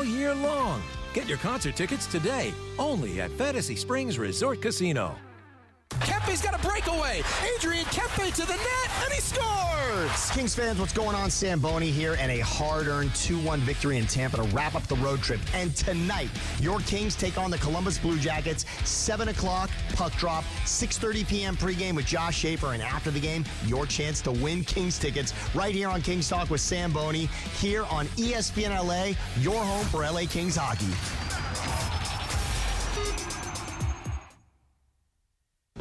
year long. Get your concert tickets today, only at Fantasy Springs Resort Casino. Kempe's got a breakaway. Adrian Kempe to the net, and he scores! Kings fans, what's going on? Sam Boney here, and a hard-earned 2-1 victory in Tampa to wrap up the road trip. And tonight, your Kings take on the Columbus Blue Jackets. 7 o'clock, puck drop, 6:30 p.m. pregame with Josh Schaefer, and after the game, your chance to win Kings tickets right here on Kings Talk with Sam Boney, here on ESPN LA, your home for LA Kings hockey.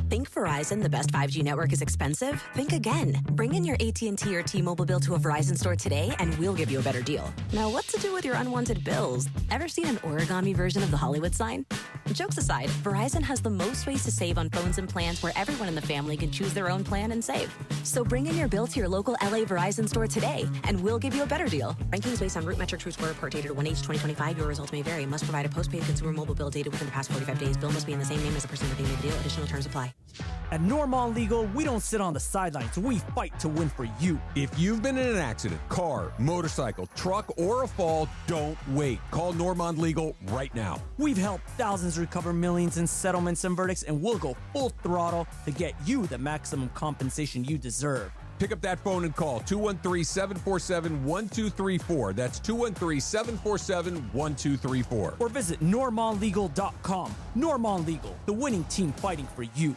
Think Verizon, the best 5G network, is expensive? Think again. Bring in your AT&T or T-Mobile bill to a Verizon store today, and we'll give you a better deal. Now, what to do with your unwanted bills? Ever seen an origami version of the Hollywood sign? Jokes aside, Verizon has the most ways to save on phones and plans where everyone in the family can choose their own plan and save. So bring in your bill to your local LA Verizon store today, and we'll give you a better deal. Rankings based on Root Metric True Score report dated 1/8/2025. Your results may vary. Must provide a postpaid consumer mobile bill dated within the past 45 days. Bill must be in the same name as the person making the deal. Additional terms apply. At Normand Legal, we don't sit on the sidelines. We fight to win for you. If you've been in an accident, car, motorcycle, truck, or a fall, don't wait. Call Normand Legal right now. We've helped thousands recover millions in settlements and verdicts, and we'll go full throttle to get you the maximum compensation you deserve. Pick up that phone and call 213-747-1234. That's 213-747-1234. Or visit normandlegal.com. Normand Legal, the winning team fighting for you.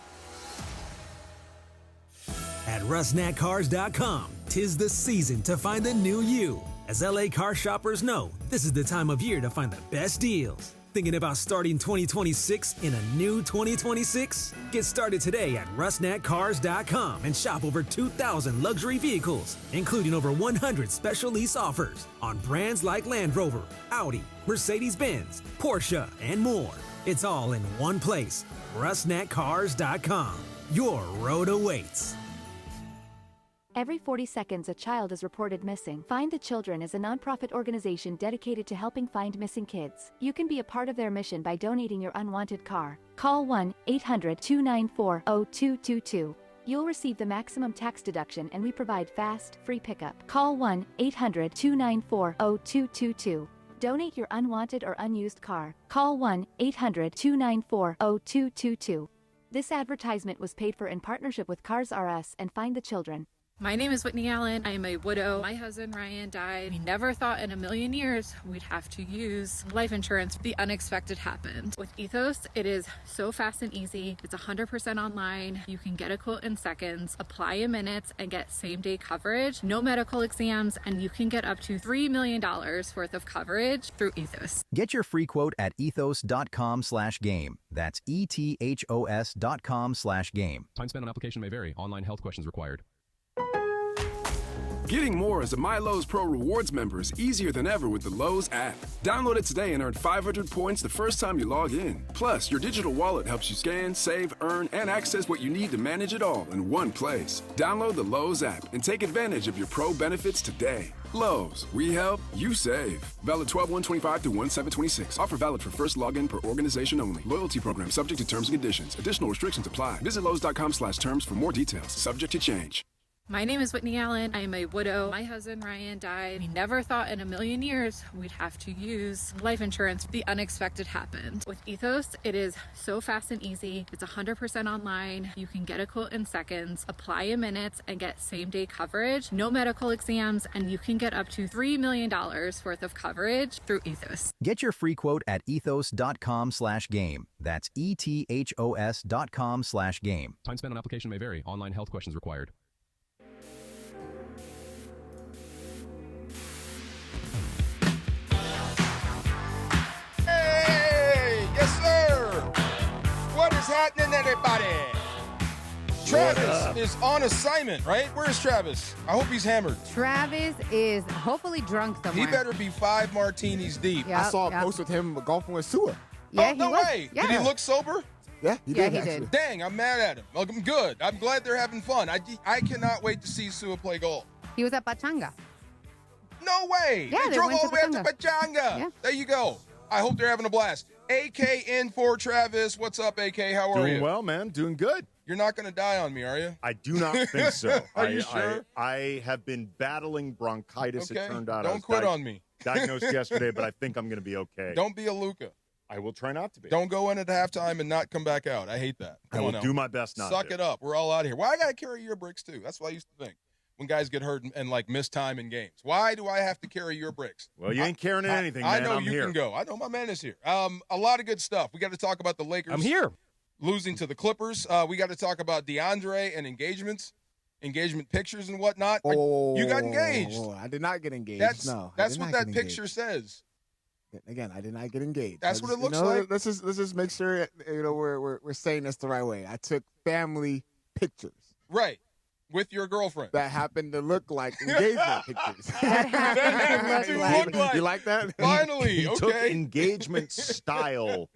At RusNatCars.com, 'tis the season to find the new you. As LA car shoppers know, this is the time of year to find the best deals. Thinking about starting 2026 in a new 2026? Get started today at RusNatCars.com and shop over 2,000 luxury vehicles, including over 100 special lease offers on brands like Land Rover, Audi, Mercedes-Benz, Porsche, and more. It's all in one place. RusNatCars.com. Your road awaits. Every 40 seconds, a child is reported missing. Find the Children is a nonprofit organization dedicated to helping find missing kids. You can be a part of their mission by donating your unwanted car. Call 1-800-294-0222. You'll receive the maximum tax deduction, and we provide fast, free pickup. Call 1-800-294-0222. Donate your unwanted or unused car. Call 1-800-294-0222. This advertisement was paid for in partnership with Cars R Us and Find the Children. My name is Whitney Allen. I am a widow. My husband Ryan died. We never thought in a million years we'd have to use life insurance. The unexpected happened. With Ethos, it is so fast and easy. It's 100% online. You can get a quote in seconds, apply in minutes, and get same-day coverage. No medical exams, and you can get up to $3 million worth of coverage through Ethos. Get your free quote at ethos.com/game. That's ethos.com/game. Time spent on application may vary. Online health questions required. Getting more as a MyLowe's Pro Rewards member is easier than ever with the Lowe's app. Download it today and earn 500 points the first time you log in. Plus, your digital wallet helps you scan, save, earn, and access what you need to manage it all in one place. Download the Lowe's app and take advantage of your Pro benefits today. Lowe's, we help, you save. Valid 12/1/25 to 1/7/26. Offer valid for first login per organization only. Loyalty program subject to terms and conditions. Additional restrictions apply. Visit Lowe's.com/terms for more details. Subject to change. My name is Whitney Allen. I am a widow. My husband Ryan died. We never thought in a million years we'd have to use life insurance. The unexpected happened. With Ethos, it is so fast and easy. It's 100% online. You can get a quote in seconds, apply in minutes, and get same-day coverage. No medical exams, and you can get up to $3 million worth of coverage through Ethos. Get your free quote at ethos.com/game. That's ethos.com/game. Time spent on application may vary. Online health questions required. Yes, sir. What is happening, everybody? Travis is on assignment, right? Where's Travis? I hope he's hammered. Travis is hopefully drunk somewhere. He better be 5 martinis deep. Yep, I saw a post with him golfing with Sua. Yeah, oh, no way. Yeah. Did he look sober? Yeah, he did. Dang, I'm mad at him. I'm good. I'm glad they're having fun. I cannot wait to see Sua play golf. He was at Pachanga. No way. Yeah, they drove all the way up to Pachanga. Yeah. There you go. I hope they're having a blast. AK in for Travis. What's up, AK? How are you? Doing well, man. Doing good. You're not going to die on me, are you? I do not think so. Are you sure? I have been battling bronchitis. Okay. It turned out. Don't quit on me. Diagnosed yesterday, but I think I'm going to be okay. Don't be a Luka. I will try not to be. Don't go in at halftime and not come back out. I hate that. I will do my best not to. Suck it up. We're all out of here. Why I got to carry your bricks, too? That's what I used to think when guys get hurt and like, miss time in games. Why do I have to carry your bricks? Well, you ain't carrying anything, man. I know I'm you here. can go. I know my man is here. A lot of good stuff. We got to talk about the Lakers. I'm here. Losing to the Clippers. We got to talk about DeAndre and engagement pictures and whatnot. You got engaged. I did not get engaged. That's what that picture says. Again, I did not get engaged. That's what it looks like. Let's just make sure we're saying this the right way. I took family pictures. Right. With your girlfriend. That happened to look like engagement pictures. That happened to look like. You like that? Finally, he took engagement style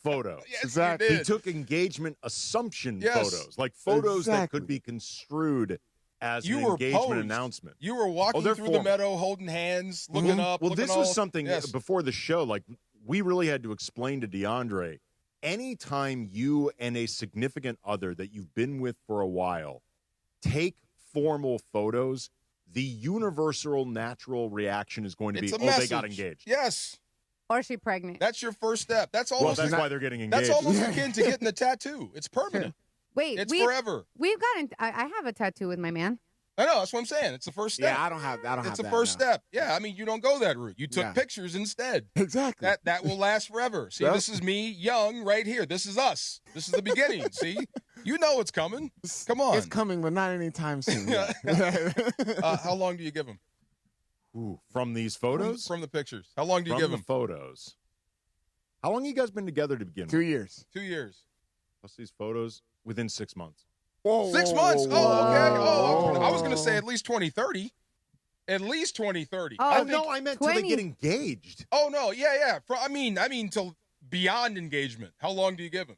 photos. Yes, exactly. He took engagement assumption photos, like photos that could be construed as an engagement announcement. You were walking through the meadow, holding hands, looking up. Well, this was something yes. before the show. Like, we really had to explain to DeAndre, anytime you and a significant other that you've been with for a while take formal photos, the universal natural reaction is going to be, they got engaged. Yes. Or she pregnant. That's your first step. That's almost that's why they're getting engaged. That's almost akin to getting a tattoo. It's permanent. Wait, it's forever. We've gotten. I have a tattoo with my man. I know. That's what I'm saying. It's the first step. Yeah, I don't have that. It's the first step. Yeah, I mean, you don't go that route. You took pictures instead. Exactly. That will last forever. See, this is me, young, right here. This is us. This is the beginning. See, you know it's coming. Come on. It's coming, but not anytime soon. How long do you give him? Ooh, from these photos? From the pictures. How long do you give him? Photos. How long have you guys been together to begin with? 2 years. 2 years. Plus these photos within 6 months. Whoa, 6 months? Okay. I was going to say at least 2030. At least 2030. Oh, no, I meant till they get engaged. Oh, no. Yeah. I mean, till beyond engagement. How long do you give him?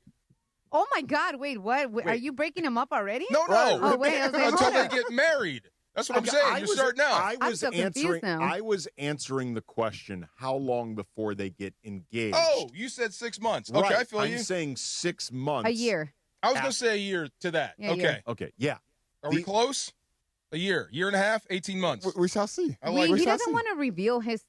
Oh, my God. Wait, what? Are you breaking them up already? No. Oh, wait. Until they get married. That's what I'm saying. You're starting out. I'm so confused now. I was answering the question, how long before they get engaged? Oh, you said 6 months. Okay, right. I feel you. I'm saying 6 months. A year. I was going to say a year to that. Yeah, okay. year. Okay, yeah. Are we close? A year and a half, 18 months. We shall see. He doesn't want to reveal his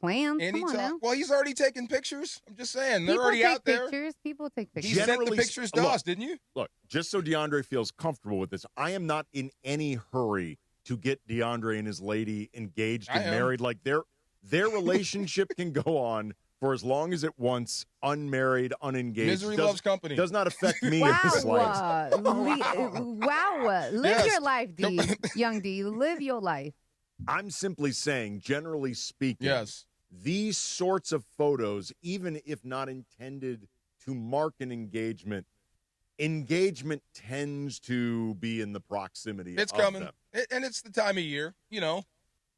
plans. Come on now. Well, he's already taken pictures. I'm just saying. They're People already take out there. Pictures. People take pictures. He sent the pictures to us, didn't you? Look, just so DeAndre feels comfortable with this, I am not in any hurry to get DeAndre and his lady engaged and married. Like, their relationship can go on for as long as it wants, unmarried, unengaged. Misery loves company. Does not affect me in the slightest. Wow. Live your life, D. Young D. Live your life. I'm simply saying, generally speaking, yes, these sorts of photos, even if not intended to mark an engagement tends to be in the proximity it's of coming. them. And it's the time of year. You know,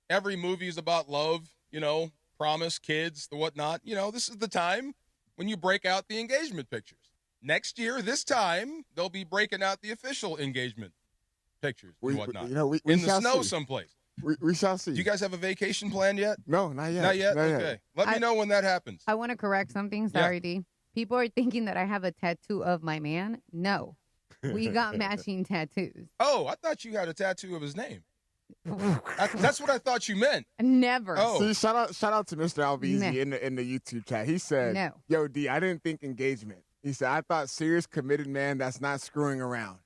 every movie is about love, you know, promise, kids, the whatnot. You know, this is the time when you break out the engagement pictures. Next year, this time, they'll be breaking out the official engagement pictures and whatnot. We in the snow see. someplace. We shall see. Do you guys have a vacation plan yet? No, not yet. Not yet? Okay. Let me know when that happens. I want to correct something. Sorry, D. People are thinking that I have a tattoo of my man. No. We got matching tattoos. Oh, I thought you had a tattoo of his name. That's what I thought you meant. Never. Oh. See, shout out to Mr. Albizi in the YouTube chat. He said, no. Yo, D, I didn't think engagement. He said, I thought serious committed man that's not screwing around.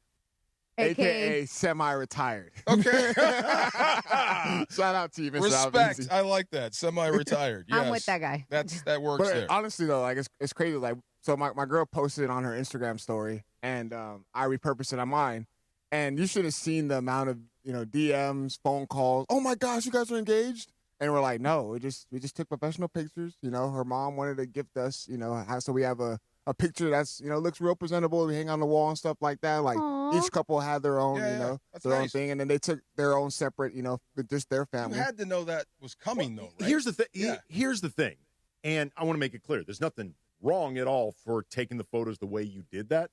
AKA semi-retired. Okay. Shout out to you, Mr. Respect. Albizi. I like that. Semi-retired. Yes. I'm with that guy. That works but there. Honestly, though, like it's crazy. Like, so my girl posted it on her Instagram story, and I repurposed it on mine. And you should have seen the amount of DMs, phone calls. Oh my gosh, you guys are engaged? And we're like, no, we just took professional pictures. Her mom wanted to gift us, so we have a picture that's looks real presentable. We hang on the wall and stuff like that. Like each couple had their own, their own thing, and then they took their own separate, just their family. You had to know that was coming, though, right? Here's the thing. Here's the thing, and I want to make it clear: there's nothing wrong at all for taking the photos the way you did that.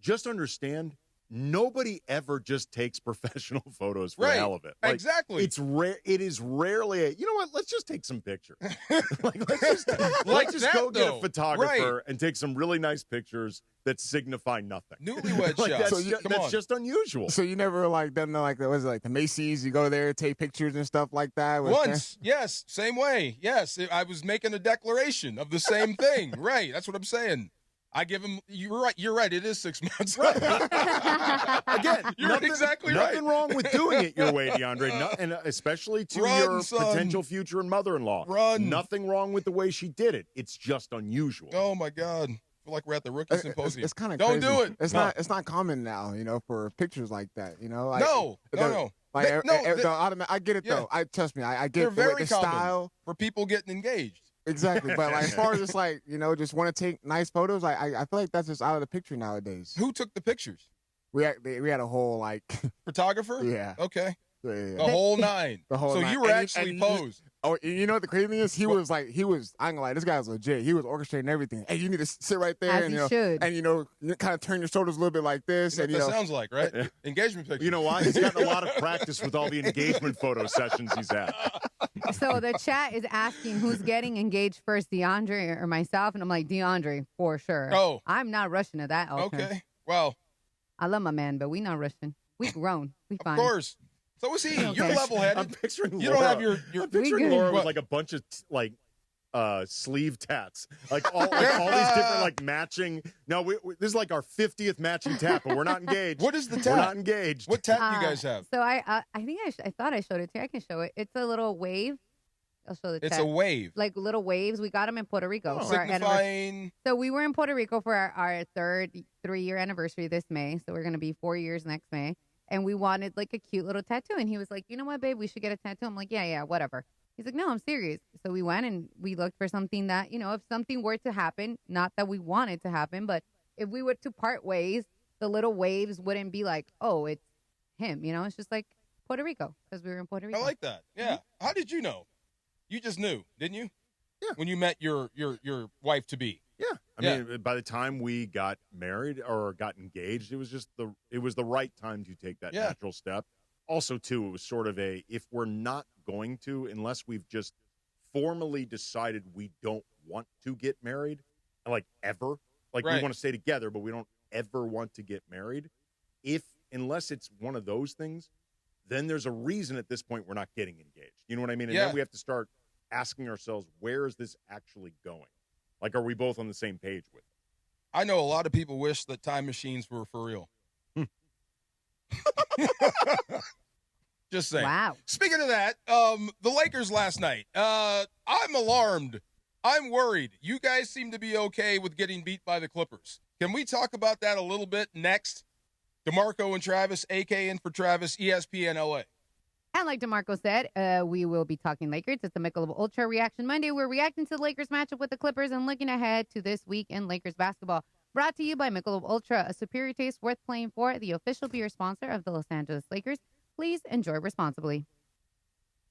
Just understand, nobody ever just takes professional photos for the hell of it. Exactly. It's rare. It is rarely you know what? Let's just take some pictures. let's just go get a photographer and take some really nice pictures that signify nothing. Newlywed shots. That's just unusual. So you never done the Macy's? You go there, take pictures and stuff like that. Once, yes, same way. Yes, I was making a declaration of the same thing. Right, that's what I'm saying. I give him. You're right. You're right. It is 6 months. Again, you're exactly right. Nothing wrong with doing it your way, DeAndre, and especially to your potential future mother-in-law. Run. Nothing wrong with the way she did it. It's just unusual. Oh my God. I feel like we're at the rookie symposium. It's kind of don't crazy. do it. It's not common now, for pictures like that. No. I get it though. Trust me. I get They're very the common style for people getting engaged. Exactly, but as far as just just want to take nice photos, I feel like that's just out of the picture nowadays. Who took the pictures? We had a whole photographer. Yeah. Okay. Yeah. The whole nine. So you were actually posed. You know what the crazy thing is? He was. I ain't gonna lie. This guy was legit. He was orchestrating everything. Hey, you need to sit right there, As you should. and kind of turn your shoulders a little bit like this. That sounds like right. Engagement picture. You know why? He's gotten a lot of practice with all the engagement photo sessions he's had. So the chat is asking who's getting engaged first, DeAndre or myself, and I'm like DeAndre for sure. Oh, I'm not rushing to that. Okay. Well, I love my man, but we not rushing. We grown. We fine. Of course. So is he. Okay. You're level-headed. I'm picturing you Laura. don't have your I'm picturing Laura with a bunch of sleeve tats, all these different matching. No, this is our 50th matching tat, but we're not engaged. What is the tat? We're not engaged. What tat do you guys have? So I think I thought I showed it to you. I can show it. It's a little wave. I'll show the tat. It's a wave. Like little waves. We got them in Puerto Rico for our signifying. anniversary. So we were in Puerto Rico for our third 3-year anniversary this May. So we're going to be 4 years next May. And we wanted a cute little tattoo. And he was like, you know what, babe, we should get a tattoo. I'm like, yeah, whatever. He's like, no, I'm serious. So we went and we looked for something that, if something were to happen, not that we want it to happen, but if we were to part ways, the little waves wouldn't be like, oh, it's him. It's just like Puerto Rico because we were in Puerto Rico. I like that. Yeah. Mm-hmm. How did you know? You just knew, didn't you? Yeah. When you met your wife-to-be. Yeah. I mean, by the time we got married or got engaged, it was the right time to take that natural step. Also, too, it was sort of if we're not going to, unless we've just formally decided we don't want to get married, ever. We want to stay together, but we don't ever want to get married. Unless it's one of those things, then there's a reason at this point we're not getting engaged. You know what I mean? And then we have to start asking ourselves, where is this actually going? Are we both on the same page with it? I know a lot of people wish that time machines were for real. Just saying. Wow. Speaking of that, the Lakers last night. I'm alarmed. I'm worried. You guys seem to be okay with getting beat by the Clippers. Can we talk about that a little bit next? DeMarco and Travis, AK in for Travis, ESPN LA. And like DeMarco said, we will be talking Lakers. It's the Michelob Ultra Reaction Monday. We're reacting to the Lakers matchup with the Clippers and looking ahead to this week in Lakers basketball. Brought to you by Michelob Ultra, a superior taste worth playing for, the official beer sponsor of the Los Angeles Lakers. Please enjoy responsibly.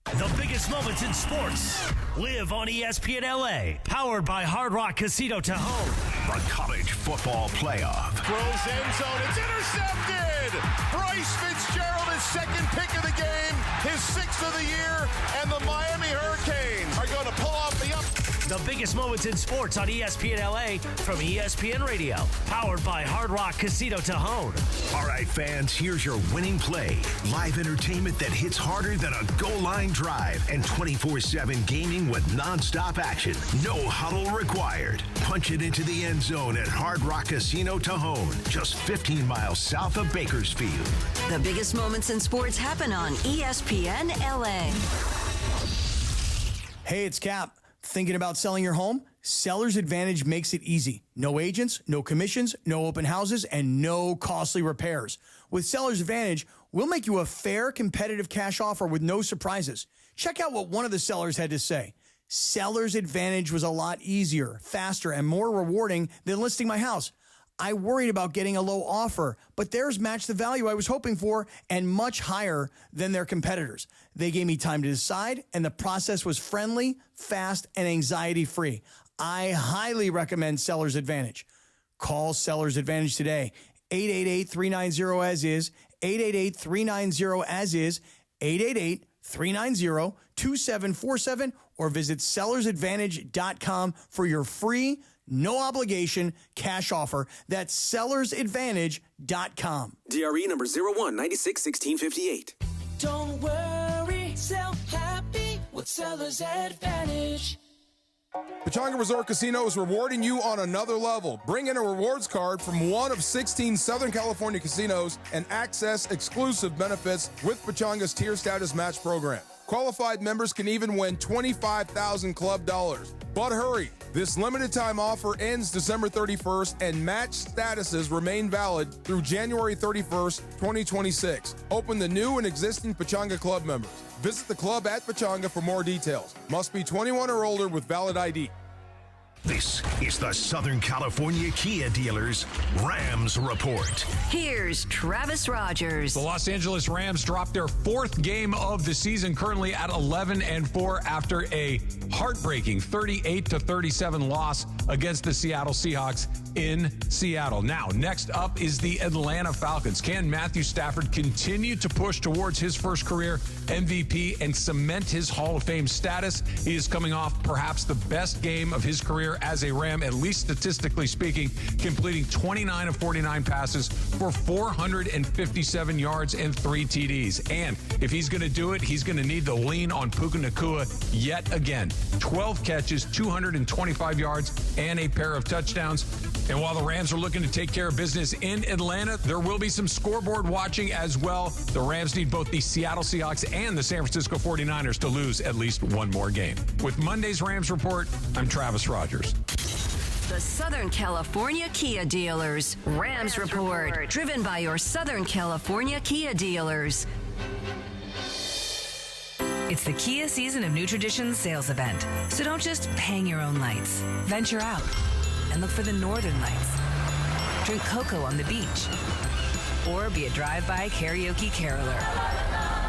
The biggest moments in sports live on ESPN LA, powered by Hard Rock Casino Tahoe. The college football playoff. Throws end zone. It's intercepted. Bryce Fitzgerald, his second pick of the game, his 6th of the year, and the Miami Hurricanes are going to pull off the up. The biggest moments in sports on ESPN LA from ESPN Radio, powered by Hard Rock Casino Tahoe. All right, fans, here's your winning play. Live entertainment that hits harder than a goal line drive and 24/7 gaming with nonstop action. No huddle required. Punch it into the end zone at Hard Rock Casino Tahoe, just 15 miles south of Bakersfield. The biggest moments in sports happen on ESPN LA. Hey, it's Cap. Thinking about selling your home? Seller's Advantage makes it easy. No agents, no commissions, no open houses, and no costly repairs. With Seller's Advantage, we'll make you a fair, competitive cash offer with no surprises. Check out what one of the sellers had to say. Seller's Advantage was a lot easier, faster, and more rewarding than listing my house. I worried about getting a low offer, but theirs matched the value I was hoping for and much higher than their competitors. They gave me time to decide, and the process was friendly, fast, and anxiety-free. I highly recommend Seller's Advantage. Call Seller's Advantage today, 888-390-AS-IS, 888-390-AS-IS, 888-390-2747, or visit sellersadvantage.com for your free, no obligation cash offer. That's sellersadvantage.com. DRE number 01961658. Don't worry, sell happy with Seller's Advantage. Pechanga Resort Casino is rewarding you on another level. Bring in a rewards card from one of 16 Southern California casinos and access exclusive benefits with Pechanga's tier status match program. Qualified members can even win $25,000 club dollars. But hurry, this limited time offer ends December 31st and match statuses remain valid through January 31st, 2026. Open to new and existing Pechanga club members. Visit the club at Pechanga for more details. Must be 21 or older with valid ID. This is the Southern California Kia Dealers Rams Report. Here's Travis Rogers. The Los Angeles Rams dropped their fourth game of the season, currently at 11-4 after a heartbreaking 38-37 loss against the Seattle Seahawks in Seattle. Now, next up is the Atlanta Falcons. Can Matthew Stafford continue to push towards his first career MVP and cement his Hall of Fame status? He is coming off perhaps the best game of his career as a Ram, at least statistically speaking, completing 29 of 49 passes for 457 yards and 3 TDs. And if he's going to do it, he's going to need to lean on Puka Nacua yet again. 12 catches, 225 yards, and a pair of touchdowns. And while the Rams are looking to take care of business in Atlanta, there will be some scoreboard watching as well. The Rams need both the Seattle Seahawks and the San Francisco 49ers to lose at least one more game. With Monday's Rams Report, I'm Travis Rogers. The Southern California Kia Dealers Rams Report. Driven by your Southern California Kia dealers. It's the Kia Season of New Traditions sales event. So don't just hang your own lights. Venture out and look for the northern lights. Drink cocoa on the beach. Or be a drive-by karaoke caroler.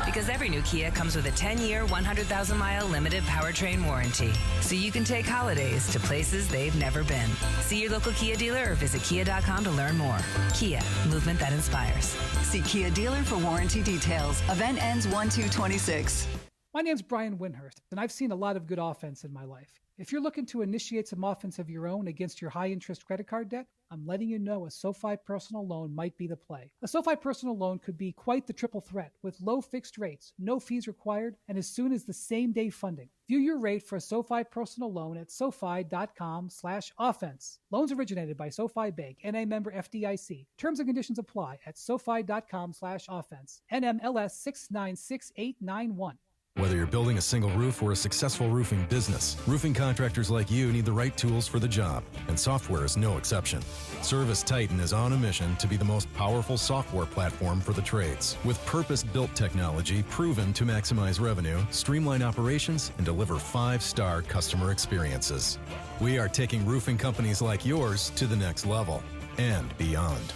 Because every new Kia comes with a 10-year, 100,000-mile limited powertrain warranty. So you can take holidays to places they've never been. See your local Kia dealer or visit kia.com to learn more. Kia, movement that inspires. See Kia dealer for warranty details. Event ends 1/2/26. My name's Brian Windhurst, and I've seen a lot of good offense in my life. If you're looking to initiate some offense of your own against your high-interest credit card debt, I'm letting you know a SoFi personal loan might be the play. A SoFi personal loan could be quite the triple threat with low fixed rates, no fees required, and as soon as the same day funding. View your rate for a SoFi personal loan at SoFi.com/offense. Loans originated by SoFi Bank, NA member FDIC. Terms and conditions apply at SoFi.com/offense. NMLS 696891. Whether you're building a single roof or a successful roofing business, roofing contractors like you need the right tools for the job, and software is no exception. Service Titan is on a mission to be the most powerful software platform for the trades, with purpose-built technology proven to maximize revenue, streamline operations, and deliver 5-star customer experiences. We are taking roofing companies like yours to the next level and beyond.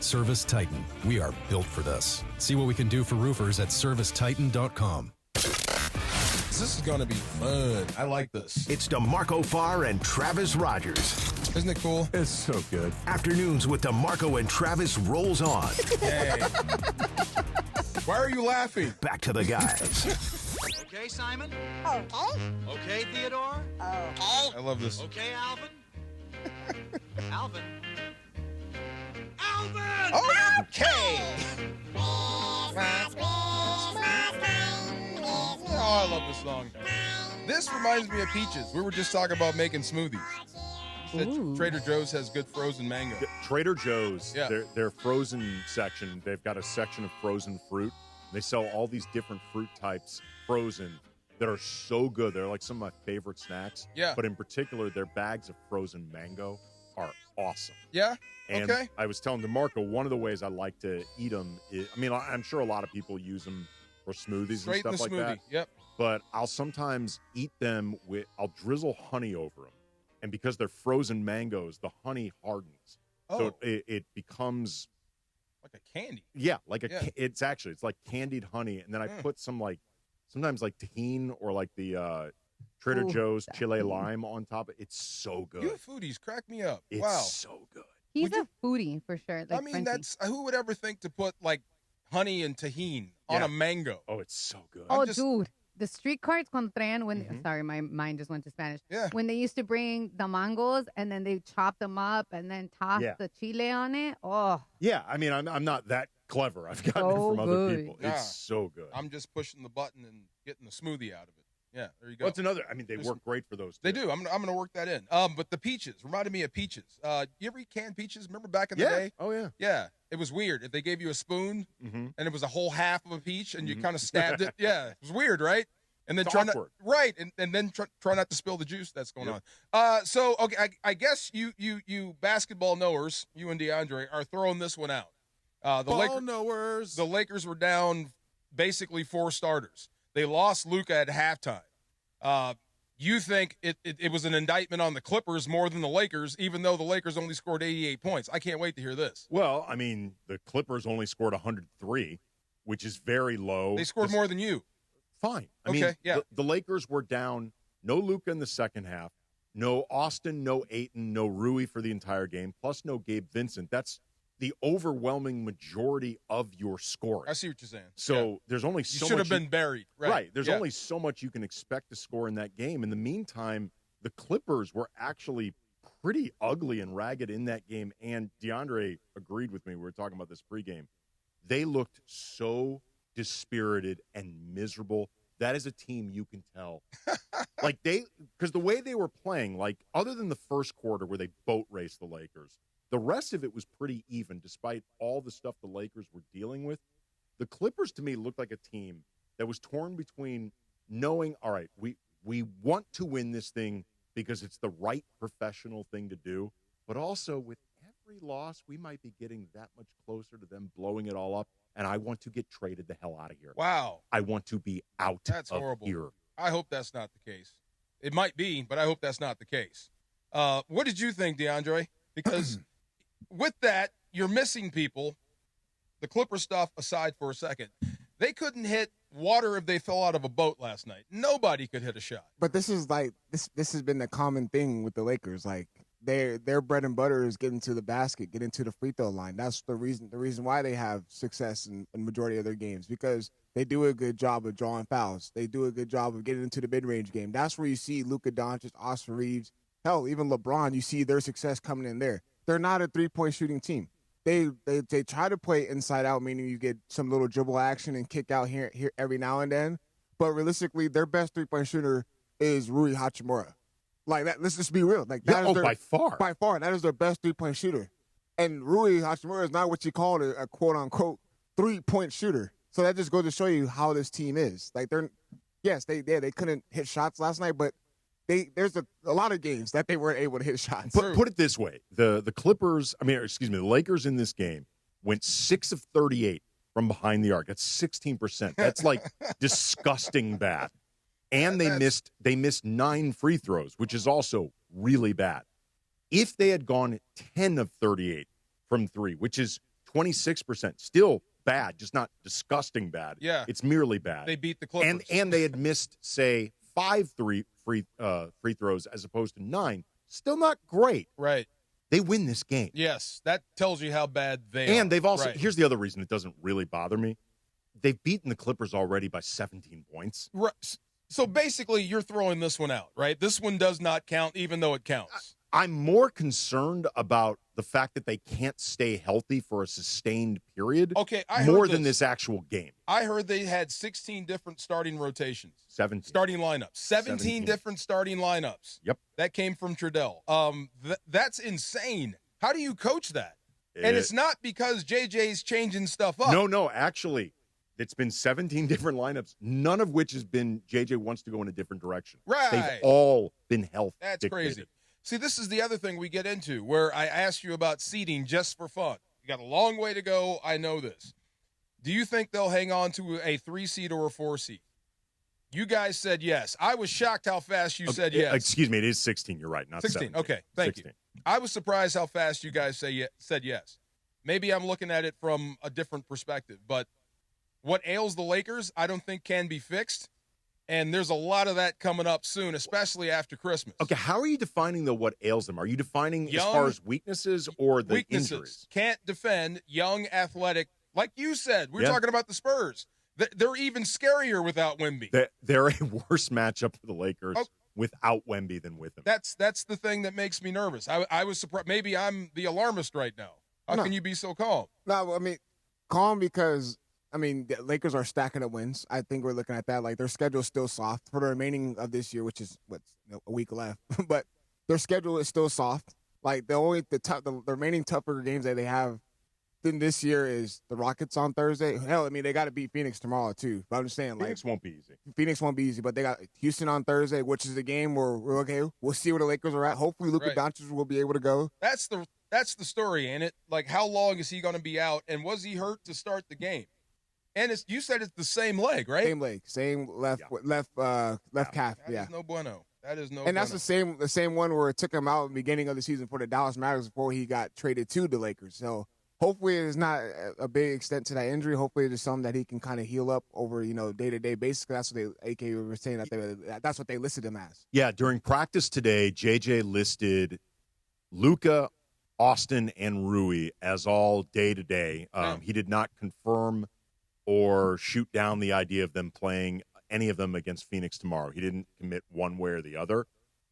Service Titan, we are built for this. See what we can do for roofers at servicetitan.com. This is going to be fun. I like this. It's DeMarco Farr and Travis Rogers. Isn't it cool? It's so good. Afternoons with DeMarco and Travis rolls on. Hey. Why are you laughing? Back to the guys. Okay, Simon? Okay. Okay, Theodore? Okay. I love this. Okay, Alvin? Alvin? Alvin! Okay. Oh, I love this song. This reminds me of Peaches. We were just talking about making smoothies. You said Trader Joe's has good frozen mango. Trader Joe's, Yeah. their frozen section, they've got a section of frozen fruit. They sell all these different fruit types frozen that are so good. They're like some of my favorite snacks. Yeah. But in particular, their bags of frozen mango are awesome. Yeah? And Okay. I was telling DeMarco, one of the ways I like to eat them is, I mean, I'm sure a lot of people use them for smoothies Straight and in stuff the like smoothie. that. Yep. But I'll sometimes eat them I'll drizzle honey over them. And because they're frozen mangoes, the honey hardens. So it becomes like a candy. Yeah, it's like candied honey. And then I put some sometimes tahini or like the Trader Joe's chile lime on top. It's so good. You foodies crack me up. It's wow. so good. He's a foodie for sure. Like I mean, who would ever think to put like honey and tahini on a mango? Oh, it's so good. Oh, dude. The street carts cuando traían sorry, my mind just went to Spanish. Yeah. When they used to bring the mangos and then they chop them up and then toss the chile on it. Oh. Yeah, I mean, I'm not that clever. I've gotten it from other people. It's so good. I'm just pushing the button and getting the smoothie out of it. Yeah, there you go. What's another? I mean, they work great for those. They do. I'm going to work that in. But the peaches reminded me of peaches. You ever eat canned peaches? Remember back in the day? Oh yeah. Yeah. It was weird. If they gave you a spoon and it was a whole half of a peach and you kind of stabbed it. Yeah, it was weird, right? And then try not to spill the juice that's going on. So okay, I guess you basketball knowers, you and DeAndre are throwing this one out. The Lakers were down basically 4 starters. They lost Luka at halftime. You think it was an indictment on the Clippers more than the Lakers, even though the Lakers only scored 88 points. I can't wait to hear this. Well, I mean, the Clippers only scored 103, which is very low. They scored more than you. Fine. I mean, the Lakers were down. No Luka in the second half. No Austin, no Ayton, no Rui for the entire game, plus no Gabe Vincent. That's the overwhelming majority of your scoring. I see what you're saying. So there's only so much. You should have been buried. Right. There's only so much you can expect to score in that game. In the meantime, the Clippers were actually pretty ugly and ragged in that game. And DeAndre agreed with me. We were talking about this pregame. They looked so dispirited and miserable. That is a team you can tell. Because the way they were playing, like other than the first quarter where they boat raced the Lakers, the rest of it was pretty even despite all the stuff the Lakers were dealing with. The Clippers, to me, looked like a team that was torn between knowing, all right, we want to win this thing because it's the right professional thing to do, but also with every loss, we might be getting that much closer to them blowing it all up, and I want to get traded the hell out of here. Wow. I want to be out That's of horrible. here. I hope that's not the case. It might be, but I hope that's not the case. What did you think, DeAndre? Because with that, you're missing people. The Clipper stuff aside for a second, they couldn't hit water if they fell out of a boat last night. Nobody could hit a shot. But this is like this has been the common thing with the Lakers. Like their bread and butter is getting to the basket, getting to the free throw line. That's the reason why they have success in majority of their games, because they do a good job of drawing fouls. They do a good job of getting into the mid-range game. That's where you see Luka Doncic, Austin Reeves, hell, even LeBron. You see their success coming in there. They're not a three-point shooting team. They try to play inside out, meaning you get some little dribble action and kick out here every now and then. But realistically, their best three-point shooter is Rui Hachimura. Like that. Let's just be real. Like that is by far, that is their best three-point shooter. And Rui Hachimura is not what you call a quote-unquote three-point shooter. So that just goes to show you how this team is. Like they couldn't hit shots last night, but there's a lot of games that they weren't able to hit shots. Put it this way: the Clippers, the Lakers in this game went 6 of 38 from behind the arc. That's 16%. That's like disgusting bad. And they missed 9 free throws, which is also really bad. If they had gone 10 of 38 from 3, which is 26%, still bad, just not disgusting bad. Yeah, it's merely bad. They beat the Clippers, and they had missed, say, 5 free throws as opposed to 9. Still not great. Right. They win this game. Yes, that tells you how bad they are. And they've also here's the other reason it doesn't really bother me. They've beaten the Clippers already by 17 points. Right. So basically, you're throwing this one out, right? This one does not count, even though it counts. I'm more concerned about the fact that they can't stay healthy for a sustained period. Okay, more than this actual game. I heard they had 16 different starting rotations. 17. Starting lineups. 17 different starting lineups. Yep. That came from Trudell. That's insane. How do you coach that? And it's not because JJ's changing stuff up. No, actually. It's been 17 different lineups, none of which has been JJ wants to go in a different direction. Right. They've all been health That's dictated. crazy. See, this is the other thing we get into where I asked you about seeding just for fun. You got a long way to go. I know this. Do you think they'll hang on to a 3 seed or a 4 seed? You guys said yes. I was shocked how fast you said yes. Excuse me, it is 16. You're right, not 16. 17. Okay, thank 16. you. I was surprised how fast you guys said yes. Maybe I'm looking at it from a different perspective, but what ails the Lakers, I don't think can be fixed. And there's a lot of that coming up soon, especially after Christmas. Okay, how are you defining, though, what ails them? Are you defining as far as weaknesses or the injuries? Can't defend, young, athletic. Like you said, we're talking about the Spurs. They're even scarier without Wemby. They're a worse matchup for the Lakers without Wemby than with him. That's the thing that makes me nervous. I was surprised. Maybe I'm the alarmist right now. How can you be so calm? No, I mean, calm because – I mean, the Lakers are stacking up wins. I think we're looking at that. Like, their schedule's still soft for the remaining of this year, which is, a week left. But their schedule is still soft. Like, the remaining tougher games that they have then this year is the Rockets on Thursday. Hell, I mean, they got to beat Phoenix tomorrow, too. But I'm just saying, Phoenix won't be easy. Phoenix won't be easy, but they got Houston on Thursday, which is a game where we're okay. We'll see where the Lakers are at. Hopefully, Luka Doncic will be able to go. That's the story, ain't it? Like, how long is he going to be out, and was he hurt to start the game? And you said it's the same leg, right? Same leg, same left calf. That is no bueno. That is no. And that's the same one where it took him out at the beginning of the season for the Dallas Mavericks before he got traded to the Lakers. So hopefully it's not a big extent to that injury. Hopefully it's something that he can kind of heal up over day-to-day basis. That's what AK were saying that's what they listed him as. Yeah, during practice today, JJ listed Luka, Austin, and Rui as all day-to-day. He did not confirm or shoot down the idea of them playing any of them against Phoenix tomorrow. He didn't commit one way or the other.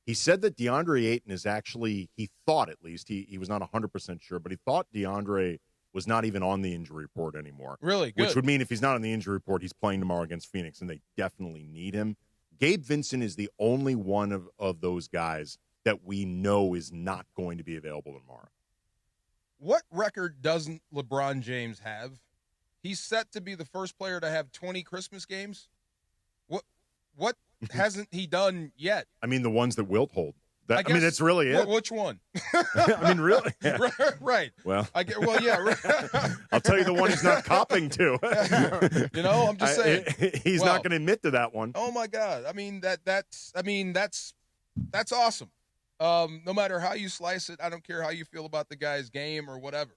He said that DeAndre Ayton is actually, he thought at least, he was not 100% sure, but he thought DeAndre was not even on the injury report anymore. Really? Good. Which would mean if he's not on the injury report, he's playing tomorrow against Phoenix, and they definitely need him. Gabe Vincent is the only one of those guys that we know is not going to be available tomorrow. What record doesn't LeBron James have? He's set to be the first player to have 20 Christmas games. What hasn't he done yet? I mean, the ones that Wilt hold. I mean, that's really it. Which one? I mean, really? Yeah. Right. Well, yeah. I'll tell you the one he's not copping to. I'm just saying. He's not going to admit to that one. Oh my God. I mean, that's awesome. No matter how you slice it, I don't care how you feel about the guy's game or whatever.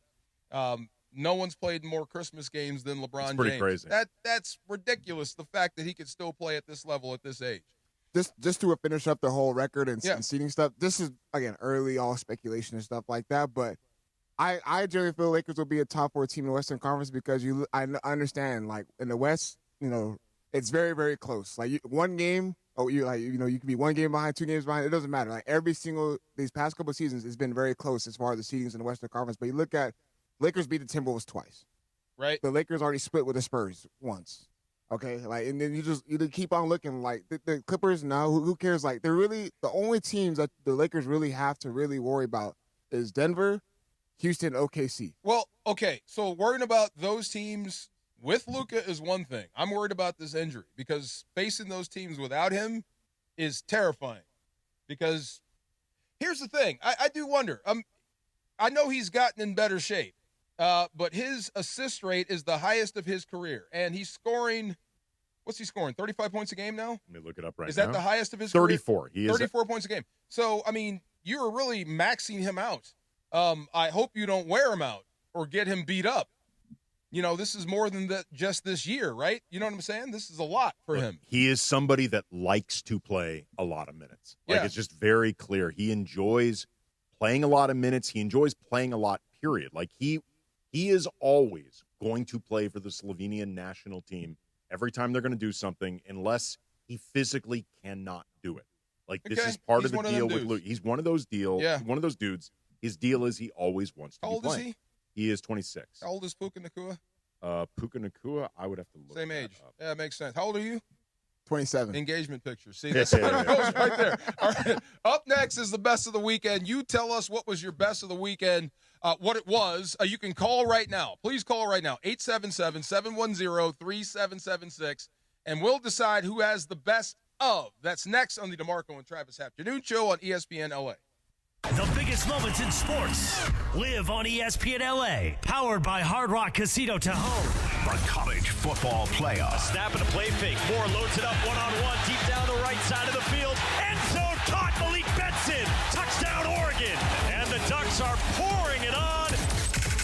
No one's played more Christmas games than LeBron James. Pretty crazy. That's ridiculous, the fact that he could still play at this level at this age. Just to finish up the whole record and seeding stuff, this is, again, early all speculation and stuff like that, but I generally feel Lakers will be a top 4 team in the Western Conference because I understand, like, in the West, it's very, very close. Like, one game, you can be 1 game behind, 2 games behind, it doesn't matter. Like, these past couple of seasons, it's been very close as far as the seedings in the Western Conference, but you look at Lakers beat the Timberwolves twice. Right. The Lakers already split with the Spurs once. Okay, like, and then you keep on looking. Like the Clippers, now who cares? Like, they're really the only teams that the Lakers really have to really worry about is Denver, Houston, OKC. Well, okay, so worrying about those teams with Luka is one thing. I'm worried about this injury because facing those teams without him is terrifying. Because here's the thing, I do wonder. I know he's gotten in better shape. But his assist rate is the highest of his career, and he's scoring. What's he scoring? 35 points a game now? Let me look it up right now. Is that the highest of his 34. career? 34 points a game. So, I mean, you're really maxing him out. I hope you don't wear him out or get him beat up. This is more than just this year, right? You know what I'm saying? This is a lot for him. He is somebody that likes to play a lot of minutes. Like, it's just very clear. He enjoys playing a lot of minutes. He enjoys playing a lot, period. Like, he is always going to play for the Slovenian national team every time they're going to do something, unless he physically cannot do it. Like, this is part of the deal with Luke. He's one of those one of those dudes. His deal is he always wants to be playing. How old is he? He is 26. How old is Puka Nacua? Puka Nacua, I would have to look. Same age. Yeah, it makes sense. How old are you? 27. Engagement picture. See, that's right there. All right. Up next is the best of the weekend. You tell us what was your best of the weekend, what it was. You can call right now. Please call right now, 877-710-3776, and we'll decide who has the best of. That's next on the DeMarco and Travis Afternoon Show on ESPN LA. The biggest moments in sports live on ESPN LA. Powered by Hard Rock Casino Tahoe. The college football playoff. A snap and a play fake. Moore loads it up one-on-one. Deep down the right side of the field. End zone caught. Malik Benson. Touchdown Oregon. And the Ducks are pouring it on.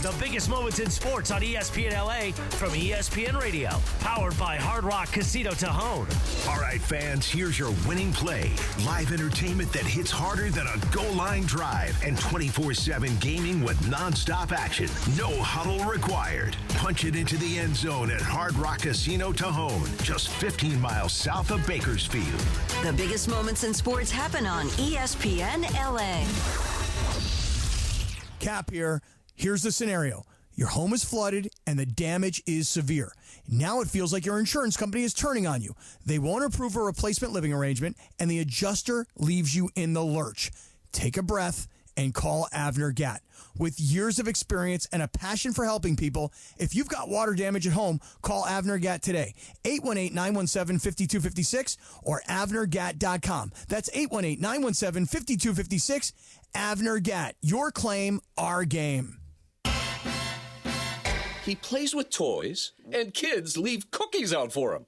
The biggest moments in sports on ESPN LA from ESPN Radio. Powered by Hard Rock Casino Tajon. All right, fans, here's your winning play. Live entertainment that hits harder than a goal line drive and 24/7 gaming with nonstop action. No huddle required. Punch it into the end zone at Hard Rock Casino Tajon, just 15 miles south of Bakersfield. The biggest moments in sports happen on ESPN LA. Cap here. Here's the scenario. Your home is flooded and the damage is severe. Now it feels like your insurance company is turning on you. They won't approve a replacement living arrangement and the adjuster leaves you in the lurch. Take a breath and call Avner Gatt. With years of experience and a passion for helping people, if you've got water damage at home, call Avner Gatt today. 818-917-5256 or avnergatt.com. That's 818-917-5256. Avner Gatt. Your claim, our game. He plays with toys, and kids leave cookies out for him.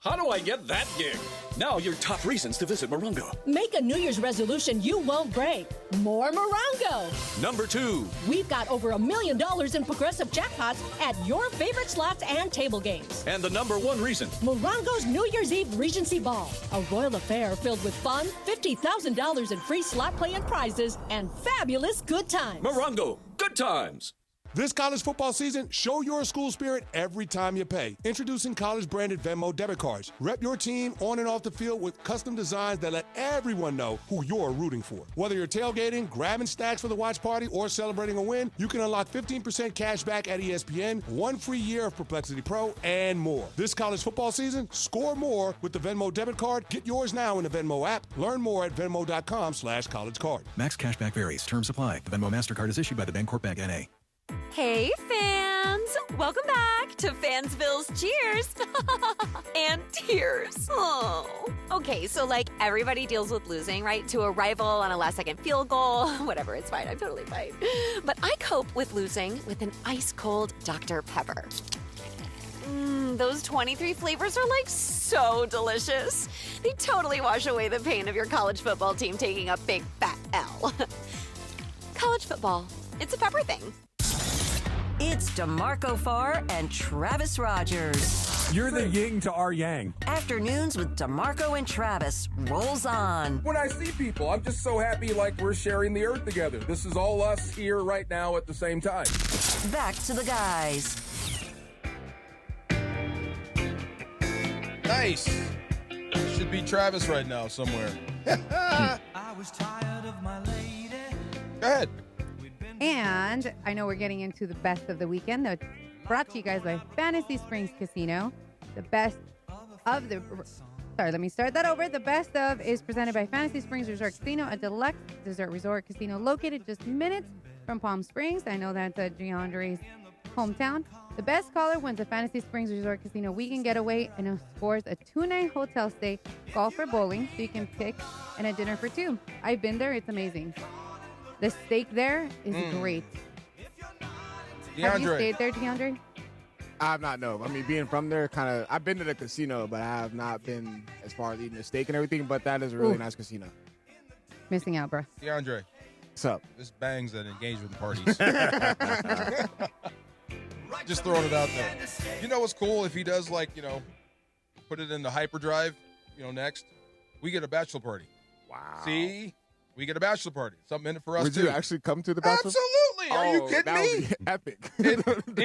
How do I get that gig? Now your top reasons to visit Morongo. Make a New Year's resolution you won't break. More Morongo. Number 2. We've got over $1 million in progressive jackpots at your favorite slots and table games. And the number 1 reason. Morongo's New Year's Eve Regency Ball. A royal affair filled with fun, $50,000 in free slot play and prizes, and fabulous good times. Morongo. Good times. This college football season, show your school spirit every time you pay. Introducing college-branded Venmo debit cards. Rep your team on and off the field with custom designs that let everyone know who you're rooting for. Whether you're tailgating, grabbing stacks for the watch party, or celebrating a win, you can unlock 15% cash back at ESPN, 1 free year of Perplexity Pro, and more. This college football season, score more with the Venmo debit card. Get yours now in the Venmo app. Learn more at venmo.com/collegecard. Max cashback varies. Terms apply. The Venmo MasterCard is issued by the Bancorp Bank N.A. Hey, fans! Welcome back to Fansville's Cheers and Tears. Oh. Okay, so like everybody deals with losing, right? To a rival on a last-second field goal. Whatever, it's fine. I'm totally fine. But I cope with losing with an ice-cold Dr. Pepper. Those 23 flavors are like so delicious. They totally wash away the pain of your college football team taking a big fat L. College football, it's a pepper thing. It's DeMarco Farr and Travis Rogers. You're the yin to our yang. Afternoons with DeMarco and Travis rolls on. When I see people, I'm just so happy like we're sharing the earth together. This is all us here right now at the same time. Back to the guys. Nice. Should be Travis right now somewhere. I was tired of my lady. Go ahead. And I know we're getting into the best of the weekend. That's brought to you guys by Fantasy Springs Casino. The best of the... Sorry, let me start that over. The best of is presented by Fantasy Springs Resort Casino, a deluxe dessert resort casino located just minutes from Palm Springs. I know that's DeAndre's hometown. The best caller wins a Fantasy Springs Resort Casino weekend getaway and scores a 2-night hotel stay, golf or bowling, so you can pick, and a dinner for 2. I've been there. It's amazing. The steak there is great. DeAndre. Have you stayed there, DeAndre? I have not, no. I mean, being from there, I've been to the casino, but I have not been as far as eating the steak and everything, but that is a really nice casino. Missing out, bro. DeAndre. What's up? This bangs at engagement parties. Just throwing it out there. You know what's cool? If he does, put it in the hyperdrive, next, we get a bachelor party. Wow. See? We get a bachelor party. Something in it for us, Would too. you actually come to the bachelor? Absolutely. Are you kidding that me? would be epic.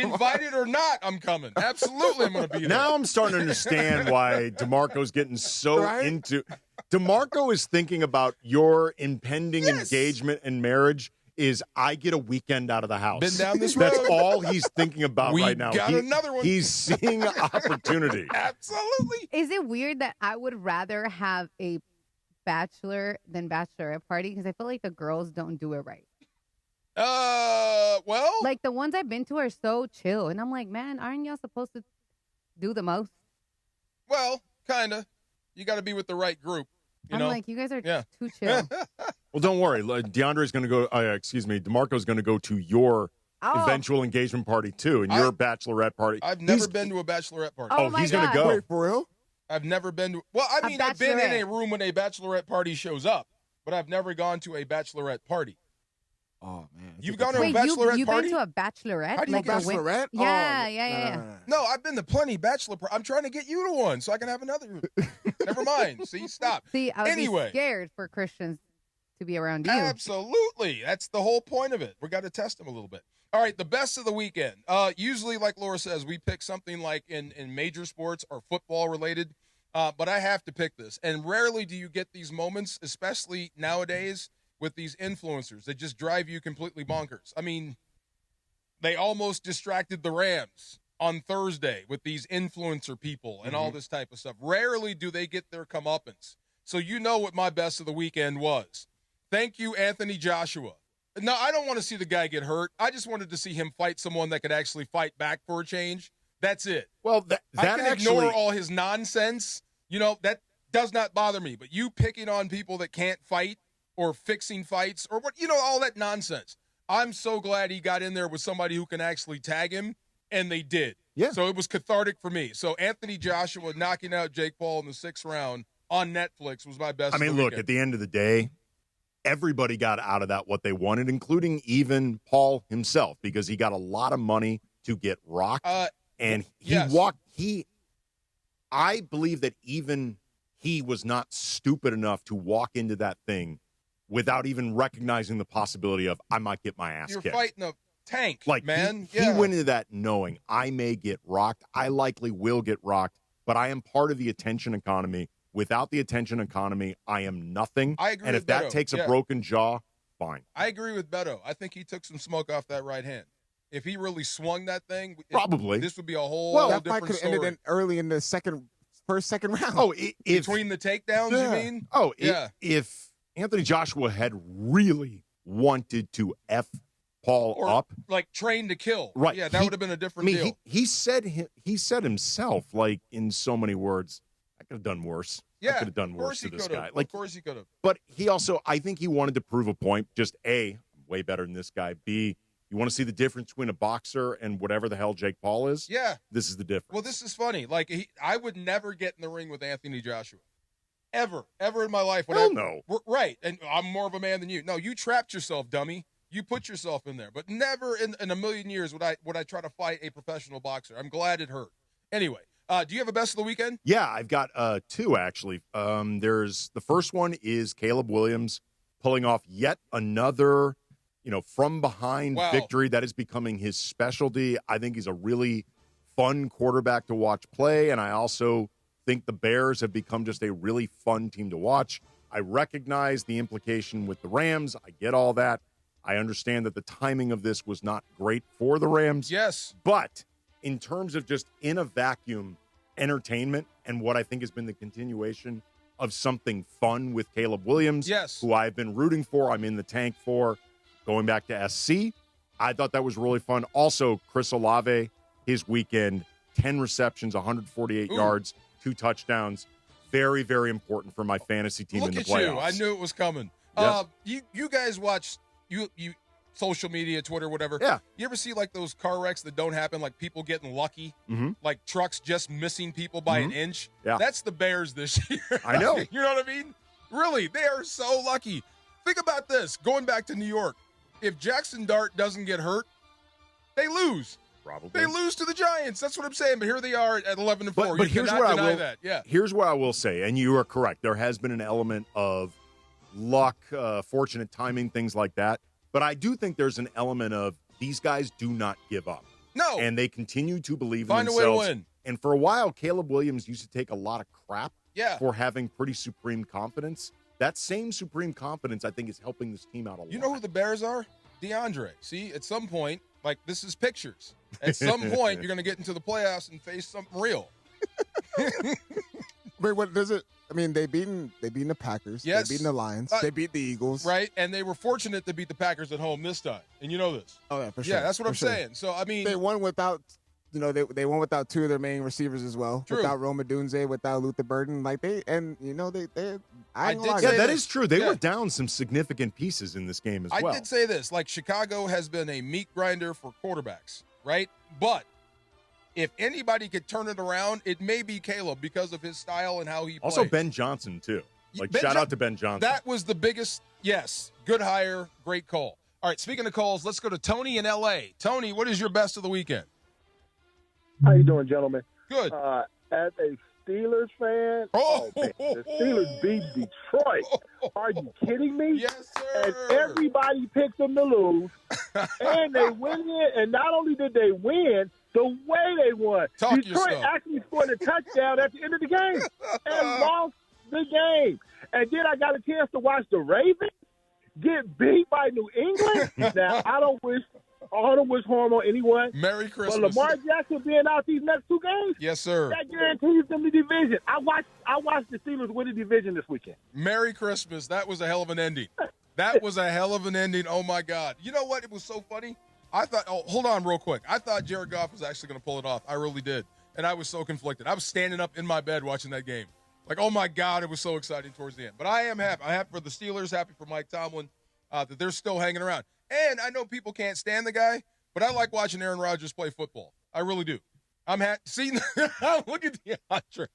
Invited or not, I'm coming. Absolutely, I'm going to be there. Now I'm starting to understand why DeMarco's getting so into. DeMarco is thinking about your impending engagement and marriage. Is I get a weekend out of the house. Been down this road. That's all he's thinking about right now. Got another one. He's seeing opportunity. Absolutely. Is it weird that I would rather have a bachelor than bachelorette party? Because I feel like the girls don't do it right. Well, like the ones I've been to are so chill, and I'm like, man, aren't y'all supposed to do the most? Well, kind of. You got to be with the right group. I'm like, you guys are too chill. Well, don't worry. DeAndre's going to go. DeMarco's going to go to your eventual engagement party too, and your bachelorette party. I've never been to a bachelorette party. Oh, he's going to go. Wait, for real? I've never been to. Well, I mean, I've been in a room when a bachelorette party shows up, but I've never gone to a bachelorette party. Oh man, You've gone to Wait, a bachelorette you've party? been to a bachelorette? How do you like get a win- bachelorette? Yeah, Oh, yeah. No, I've been to plenty bachelor. I'm trying to get you to one so I can have another. Never mind. See, stop. See, I would Anyway. be scared for Christians to be around you. Absolutely. That's the whole point of it. We got to test them a little bit. All right, the best of the weekend. Usually, like Laura says, we pick something like in major sports or football related, but I have to pick this. And rarely do you get these moments, especially nowadays with these influencers that just drive you completely bonkers. I mean, they almost distracted the Rams on Thursday with these influencer people and all this type of stuff. Rarely do they get their comeuppance. So you know what my best of the weekend was. Thank you, Anthony Joshua. No, I don't want to see the guy get hurt. I just wanted to see him fight someone that could actually fight back for a change. That's it. Well, that I can actually ignore all his nonsense. You know, that does not bother me. But you picking on people that can't fight or fixing fights or what, all that nonsense. I'm so glad he got in there with somebody who can actually tag him, and they did. Yeah. So it was cathartic for me. So Anthony Joshua knocking out Jake Paul in the 6th round on Netflix was my best. I mean, look, at the end of the day, everybody got out of that what they wanted, including even Paul himself, because he got a lot of money to get rocked. And he walked. I believe that even he was not stupid enough to walk into that thing without even recognizing the possibility of, I might get my ass You're kicked. fighting a tank, Like, man. He went into that knowing I may get rocked. I likely will get rocked, but I am part of the attention economy. Without the attention economy, I am nothing. I agree and with if that Beto. takes a Yeah. broken jaw, fine. I agree with Beto. I think he took some smoke off that right hand. If he really swung that thing, Probably. this would be a whole that fight different could have ended story. in early in the first, second round. Oh, Between the takedowns, you mean? Oh, yeah. If Anthony Joshua had really wanted to F Paul up, like trained to kill, right? Yeah, that would have been a different deal. He said himself, like in so many words, I could have done worse. Yeah, I could have done of worse course to he this could guy. have. Like, Of course he could have. but he also, I think he wanted to prove a point. Just A, I'm way better than this guy. B, you want to see the difference between a boxer and whatever the hell Jake Paul is? Yeah. This is the difference. Well, this is funny. Like, I would never get in the ring with Anthony Joshua. Ever in my life. Hell no. Right. And I'm more of a man than you. No, you trapped yourself, dummy. You put yourself in there. But never in a million years would I try to fight a professional boxer. I'm glad it hurt. Anyway, do you have a best of the weekend? Yeah, I've got two, actually. There's the first one is Caleb Williams pulling off yet another, from behind victory. That is becoming his specialty. I think he's a really fun quarterback to watch play, and I also think the Bears have become just a really fun team to watch. I recognize the implication with the Rams. I get all that. I understand that the timing of this was not great for the Rams. Yes. But in terms of just in a vacuum entertainment and what I think has been the continuation of something fun with Caleb Williams, who I've been rooting for, I'm in the tank for, going back to SC, I thought that was really fun. Also, Chris Olave, his weekend, 10 receptions, 148 yards, 2 touchdowns. Very, very important for my fantasy team in the playoffs. Look at you. I knew it was coming. Yes. You guys watch you social media, Twitter, whatever. Yeah. You ever see like those car wrecks that don't happen, like people getting lucky, like trucks just missing people by an inch? Yeah. That's the Bears this year. I know. You know what I mean? Really, they are so lucky. Think about this. Going back to New York, if Jackson Dart doesn't get hurt, they lose. Probably. They lose to the Giants. That's what I'm saying. But here they are at 11-4. But you here's cannot what deny I will. that. Yeah. Here's what I will say, and you are correct. There has been an element of luck, fortunate timing, things like that. But I do think there's an element of these guys do not give up. No. And they continue to believe Find in a way to themselves. win. And for a while, Caleb Williams used to take a lot of crap Yeah. for having pretty supreme confidence. That same supreme confidence, I think, is helping this team out a lot. You know who the Bears are? DeAndre. See, at some point, like this is pictures. At some point, you're going to get into the playoffs and face something real. Wait, what does it? I mean, they beaten the Packers. Yes. They beaten the Lions. They beat the Eagles. Right, and they were fortunate to beat the Packers at home this time. And you know this. Oh yeah, for sure. Yeah, that's what For I'm sure. saying. So I mean, They won without, they won without 2 of their main receivers as well. True. Without Rome Odunze, without Luther Burden, I ain't gonna lie Yeah, to that you. is true. They Yeah. were down some significant pieces in this game as well. I did say this, like Chicago has been a meat grinder for quarterbacks, right? But if anybody could turn it around, it may be Caleb because of his style and how he plays. Also, Ben Johnson, too. Like, Ben shout Jo- out to Ben Johnson. That was the biggest, yes, good hire, great call. All right, speaking of calls, let's go to Tony in L.A. Tony, what is your best of the weekend? How you doing, gentlemen? Good. As a Steelers fan, man, the Steelers beat Detroit. Are you kidding me? Yes, sir. And everybody picked them to lose, and they win it. And not only did they win, the way they won. Detroit actually scored a touchdown at the end of the game and lost the game. And then I got a chance to watch the Ravens get beat by New England. Now, I don't wish harm on anyone. Merry Christmas. But Lamar Jackson being out these next 2 games, yes, sir, that guarantees them the division. I watched the Steelers win the division this weekend. Merry Christmas. That was a hell of an ending. That was a hell of an ending. Oh, my God. You know what? It was so funny. I thought, hold on real quick. I thought Jared Goff was actually going to pull it off. I really did. And I was so conflicted. I was standing up in my bed watching that game. Like, oh, my God, it was so exciting towards the end. But I am happy. I'm happy for the Steelers, happy for Mike Tomlin, that they're still hanging around. And I know people can't stand the guy, but I like watching Aaron Rodgers play football. I really do. I'm happy. See, look at DeAndre.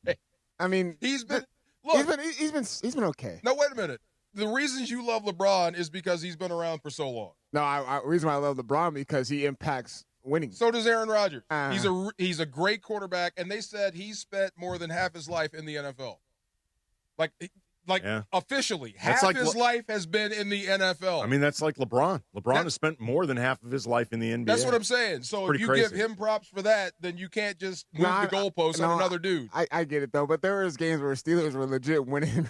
I mean, he's been okay. No, wait a minute. The reasons you love LeBron is because he's been around for so long. No, the reason why I love LeBron because he impacts winning. So does Aaron Rodgers. He's a great quarterback, and they said he spent more than half his life in the NFL. Officially, half his life has been in the NFL. I mean, that's like LeBron. LeBron has spent more than half of his life in the NBA. That's what I'm saying. So if you give him props for that, then you can't just move the goalposts on another dude. I get it, though. But there was games where Steelers were legit winning.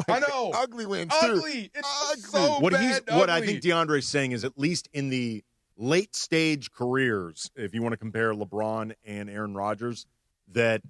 I know. Ugly wins, ugly. too. It's so bad. What I think DeAndre's saying is, at least in the late stage careers, if you want to compare LeBron and Aaron Rodgers, that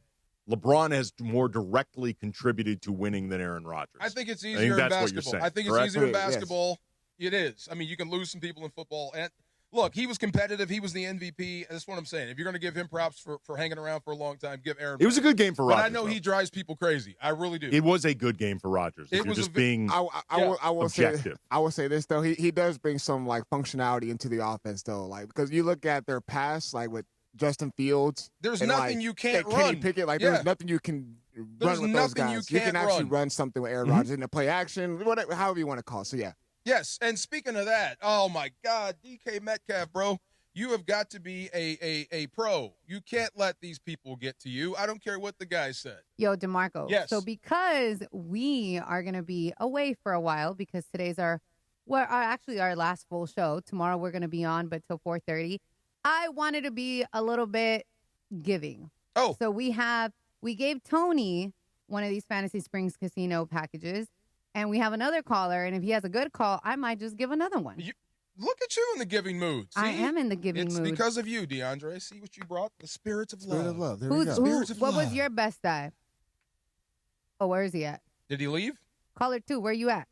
LeBron has more directly contributed to winning than Aaron Rodgers. I think it's easier in basketball. I think it's easier in basketball. Yes. It is. I mean, you can lose some people in football. And look, he was competitive. He was the MVP. That's what I'm saying. If you're going to give him props for hanging around for a long time, give Aaron. It was a good game for Rodgers. But I know he drives people crazy. I really do. It was a good game for Rodgers. It was just being objective. I will say this, though. He does bring some, functionality into the offense, though. Because you look at their pass, with Justin Fields. There's nothing you can't run. Kenny Pickett, there's nothing you can run with those guys. You can actually run something with Aaron Rodgers in the play action, whatever, however you want to call it. So, yeah. Yes, and speaking of that, oh, my God, DK Metcalf, bro, you have got to be a pro. You can't let these people get to you. I don't care what the guy said. Yo, DeMarco. Yes. So because we are going to be away for a while because today's our last full show. Tomorrow we're going to be on, but till 4:30. I wanted to be a little bit giving. Oh. So we gave Tony one of these Fantasy Springs Casino packages, and we have another caller, and if he has a good call, I might just give another one. Look at you in the giving mood. See? I am in the giving mood. It's because of you, DeAndre. See what you brought? The spirits of love. Spirit of love. There we go. What was your best dive? Oh, where is he at? Did he leave? Caller 2, where you at?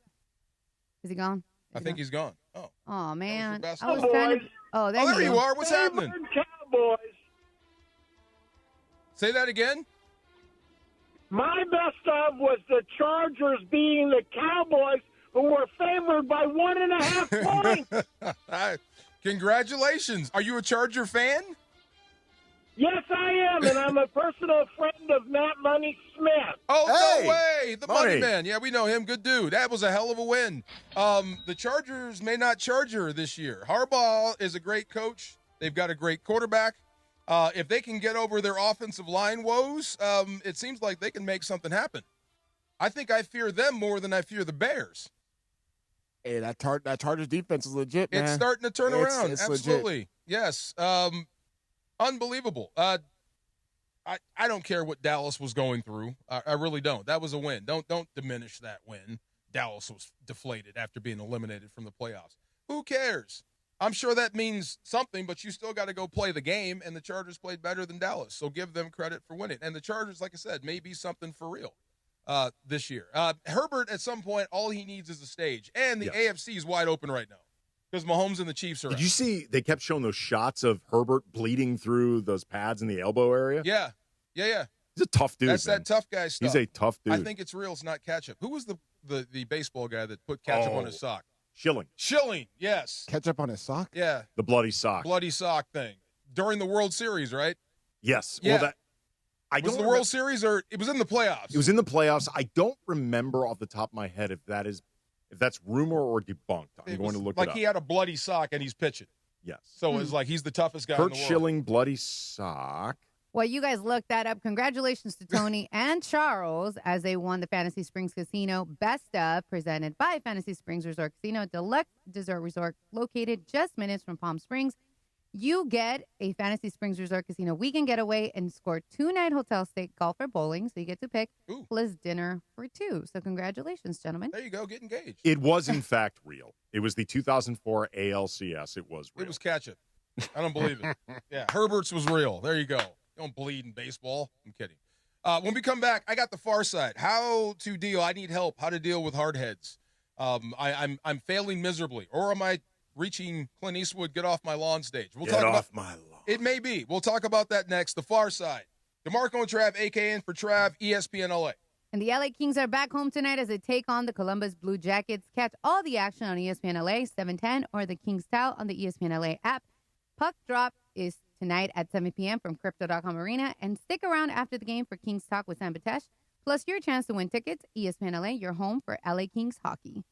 Is he gone? I think he's gone. Oh. Oh, man. That was I was trying to... Oh, there you are. What's happening? Cowboys. Say that again. My best of was the Chargers beating the Cowboys, who were favored by 1.5 points. Congratulations. Are you a Charger fan? Yes, I am, and I'm a personal friend of Matt Money Smith. Oh, no way. The Money Man. Yeah, we know him. Good dude. That was a hell of a win. The Chargers may not Charger this year. Harbaugh is a great coach. They've got a great quarterback. If they can get over their offensive line woes, it seems like they can make something happen. I think I fear them more than I fear the Bears. Hey, that Chargers defense is legit, man. It's starting to turn around. It's Absolutely. legit. Yes. Unbelievable. I don't care what Dallas was going through. I really don't. That was a win. Don't diminish that win. Dallas was deflated after being eliminated from the playoffs. Who cares? I'm sure that means something, but you still got to go play the game, and the Chargers played better than Dallas, so give them credit for winning. And the Chargers, like I said, may be something for real this year. Herbert, at some point, all he needs is a stage, and the AFC is wide open right now because Mahomes and the Chiefs are Did out. you see they kept showing those shots of Herbert bleeding through those pads in the elbow area? Yeah. He's a tough dude. That's man. that tough guy stuff. He's a tough dude. I think it's real. It's not ketchup. Who was the baseball guy that put ketchup on his sock? Schilling, yes. Ketchup on his sock? Yeah. The bloody sock. Bloody sock thing. During the World Series, right? Yes. Yeah. Well, was it the World Series or it was in the playoffs? It was in the playoffs. I don't remember off the top of my head if that is If that's rumor or debunked, I'm going to look it up. Like he had a bloody sock and he's pitching. Yes. So it's like he's the toughest guy in the Kurt world. Schilling, bloody sock. Well, you guys looked that up. Congratulations to Tony and Charles as they won the Fantasy Springs Casino Best of, presented by Fantasy Springs Resort Casino, deluxe dessert resort located just minutes from Palm Springs. You get a Fantasy Springs Resort Casino weekend getaway and score 2-night hotel stay, golf, or bowling. So you get to pick, plus dinner for 2. So congratulations, gentlemen. There you go. Get engaged. It was, in fact, real. It was the 2004 ALCS. It was real. It was ketchup. I don't believe it. Yeah, Herbert's was real. There you go. Don't bleed in baseball. I'm kidding. When we come back, I got the far side. How to deal. I need help. How to deal with hard heads. I'm failing miserably. Or am I reaching Clint Eastwood, get off my lawn stage? We'll talk about my lawn. It may be. We'll talk about that next. The far side. DeMarco and Trav, AKN for Trav, ESPN LA. And the LA Kings are back home tonight as they take on the Columbus Blue Jackets. Catch all the action on ESPN LA, 710, or the Kings Towel on the ESPN LA app. Puck drop is tonight at 7 p.m. from Crypto.com Arena. And stick around after the game for Kings Talk with Sam Batesh. Plus your chance to win tickets. ESPN LA, your home for LA Kings hockey.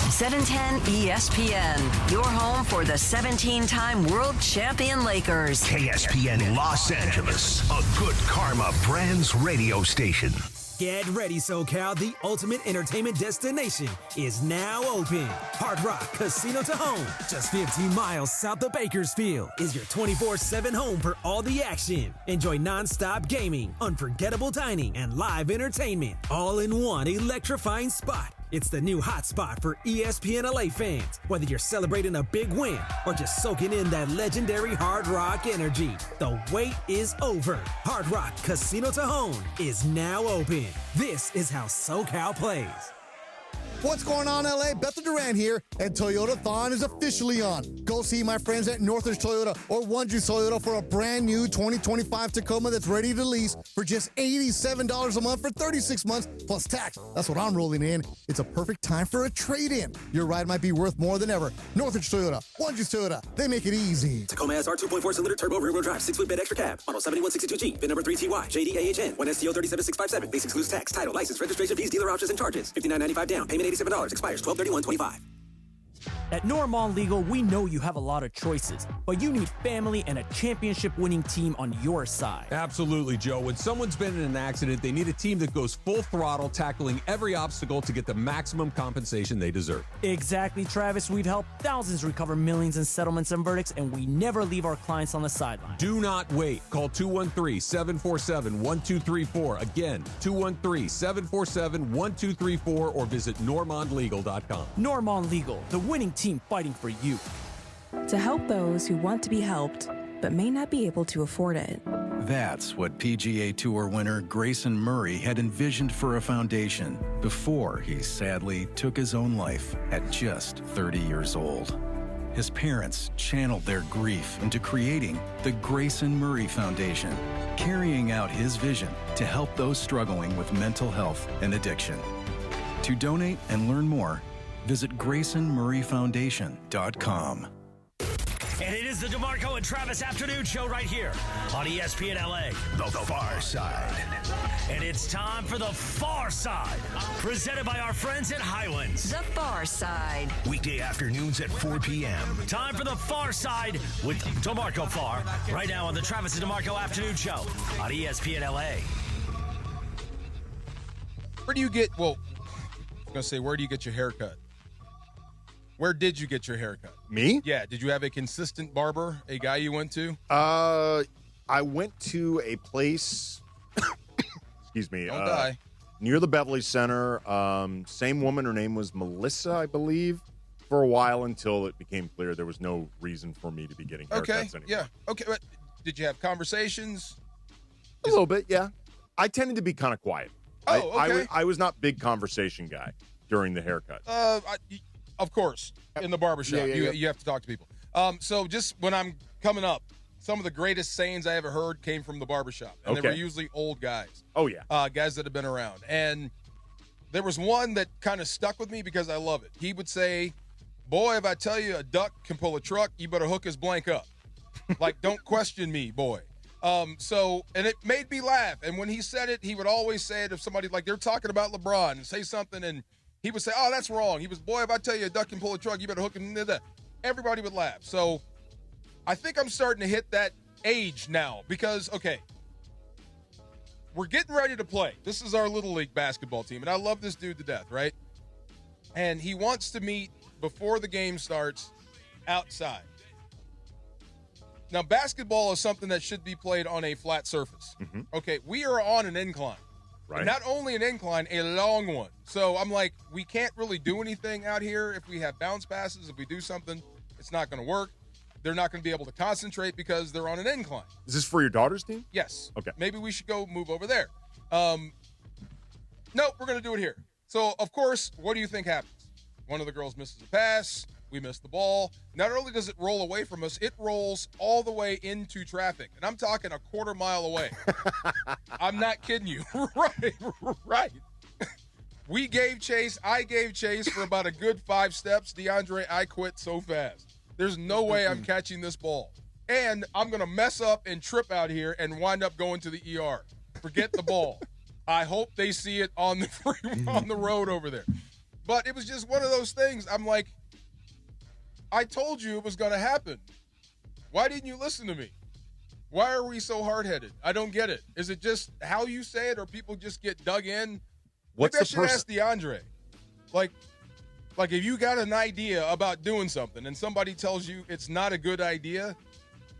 710 ESPN, your home for the 17-time world champion Lakers. KSPN Los Angeles, a good karma brands radio station. Get ready, SoCal. The ultimate entertainment destination is now open. Hard Rock Casino to Home, just 15 miles south of Bakersfield, is your 24/7 home for all the action. Enjoy non-stop gaming, unforgettable dining, and live entertainment, all in one electrifying spot. It's the new hot spot for ESPN LA fans. Whether you're celebrating a big win or just soaking in that legendary Hard Rock energy, the wait is over. Hard Rock Casino to Home is now open. This is how SoCal plays. What's going on, LA? Bethel Duran here, and Toyota-thon is officially on. Go see my friends at Northridge Toyota or One Juice Toyota for a brand new 2025 Tacoma that's ready to lease for just $87 a month for 36 months plus tax. That's what I'm rolling in. It's a perfect time for a trade-in. Your ride might be worth more than ever. Northridge Toyota, One Juice Toyota, they make it easy. Tacoma SR 2.4-cylinder turbo rear-wheel drive, 6-foot bed extra cab, model 7162G, VIN number 3TY, JDAHN, 1STO 37657, base excludes tax, title, license, registration fees, dealer options, and charges. $59.95 down, payment $87, expires 12/31/25. At Normand Legal, we know you have a lot of choices, but you need family and a championship-winning team on your side. Absolutely, Joe. When someone's been in an accident, they need a team that goes full throttle, tackling every obstacle to get the maximum compensation they deserve. Exactly, Travis. We've helped thousands recover millions in settlements and verdicts, and we never leave our clients on the sideline. Do not wait. Call 213-747-1234. Again, 213-747-1234, or visit normandlegal.com. Normand Legal, the winning team fighting for you. To help those who want to be helped, but may not be able to afford it. That's what PGA Tour winner Grayson Murray had envisioned for a foundation before he sadly took his own life at just 30 years old. His parents channeled their grief into creating the Grayson Murray Foundation, carrying out his vision to help those struggling with mental health and addiction. To donate and learn more, visit GraysonMurrayFoundation.com. And it is the DeMarco and Travis afternoon show right here on ESPN LA. The Far Side. And it's time for the Far Side, presented by our friends at Highlands. The Far Side. Weekday afternoons at 4 p.m. Time for the Far Side with DeMarco Farr, right now on the Travis and DeMarco afternoon show on ESPN LA. Where do you get, well, I was going to say, where do you get your haircut? Where did you get your haircut? Me? Yeah. Did you have a consistent barber, a guy you went to? I went to a place, excuse me, Don't die. near the Beverly Center. Same woman, her name was Melissa, I believe, for a while until it became clear there was no reason for me to be getting haircuts anymore. Yeah. Okay, but did you have conversations? A little bit, yeah. I tended to be kind of quiet. Oh, okay. I was not big conversation guy during the haircut. Of course, in the barbershop, you have to talk to people. So just when I'm coming up, some of the greatest sayings I ever heard came from the barbershop. And they were usually old guys. Oh, yeah. Guys that have been around. And there was one that kind of stuck with me because I love it. He would say, boy, if I tell you a duck can pull a truck, you better hook his blank up. Like, don't question me, boy. And it made me laugh. And when he said it, he would always say it if somebody, like, they're talking about LeBron and say something, and he would say, oh, that's wrong. He was, boy, if I tell you a duck can pull a truck, you better hook him. Everybody would laugh. So I think I'm starting to hit that age now because, okay, we're getting ready to play. This is our Little League basketball team, and I love this dude to death, right? And he wants to meet before the game starts outside. Now, basketball is something that should be played on a flat surface. Mm-hmm. Okay, we are on an incline. Right. And not only an incline, a long one. So I'm like, we can't really do anything out here if we have bounce passes. If we do something, it's not going to work. They're not going to be able to concentrate because they're on an incline. Is this for your daughter's team? Yes. Okay. Maybe we should go move over there. No, we're going to do it here. So, of course, what do you think happens? One of the girls misses a pass. We miss the ball. Not only does it roll away from us, it rolls all the way into traffic. And I'm talking a quarter mile away. I'm not kidding you. Right. We gave chase. I gave chase for about a good 5 steps. DeAndre, I quit so fast. There's no way I'm catching this ball. And I'm going to mess up and trip out here and wind up going to the ER. Forget the ball. I hope they see it on the road over there. But it was just one of those things. I'm like, I told you it was going to happen. Why didn't you listen to me? Why are we so hard-headed? I don't get it. Is it just how you say it or people just get dug in? Maybe I should ask DeAndre. Like if you got an idea about doing something and somebody tells you it's not a good idea,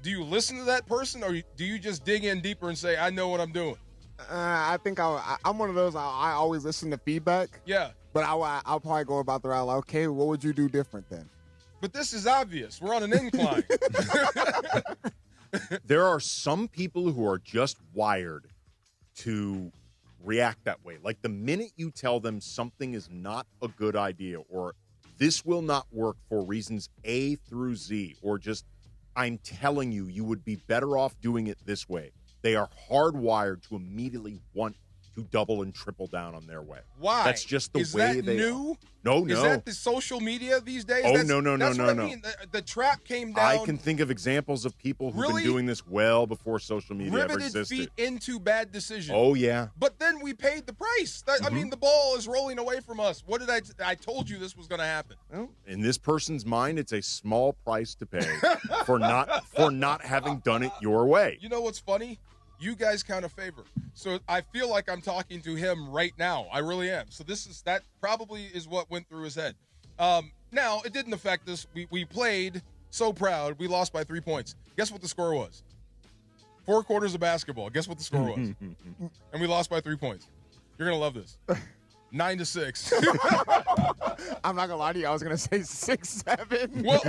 do you listen to that person or do you just dig in deeper and say, I know what I'm doing? I think I'm one of those, I always listen to feedback. Yeah. But I'll probably go about the route like, okay, what would you do different then? But this is obvious. We're on an incline. There are some people who are just wired to react that way. Like the minute you tell them something is not a good idea or this will not work for reasons A through Z or just I'm telling you, you would be better off doing it this way. They are hardwired to immediately want to double and triple down on their way. Why? That's just the is way that they new? are. No. Is that the social media these days? Oh, that's no. what I mean. The trap came down. I can think of examples of people who've been doing this well before social media ever existed. Riveted feet into bad decisions. Oh, yeah. But then we paid the price. I mean, the ball is rolling away from us. What did I told you this was going to happen. Well, in this person's mind, it's a small price to pay for not having done it your way. You know what's funny? You guys count a favor. So I feel like I'm talking to him right now. I really am. So that probably is what went through his head. Now, it didn't affect us. We played so proud. We lost by 3 points. Guess what the score was? 4 quarters of basketball. Guess what the score was? And we lost by 3 points. You're going to love this. 9-6. I'm not going to lie to you. I was going to say 6-7. Well,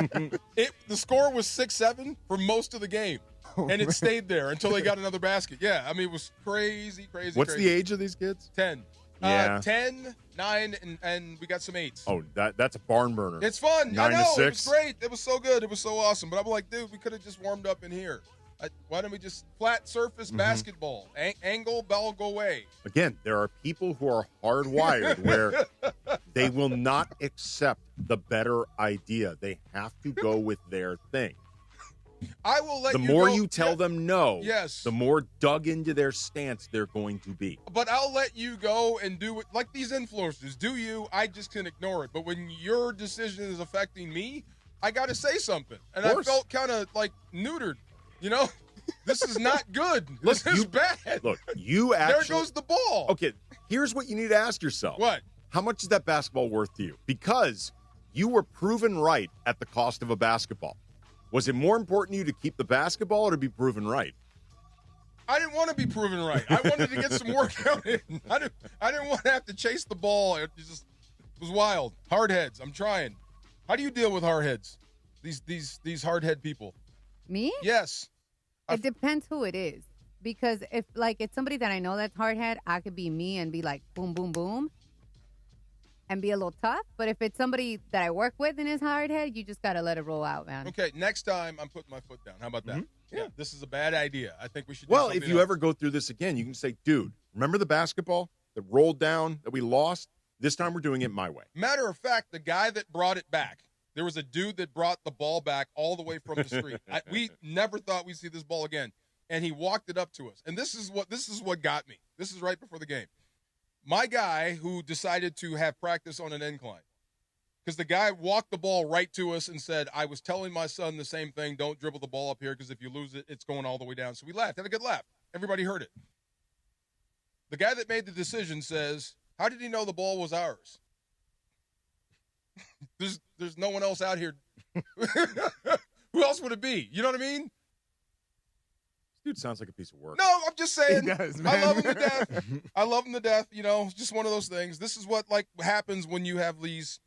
the score was 6-7 for most of the game. And it stayed there until they got another basket. Yeah, I mean, it was crazy. What's the age of these kids? 10. Yeah. 10, 9, and we got some 8s. Oh, that's a barn burner. It's fun. 9 I know. to 6. It was great. It was so good. It was so awesome. But I'm like, dude, we could have just warmed up in here. Why don't we just flat surface basketball? Angle, ball, go away. Again, there are people who are hardwired where they will not accept the better idea. They have to go with their thing. I will let the you more go. you tell them no, yes, the more dug into their stance they're going to be. But I'll let you go and do it like these influencers. Do you? I just can ignore it. But when your decision is affecting me, I got to say something. And I felt kind of like neutered. You know, this is not good. This is bad. Look, you actually. There goes the ball. Okay, here's what you need to ask yourself. What? How much is that basketball worth to you? Because you were proven right at the cost of a basketball. Was it more important to you to keep the basketball or to be proven right? I didn't want to be proven right. I wanted to get some workout in. I didn't want to have to chase the ball. It was wild. Hard heads. I'm trying. How do you deal with hard heads? These hard head people. Me? Yes. It depends who it is. Because if it's somebody that I know that's hard head, I could be me and be like boom, boom, boom. And be a little tough, but if it's somebody that I work with and is hard head, you just got to let it roll out, man. Okay, next time I'm putting my foot down. How about that? Yeah, this is a bad idea. I think we should. Well, if you ever go through this again, you can say, "Dude, remember the basketball that rolled down that we lost? This time we're doing it my way." Matter of fact, the guy that brought it back, there was a dude that brought the ball back all the way from the street. We never thought we'd see this ball again, and he walked it up to us. And this is what got me. This is right before the game. my guy who decided to have practice on an incline. Because the guy walked the ball right to us and said, I was telling my son the same thing, don't dribble the ball up here because if you lose it, it's going all the way down. So we laughed. Had a good laugh. Everybody heard it. The guy that made the decision says, how did he know the ball was ours? There's no one else out here. Who else would it be? You know what I mean? Dude sounds like a piece of work. No, I'm just saying. He does, man. I love him to death. I love him to death. You know, it's just one of those things. This is what happens when you have these,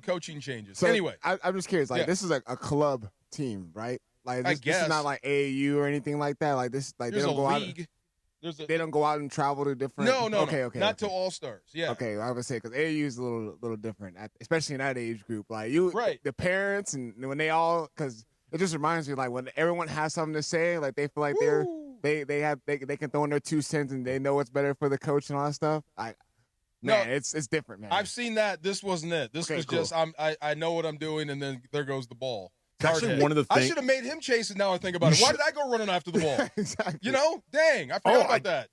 coaching changes. So anyway, I'm just curious. This is a club team, right? Like I this guess. is not like AAU or anything like that. Like this, like there's they don't a go league. out. They don't go out and travel to different. No. Okay. Not to All Stars. Yeah. Okay, I would say because AAU is a little different, especially in that age group. Like the parents, and when they all, because it just reminds me like when everyone has something to say, like they feel like they can throw in their 2 cents and they know what's better for the coach and all that stuff. It's different, man. I've seen that. This wasn't it. This was just I know what I'm doing, and then there goes the ball. It's actually one of the things. I should have made him chase it. Now I think about it. Why did I go running after the ball? Exactly. Dang, I forgot about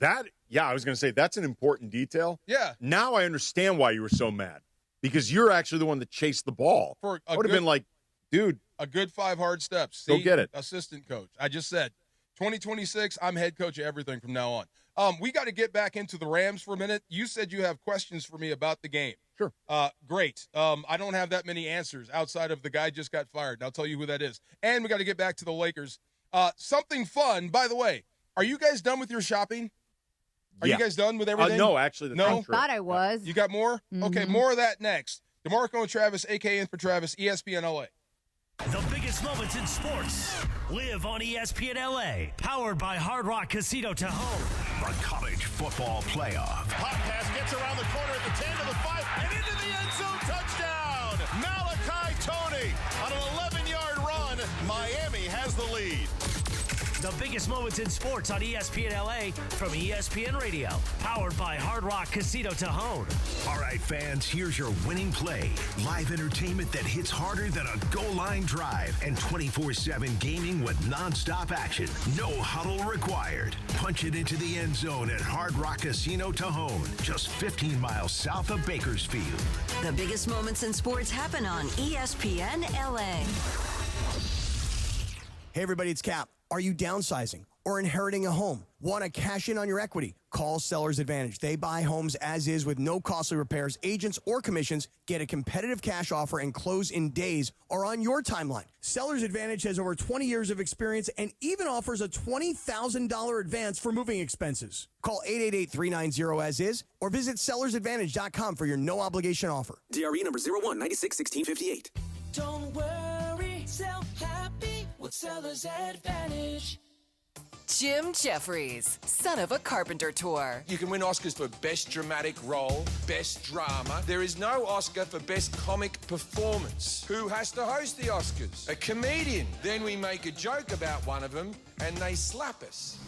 that. I was going to say that's an important detail. Yeah. Now I understand why you were so mad because you're actually the one that chased the ball. I would have been like, dude, a good 5 hard steps. Go get it. Assistant coach. I just said 2026. I'm head coach of everything from now on. We got to get back into the Rams for a minute. You said you have questions for me about the game. Sure. Great. I don't have that many answers outside of the guy just got fired. And I'll tell you who that is. And we got to get back to the Lakers. Something fun, by the way. Are you guys done with your shopping? Are you guys done with everything? No, actually. I thought I was. You got more? Mm-hmm. Okay, more of that next. DeMarco and Travis, a.k.a. in for Travis, ESPN LA. The biggest moments in sports live on ESPN LA, powered by Hard Rock Casino Tahoe. The college football playoff. Hot pass gets around the corner at the 10 to the 5 and into the end zone. Touchdown! Malachi Tony on an 11-yard run. Miami has the lead. The biggest moments in sports on ESPN LA from ESPN Radio, powered by Hard Rock Casino Tahoe. All right, fans, here's your winning play. Live entertainment that hits harder than a goal line drive and 24/7 gaming with nonstop action. No huddle required. Punch it into the end zone at Hard Rock Casino Tahoe, just 15 miles south of Bakersfield. The biggest moments in sports happen on ESPN LA. Hey, everybody, it's Cap. Are you downsizing or inheriting a home? Want to cash in on your equity? Call Sellers Advantage. They buy homes as is with no costly repairs, agents, or commissions. Get a competitive cash offer and close in days or on your timeline. Sellers Advantage has over 20 years of experience and even offers a $20,000 advance for moving expenses. Call 888-390-AS-IS or visit sellersadvantage.com for your no-obligation offer. DRE number 01961658. Don't worry, sell happy with Sellers Advantage. Jim Jeffries, son of a carpenter tour. You can win Oscars for Best Dramatic Role, Best Drama. There is no Oscar for Best Comic Performance. Who has to host the Oscars? A comedian. Then we make a joke about one of them and they slap us.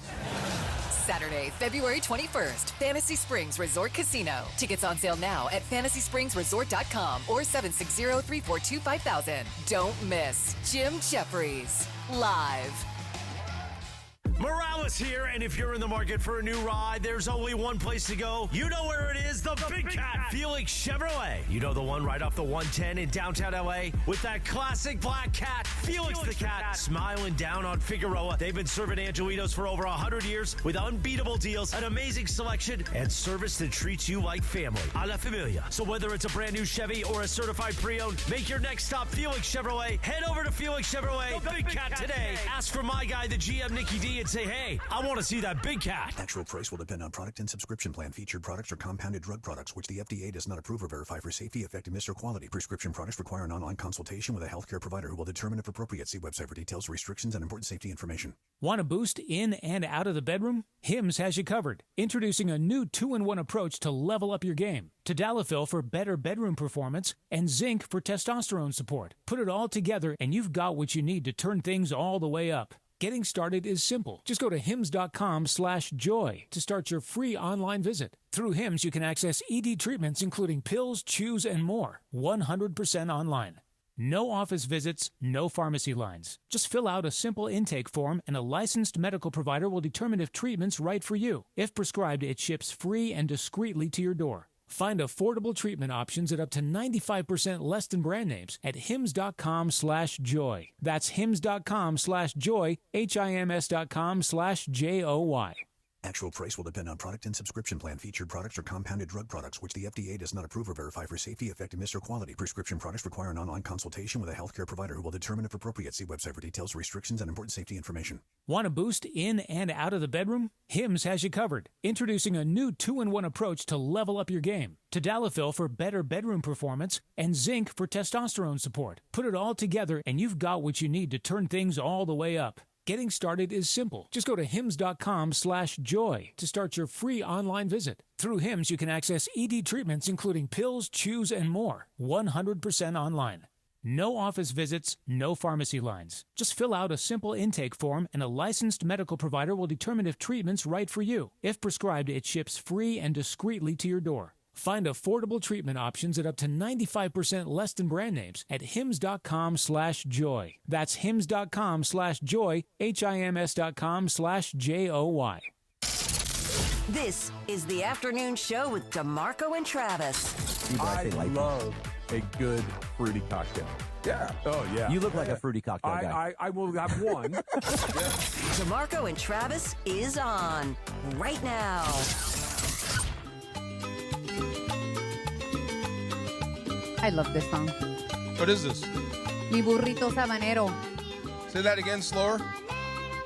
Saturday, February 21st, Fantasy Springs Resort Casino. Tickets on sale now at fantasyspringsresort.com or 760-342-5000. Don't miss Jim Jeffries, live. Morales here, and if you're in the market for a new ride, there's only one place to go. You know where it is, the Big Cat, Felix Chevrolet. You know the one right off the 110 in downtown LA with that classic black cat, Felix the Cat, smiling down on Figueroa. They've been serving Angelitos for over 100 years with unbeatable deals, an amazing selection, and service that treats you like family. A la familia. So whether it's a brand new Chevy or a certified pre-owned, make your next stop Felix Chevrolet. Head over to Felix Chevrolet, the Big Cat today. Ask for my guy, the GM Nicky D, and say, hey, I want to see that big cat. Actual price will depend on product and subscription plan. Featured products are compounded drug products, which the FDA does not approve or verify for safety, effectiveness, or quality. Prescription products require an online consultation with a healthcare provider who will determine if appropriate. See website for details, restrictions, and important safety information. Want a boost in and out of the bedroom? Hims has you covered. Introducing a new 2-in-1 approach to level up your game. Tadalafil for better bedroom performance and zinc for testosterone support. Put it all together and you've got what you need to turn things all the way up. Getting started is simple. Just go to hims.com/joy to start your free online visit. Through Hims, you can access ED treatments including pills, chews, and more. 100% online. No office visits, no pharmacy lines. Just fill out a simple intake form and a licensed medical provider will determine if treatment's right for you. If prescribed, it ships free and discreetly to your door. Find affordable treatment options at up to 95% less than brand names at hims.com/joy. That's hims.com/joy, hims.com/JOY. Actual price will depend on product and subscription plan. Featured products are compounded drug products, which the FDA does not approve or verify for safety, effectiveness, or quality. Prescription products require an online consultation with a healthcare provider who will determine if appropriate. See website for details, restrictions, and important safety information. Want a boost in and out of the bedroom? Hims has you covered. Introducing a new 2-in-1 approach to level up your game. Tadalafil for better bedroom performance and zinc for testosterone support. Put it all together and you've got what you need to turn things all the way up. Getting started is simple. Just go to hims.com/joy to start your free online visit. Through Hims, you can access ED treatments including pills, chews, and more. 100% online. No office visits, no pharmacy lines. Just fill out a simple intake form and a licensed medical provider will determine if treatment's right for you. If prescribed, it ships free and discreetly to your door. Find affordable treatment options at up to 95% less than brand names at hims.com/joy. That's hims.com/joy, hims.com/JOY. This is the afternoon show with DeMarco and Travis. I love a good fruity cocktail. Yeah. Oh, yeah. You look like a fruity cocktail guy. I will have one. DeMarco and Travis is on right now. I love this song. What is this? Mi burrito sabanero. Say that again, slower.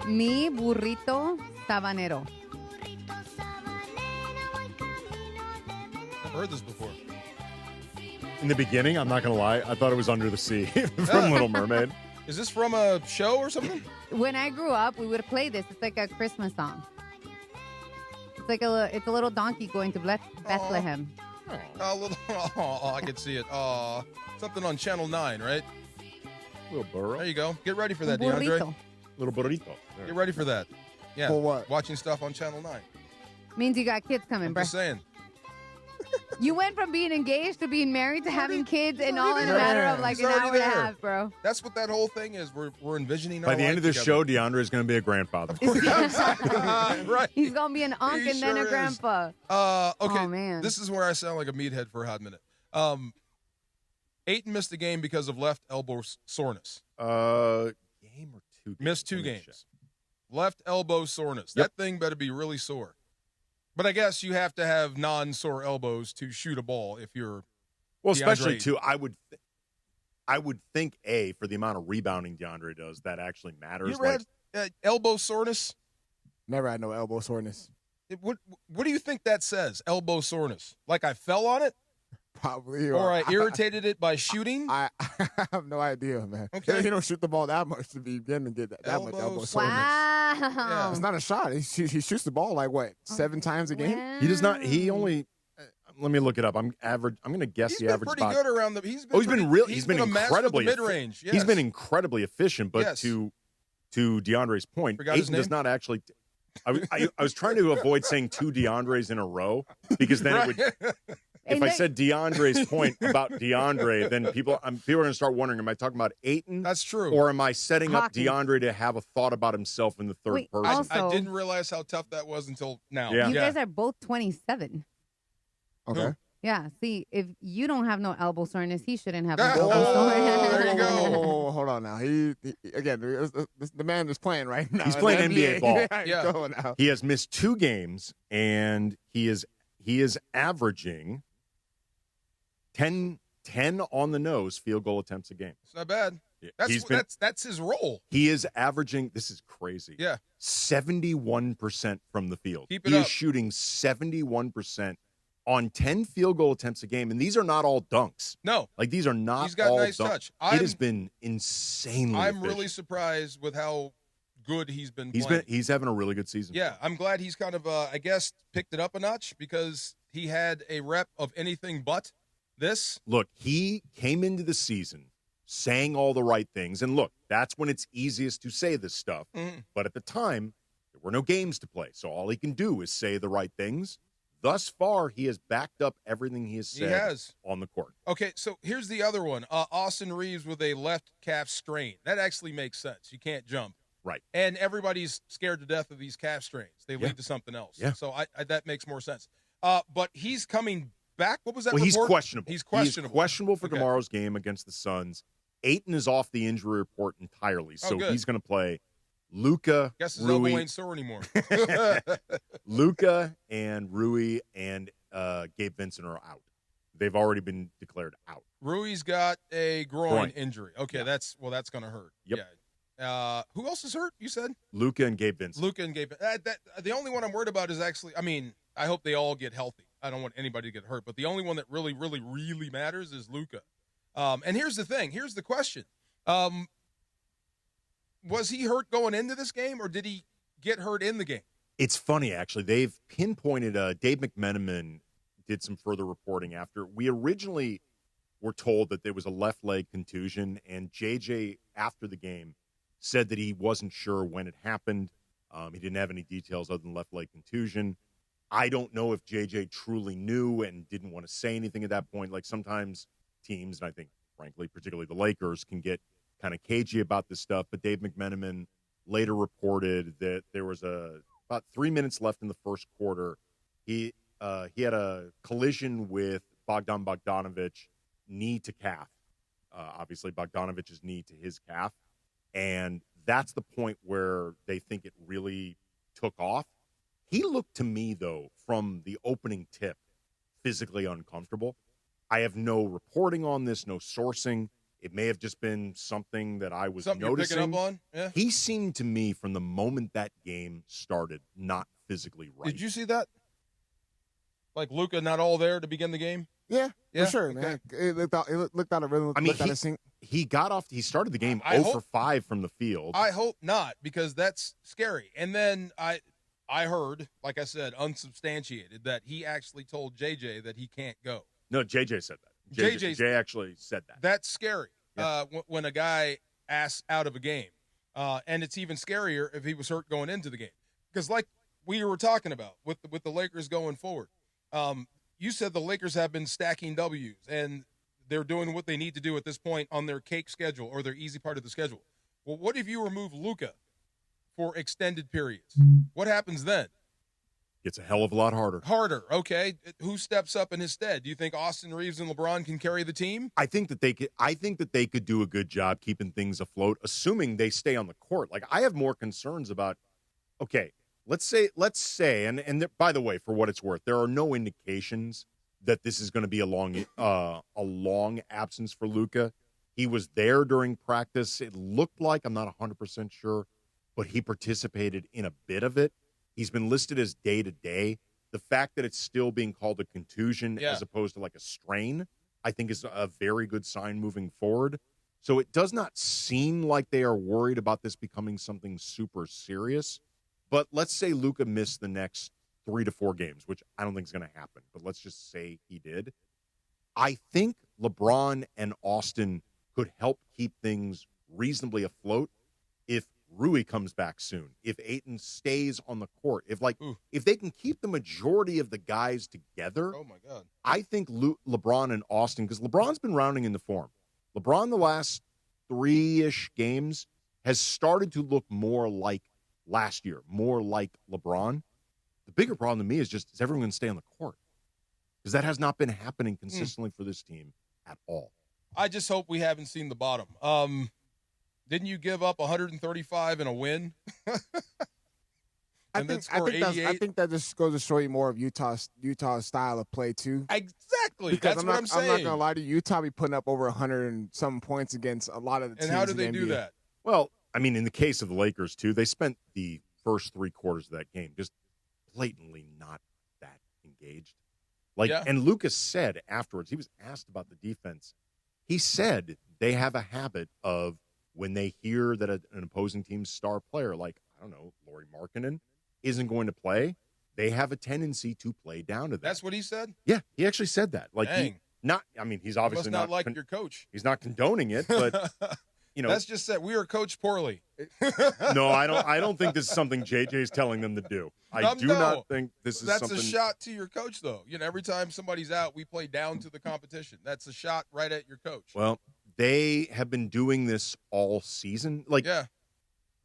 Mi burrito sabanero. I've heard this before. In the beginning, I'm not going to lie, I thought it was Under the Sea from Little Mermaid. Is this from a show or something? When I grew up, we would play this. It's like a Christmas song. It's like it's a little donkey going to Bethlehem. I can see it. Something on Channel 9, right? Little burro. There you go. Get ready for that, Burrito. DeAndre. Little burrito. Get ready for that. Yeah. For what? Watching stuff on Channel 9. Means you got kids coming, I'm bro. just saying. You went from being engaged to being married to having kids and all in a matter of like He's an already hour and a there. half, bro. That's what that whole thing is. We're envisioning By the end of this show, DeAndre is going to be a grandfather. right. He's going to be an uncle He and then sure a is. grandpa. Okay. Oh, man. This is where I sound like a meathead for a hot minute. Ayton missed the game because of left elbow soreness. Game or two? Missed 2 Let me games. check. Left elbow soreness. Yep. That thing better be really sore. But I guess you have to have non-sore elbows to shoot a ball if you're Well, DeAndre. especially, too, I would think, for the amount of rebounding DeAndre does, that actually matters. You ever had elbow soreness? Never had no elbow soreness. What do you think that says, elbow soreness? Like I fell on it? Probably. Or I irritated it by shooting? I have no idea, man. Okay. You don't shoot the ball that much to begin to get that much elbow soreness. Wow. Yeah. It's not a shot. He shoots the ball like, what, 7 times a game? He does not. He only. Let me look it up. I'm going to guess He's the been average. pretty good around the. He's He's been a master of the incredibly mid-range. Yes. He's been incredibly efficient, but Yes. to DeAndre's point, Forgot his Ayton does name? not actually. I was trying to avoid saying 2 DeAndres in a row because then it would. If I said DeAndre's point about DeAndre, then people are going to start wondering: am I talking about Ayton? That's true. Or am I setting up Hockey. DeAndre to have a thought about himself in the third Wait, person? also- I didn't realize how tough that was until now. Yeah. You guys are both 27. Okay. Yeah, see, if you don't have no elbow soreness, he shouldn't have Ah, no elbow soreness. there you go. Oh, hold on now. He again, the man is playing right now. He's in playing the NBA ball. Yeah. Going now. He has missed 2 games, and he is averaging 10 on the nose field goal attempts a game. It's not bad. Yeah, That's his role. He is averaging, this is crazy. Yeah. 71% from the field. Keep it He up. is shooting 71% on 10 field goal attempts a game, and these are not all dunks. No. Like, these are not He's got all nice dunks. touch. It has been insanely I'm efficient. really surprised with how good he's been playing. He's having a really good season. Yeah, I'm glad he's kind of, I guess, picked it up a notch because he had a rep of anything but this. Look, he came into the season saying all the right things. And look, that's when it's easiest to say this stuff. Mhm. But at the time, there were no games to play. So all he can do is say the right things. thus far, he has backed up everything he has said on the court. Okay, so here's the other one. Austin Reeves with a left calf strain. That actually makes sense. You can't jump. Right. And everybody's scared to death of these calf strains. They lead to something else. Yeah. So that makes more sense. But he's coming back. What was that Well, report? he's questionable. He's questionable. He's questionable for tomorrow's game against the Suns. Ayton is off the injury report entirely, so he's going to play. Luka, Guess his Rui, elbow ain't sore anymore. Luka and Rui and Gabe Vincent are out. They've already been declared out. Rui's got a groin injury. Okay, that's going to hurt. Yep. Yeah. Who else is hurt, you said? Luka and Gabe Vincent. The only one I'm worried about is actually, I hope they all get healthy. I don't want anybody to get hurt. But the only one that really, really, really matters is Luka. And here's the thing. Here's the question. Was he hurt going into this game, or did he get hurt in the game? It's funny, actually. They've pinpointed Dave McMenamin did some further reporting after. We originally were told that there was a left leg contusion, and JJ, after the game, said that he wasn't sure when it happened. He didn't have any details other than left leg contusion. I don't know if JJ truly knew and didn't want to say anything at that point. Like sometimes teams, and I think, frankly, particularly the Lakers, can get kind of cagey about this stuff. But Dave McMenamin later reported that there was about 3 minutes left in the first quarter. He had a collision with Bogdan Bogdanovic, knee to calf. Obviously, Bogdanovic's knee to his calf. And that's the point where they think it really took off. He looked to me, though, from the opening tip, physically uncomfortable. I have no reporting on this, no sourcing. It may have just been something that I was noticing. You're picking up on? Yeah. He seemed to me from the moment that game started not physically right. Did you see that? Like Luka not all there to begin the game? Yeah, Yeah? for sure, Okay. man. It looked out of rhythm. He got off. He started the game I 0 for 5 from the field. I hope not, because that's scary. And then I heard, like I said, unsubstantiated, that he actually told JJ that he can't go. No, JJ said that. JJ actually said that. That's scary when a guy asks out of a game. And it's even scarier if he was hurt going into the game. Because like we were talking about with the Lakers going forward, you said the Lakers have been stacking W's, and they're doing what they need to do at this point on their cake schedule or their easy part of the schedule. Well, what if you remove Luka for extended periods? What happens then? It's a hell of a lot harder. Harder, okay. Who steps up in his stead? Do you think Austin Reeves and LeBron can carry the team? I think that they could do a good job keeping things afloat, assuming they stay on the court. Like, I have more concerns about, okay, let's say, and by the way, for what it's worth, there are no indications that this is going to be a long absence for Luka. He was there during practice. It looked like, I'm not 100% sure, but he participated in a bit of it. He's been listed as day-to-day. The fact that it's still being called a contusion as opposed to like a strain, I think is a very good sign moving forward. So it does not seem like they are worried about this becoming something super serious. But let's say Luka missed the next 3 to 4 games, which I don't think is going to happen. But let's just say he did. I think LeBron and Austin could help keep things reasonably afloat if Rui comes back soon, if Ayton stays on the court, if they can keep the majority of the guys together. Oh my God! I think LeBron and Austin, because LeBron's been rounding into form. LeBron the last 3-ish games has started to look more like last year, more like LeBron. The bigger problem to me is just, is everyone going to stay on the court? Because that has not been happening consistently for this team at all. I just hope we haven't seen the bottom. Didn't you give up 135 and a win? I think that just goes to show you more of Utah's style of play too. Exactly. Because That's what I'm saying. I'm not gonna lie to you. Utah be putting up over 100 and some points against a lot of the teams. And how do they in the do NBA. that? Well, I mean, in the case of the Lakers too, they spent the first 3 quarters of that game just blatantly not that engaged. And Lucas said afterwards, he was asked about the defense. He said they have a habit of, when they hear that an opposing team's star player, like, I don't know, Lauri Markkanen, isn't going to play, they have a tendency to play down to that. That's what he said? Yeah, he actually said that. Like, Dang. He's obviously not like your coach. He's not condoning it, but, That's just said we are coached poorly. No, I don't think this is something JJ's telling them to do. I do not think this is something. That's a shot to your coach, though. Every time somebody's out, we play down to the competition. That's a shot right at your coach. Well, they have been doing this all season.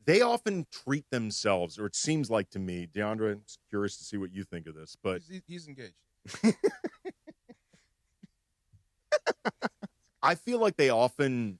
They often treat themselves, or it seems like to me, DeAndre, I'm curious to see what you think of this, but he's engaged. I feel like they often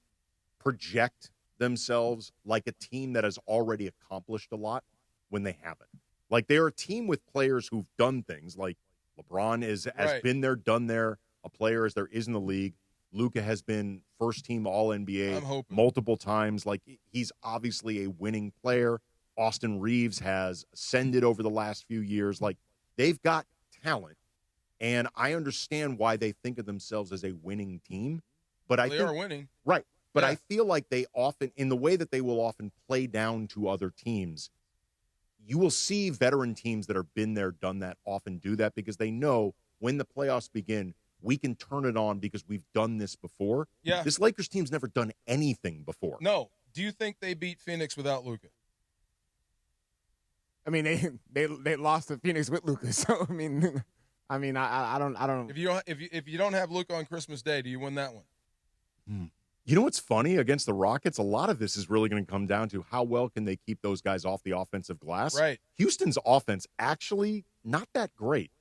project themselves like a team that has already accomplished a lot when they haven't. Like they're a team with players who've done things. Like LeBron has been there, done there, a player as there is in the league. Luka has been first-team All-NBA multiple times. Like, he's obviously a winning player. Austin Reeves has ascended over the last few years. Like, they've got talent, and I understand why they think of themselves as a winning team. But I think they are winning. Right. But I feel like they often, in the way that they will often play down to other teams, you will see veteran teams that have been there, done that, often do that because they know when the playoffs begin, we can turn it on because we've done this before. Yeah. This Lakers team's never done anything before. No. Do you think they beat Phoenix without Luka? I mean, they lost to Phoenix with Luka. So I don't. If you don't have Luka on Christmas Day, do you win that one? You know what's funny against the Rockets? A lot of this is really going to come down to how well can they keep those guys off the offensive glass. Right. Houston's offense actually not that great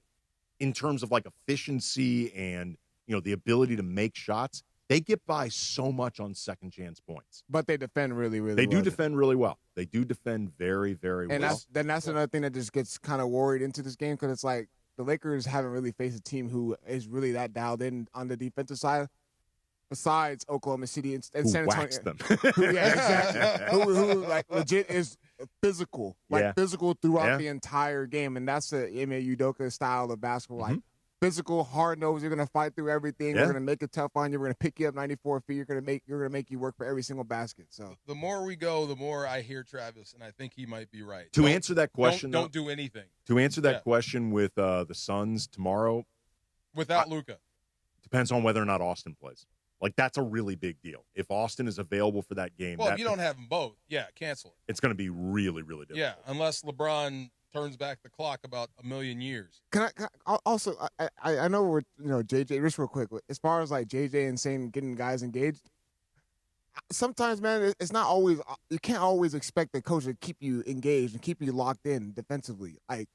in terms of like efficiency and, the ability to make shots. They get by so much on second chance points. But they defend really, really well. They do defend really well. They do defend very, very well. And that's another thing that just gets kind of worried into this game because it's like the Lakers haven't really faced a team who is really that dialed in on the defensive side. Besides Oklahoma City and San Antonio, waxed them. Exactly. who like legit is physical, physical throughout the entire game, and that's the Ime Udoka style of basketball. Like physical, hard nose. You're gonna fight through everything. We're gonna make it tough on you. We're gonna pick you up 94 feet. You're gonna make you work for every single basket. So the more we go, the more I hear Travis, and I think he might be right. To answer that question, don't do anything. To answer that question with the Suns tomorrow, without Luka, depends on whether or not Austin plays. Like, that's a really big deal. If Austin is available for that game. Well, if you don't have them both, cancel it. It's going to be really, really difficult. Yeah, unless LeBron turns back the clock about a million years. Can I also, I know we're, JJ, just real quick, as far as like JJ and saying getting guys engaged, sometimes, man, it's not always, you can't always expect the coach to keep you engaged and keep you locked in defensively. Like,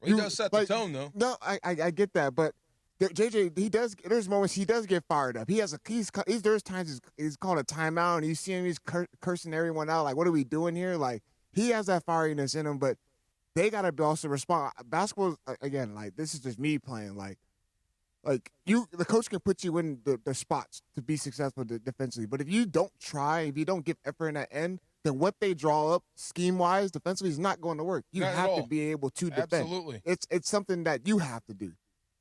he does set the tone, though. No, I get that, but JJ, there's moments he does get fired up. There's times he's calling a timeout and you see him, he's cursing everyone out. Like, what are we doing here? Like, he has that fieriness in him, but they got to also respond. Basketball, again, like, this is just me playing. Like the coach can put you in the spots to be successful defensively. But if you don't try, if you don't give effort in that end, then what they draw up scheme-wise defensively is not going to work. You have to be able to defend. Absolutely. It's something that you have to do.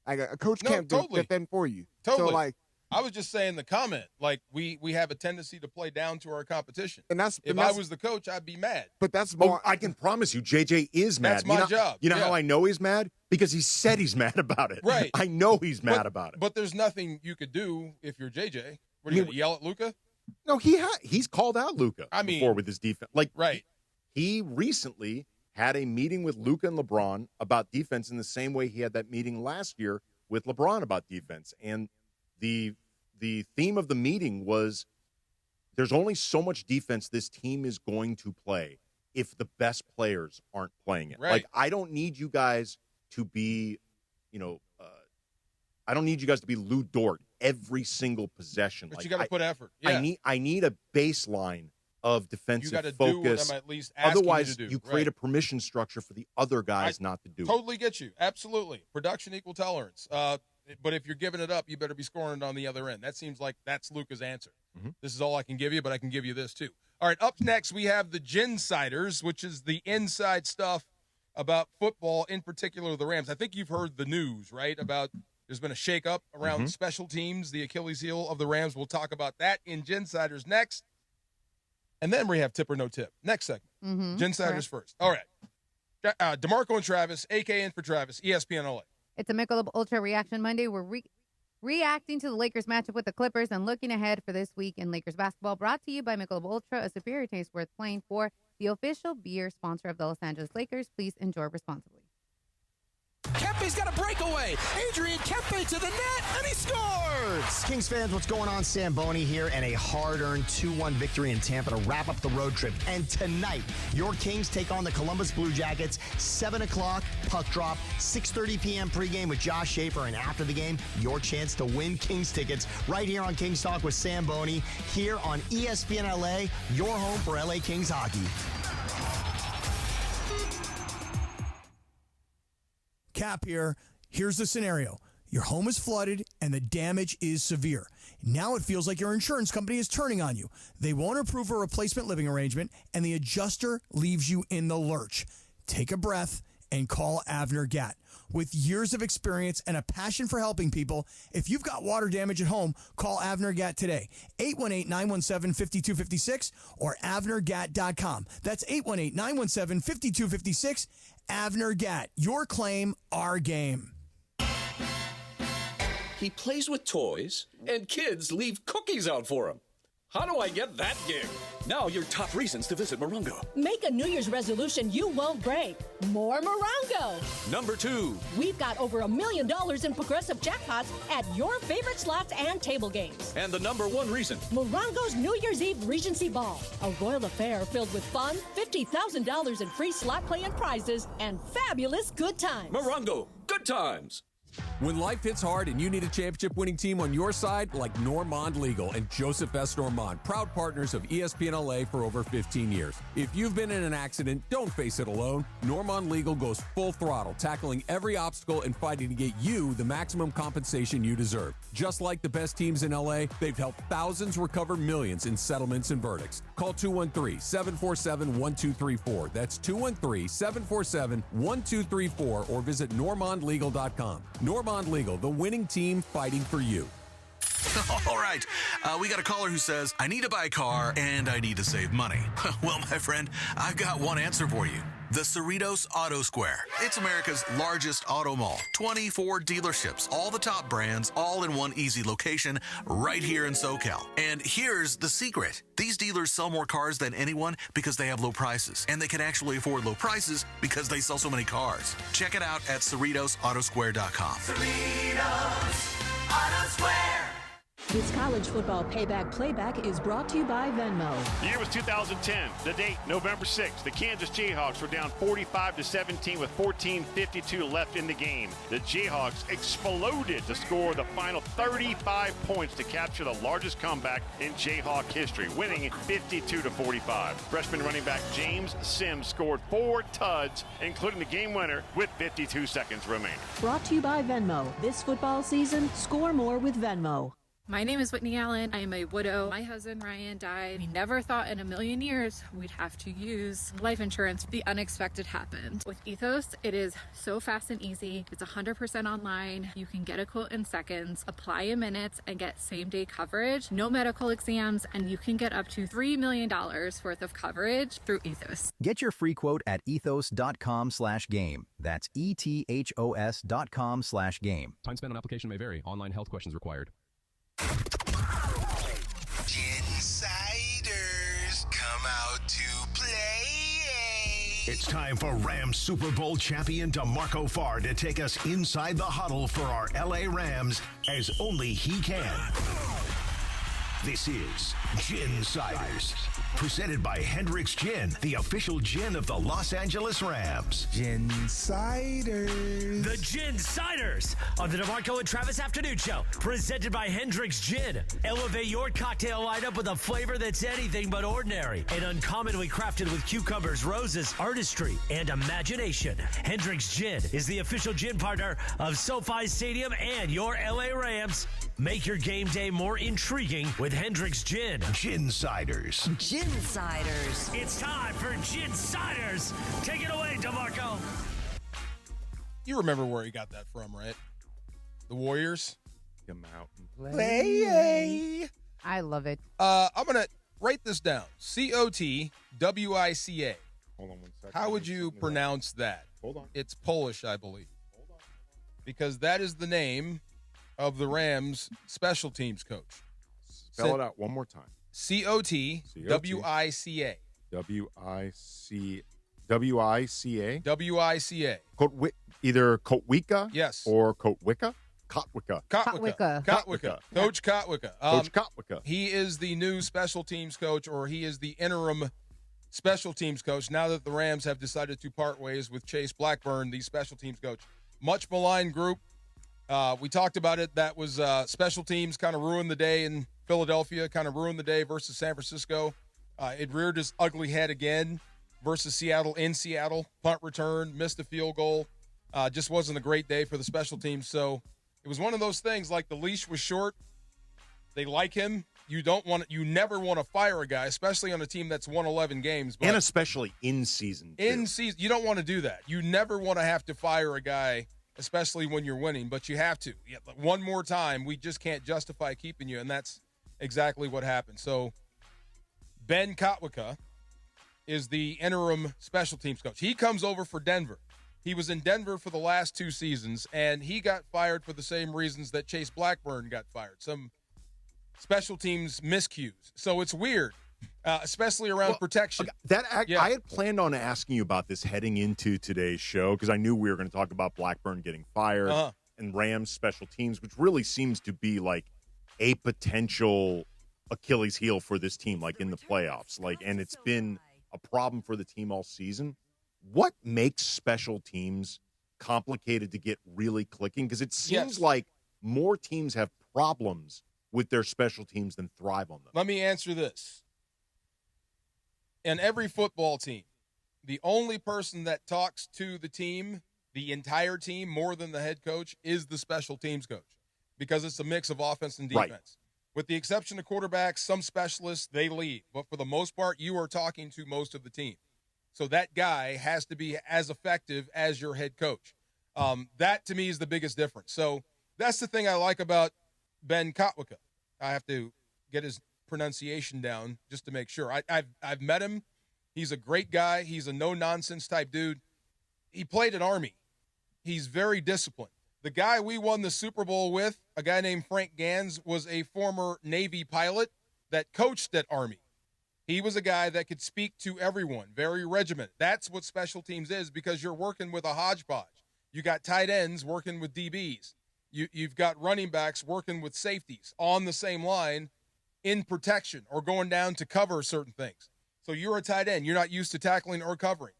Like a coach can't defend for you. Totally. So I was just saying the comment. Like we have a tendency to play down to our competition. And if I was the coach, I'd be mad. But that's more. I can promise you, JJ is mad. That's my job. You know how I know he's mad? Because he said he's mad about it. Right. I know he's mad about it. But there's nothing you could do if you're JJ. What are you going to yell at Luka? No, he's called out Luka before with his defense. Right. He recently had a meeting with Luka and LeBron about defense in the same way he had that meeting last year with LeBron about defense. And the theme of the meeting was there's only so much defense this team is going to play if the best players aren't playing it. Right. Like, I don't need you guys to be, I don't need you guys to be Lou Dort every single possession. But like, you got to put effort. Yeah. I need a baseline of defensive you gotta focus. Do what I'm at least asking Otherwise, you to do. create a permission structure for the other guys not to do Totally get you. Absolutely. Production equal tolerance. But if you're giving it up, you better be scoring it on the other end. That seems like that's Luka's answer. Mm-hmm. This is all I can give you, but I can give you this too. All right, up next we have the Ginsiders, which is the inside stuff about football, in particular the Rams. I think you've heard the news, right, about there's been a shakeup around special teams, the Achilles heel of the Rams. We'll talk about that in Ginsiders next. And then we have Tip or No Tip. Next segment. Ginsiders first. All right. DeMarco and Travis, AK in for Travis, ESPN LA. It's a Michelob Ultra Reaction Monday. We're Reacting to the Lakers matchup with the Clippers and looking ahead for this week in Lakers basketball, brought to you by Michelob Ultra, a superior taste worth playing for, the official beer sponsor of the Los Angeles Lakers. Please enjoy responsibly. Kempe's got a breakaway. Adrian Kempe to the net, and he scores! Kings fans, what's going on? Sam Boney here, and a hard-earned 2-1 victory in Tampa to wrap up the road trip. And tonight, your Kings take on the Columbus Blue Jackets. 7 o'clock, puck drop, 6:30 p.m. pregame with Josh Schaefer, and after the game, your chance to win Kings tickets right here on Kings Talk with Sam Boney, here on ESPN LA, your home for LA Kings hockey. Cap here. Here's the scenario. Your home is flooded and the damage is severe. Now it feels like your insurance company is turning on you. They won't approve a replacement living arrangement and the adjuster leaves you in the lurch. Take a breath and call Avner Gatt. With years of experience and a passion for helping people, if you've got water damage at home, call Avner Gatt today. 818-917-5256 or avnergatt.com. That's 818-917-5256. Avner Gatt. Your claim, our game. He plays with toys, and kids leave cookies out for him. How do I get that gig? Now your top reasons to visit Morongo. Make a New Year's resolution you won't break. More Morongo. Number 2. We've got over $1 million in progressive jackpots at your favorite slots and table games. And the number 1 reason. Morongo's New Year's Eve Regency Ball. A royal affair filled with fun, $50,000 in free slot play and prizes, and fabulous good times. Morongo. Good times. When life hits hard and you need a championship-winning team on your side, like Normand Legal and Joseph S. Normand, proud partners of ESPN LA for over 15 years. If you've been in an accident, don't face it alone. Normand Legal goes full throttle, tackling every obstacle and fighting to get you the maximum compensation you deserve. Just like the best teams in LA, they've helped thousands recover millions in settlements and verdicts. Call 213-747-1234. That's 213-747-1234 or visit normandlegal.com. Normand Legal, the winning team fighting for you. All right, we got a caller who says, I need to buy a car and I need to save money. Well, my friend, I've got one answer for you. The Cerritos Auto Square. It's America's largest auto mall. 24 dealerships, all the top brands, all in one easy location right here in SoCal. And here's the secret. These dealers sell more cars than anyone because they have low prices. And they can actually afford low prices because they sell so many cars. Check it out at CerritosAutosquare.com. Cerritos Auto Square. This college football payback-playback is brought to you by Venmo. The year was 2010. The date, November 6th. The Kansas Jayhawks were down 45-17 with 14:52 left in the game. The Jayhawks exploded to score the final 35 points to capture the largest comeback in Jayhawk history, winning 52-45. Freshman running back James Sims scored 4 tuds, including the game winner with 52 seconds remaining. Brought to you by Venmo. This football season, score more with Venmo. My name is Whitney Allen. I am a widow. My husband, Ryan, died. We never thought in a million years we'd have to use life insurance. The unexpected happened. With Ethos, it is so fast and easy. It's 100% online. You can get a quote in seconds, apply in minutes, and get same-day coverage. No medical exams, and you can get up to $3 million worth of coverage through Ethos. Get your free quote at ethos.com/game. That's ETHOS.com/game. Time spent on application may vary. Online health questions required. Insiders come out to play. It's time for Rams Super Bowl champion DeMarco Farr to take us inside the huddle for our LA Rams as only he can. This is Ginsiders, presented by Hendrick's Gin, the official gin of the Los Angeles Rams. Ginsiders. The Ginsiders on the DeMarco and Travis Afternoon Show, presented by Hendrick's Gin. Elevate your cocktail lineup with a flavor that's anything but ordinary and uncommonly crafted with cucumbers, roses, artistry, and imagination. Hendrick's Gin is the official gin partner of SoFi Stadium and your LA Rams. Make your game day more intriguing with Hendrick's Gin. Ginsiders. Ginsiders. It's time for Ginsiders. Take it away, DeMarco. You remember where he got that from, right? The Warriors? Come out and play. I love it. I'm going to write this down. COTWICA. Hold on one second. How would you pronounce that? Hold on. It's Polish, I believe. Because that is the name of the Rams special teams coach. Spell it out one more time. COTWICA. WICA. Either Kotwika, yes, or Kotwika. Kotwika. Coach Kotwika. Coach Kotwika. He is the new special teams coach, or he is the interim special teams coach now that the Rams have decided to part ways with Chase Blackburn, the special teams coach. Much maligned group. We talked about it. That was special teams kind of ruined the day in Philadelphia, kind of ruined the day versus San Francisco. It reared its ugly head again versus Seattle in Seattle. Punt return, missed a field goal. Just wasn't a great day for the special teams. So it was one of those things, like the leash was short. They like him. You never want to fire a guy, especially on a team that's won 11 games. And especially in season. In season, you don't want to do that. You never want to have to fire a guy, especially when you're winning, but you have to. Yeah, one more time, we just can't justify keeping you, and that's exactly what happened. So Ben Kotwika is the interim special teams coach. He comes over for Denver. He was in Denver for the last 2 seasons, and he got fired for the same reasons that Chase Blackburn got fired. Some special teams miscues. So it's weird, especially around protection. I had planned on asking you about this heading into today's show because I knew we were going to talk about Blackburn getting fired and Rams special teams, which really seems to be like a potential Achilles heel for this team, like in the playoffs. And it's been a problem for the team all season. What makes special teams complicated to get really clicking? Because it seems like more teams have problems with their special teams than thrive on them. Let me answer this. In every football team, the only person that talks to the team, the entire team, more than the head coach, is the special teams coach, because it's a mix of offense and defense. Right. With the exception of quarterbacks, some specialists, they lead. But for the most part, you are talking to most of the team. So that guy has to be as effective as your head coach. That, to me, is the biggest difference. So that's the thing I like about Ben Kotwika. I have to get his pronunciation down just to make sure. I've met him. He's a great guy. He's a no-nonsense type dude. He played at Army. He's very disciplined. The guy we won the Super Bowl with, a guy named Frank Gans, was a former Navy pilot that coached at Army. He was a guy that could speak to everyone, very regimented. That's what special teams is, because you're working with a hodgepodge. You got tight ends working with DBs. You've got running backs working with safeties on the same line in protection or going down to cover certain things. So you're a tight end. You're not used to tackling or covering.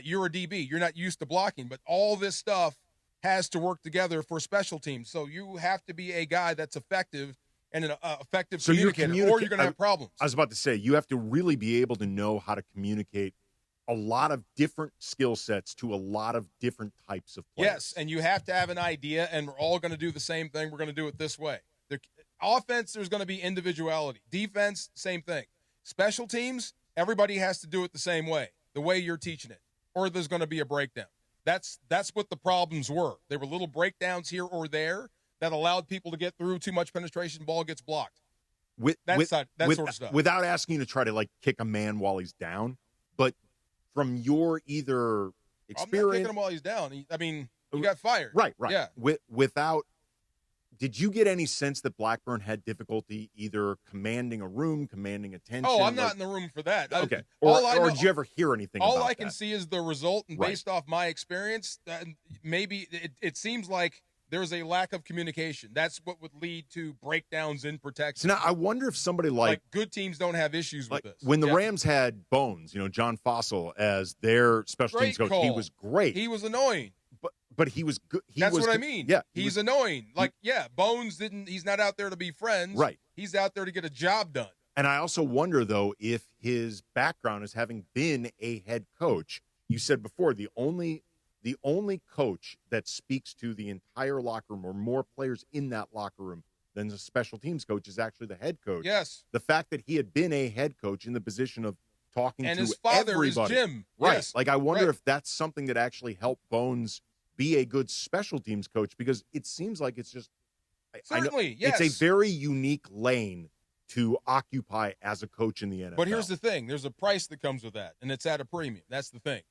You're a DB. You're not used to blocking. But all this stuff has to work together for special teams. So you have to be a guy that's effective and an effective communicator, or you're going to have problems. I was about to say, you have to really be able to know how to communicate a lot of different skill sets to a lot of different types of players. Yes, and you have to have an idea, and we're all going to do the same thing. We're going to do it this way. Offense, there's going to be individuality. Defense, same thing. Special teams, everybody has to do it the same way, the way you're teaching it, or there's going to be a breakdown. That's what the problems were. There were little breakdowns here or there that allowed people to get through. Too much penetration, ball gets blocked. That sort of stuff. Without asking you to try to kick a man while he's down, but from your either experience, I'm not kicking him while he's down. He got fired. Right. Yeah. Did you get any sense that Blackburn had difficulty either commanding a room, commanding attention? Oh, I'm not in the room for that. Okay. Or did you ever hear anything about that? All I can see is the result, and based off my experience, maybe it seems like there's a lack of communication. That's what would lead to breakdowns in protection. So now I wonder if somebody like good teams don't have issues with this. When the Rams had Bones, John Fossil as their special teams coach, he was great. He was annoying. But he was good. That's what I mean. Yeah. He's annoying. Bones he's not out there to be friends. Right. He's out there to get a job done. And I also wonder, though, if his background is having been a head coach. You said before, the only coach that speaks to the entire locker room or more players in that locker room than the special teams coach is actually the head coach. Yes. The fact that he had been a head coach in the position of talking to his father everybody. is Jim. Right. Yes. I wonder if that's something that actually helped Bones be a good special teams coach, because it seems like it's just certainly, yes. It's a very unique lane to occupy as a coach in the NFL. But here's the thing. There's a price that comes with that, and it's at a premium. That's the thing.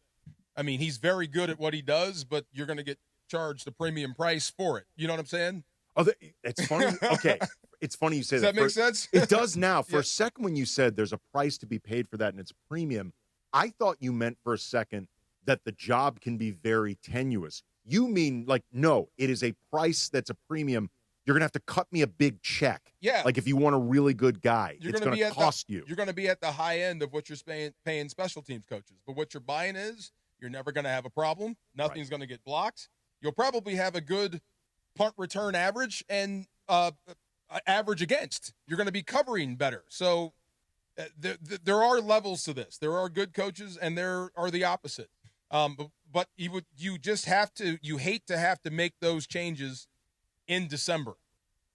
He's very good at what he does, but you're going to get charged a premium price for it. You know what I'm saying? It's funny. Okay. It's funny you say Does that. that make sense? It does now. For Yeah. a second when you said there's a price to be paid for that and it's premium, I thought you meant for a second that the job can be very tenuous. You mean like, no, it is a price that's a premium. You're going to have to cut me a big check. Yeah. Like if you want a really good guy, it's going to cost you. You're going to be at the high end of what you're paying special teams coaches. But what you're buying is you're never going to have a problem. Nothing's going to get blocked. You'll probably have a good punt return average and average against. You're going to be covering better. So there are levels to this. There are good coaches and there are the opposite. But you hate to have to make those changes in December.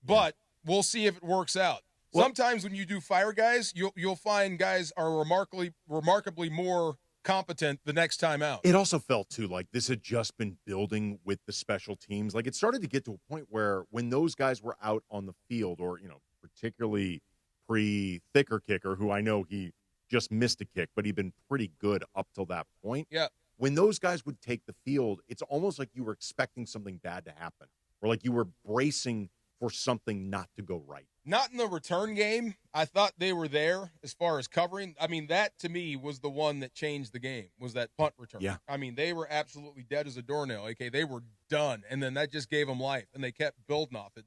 But we'll see if it works out. Sometimes when you do fire guys, you'll find guys are remarkably more competent the next time out. It also felt, too, like this had just been building with the special teams. Like it started to get to a point where when those guys were out on the field, or, particularly pre-Thicker kicker, who I know he just missed a kick, but he'd been pretty good up till that point. Yeah. When those guys would take the field, it's almost like you were expecting something bad to happen, or like you were bracing for something not to go right. Not in the return game. I thought they were there as far as covering. I mean, that to me was the one that changed the game, was that punt return. Yeah. I mean, they were absolutely dead as a doornail. Okay, they were done, and then that just gave them life, and they kept building off it,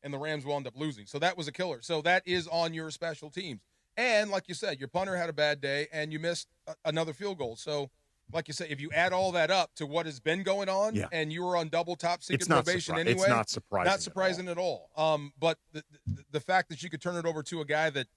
and the Rams wound up losing. So that was a killer. So that is on your special teams. And like you said, your punter had a bad day, and you missed another field goal. So like you say, if you add all that up to what has been going on, and you were on double top secret probation anyway, it's not surprising. Not surprising at all. But the fact that you could turn it over to a guy that,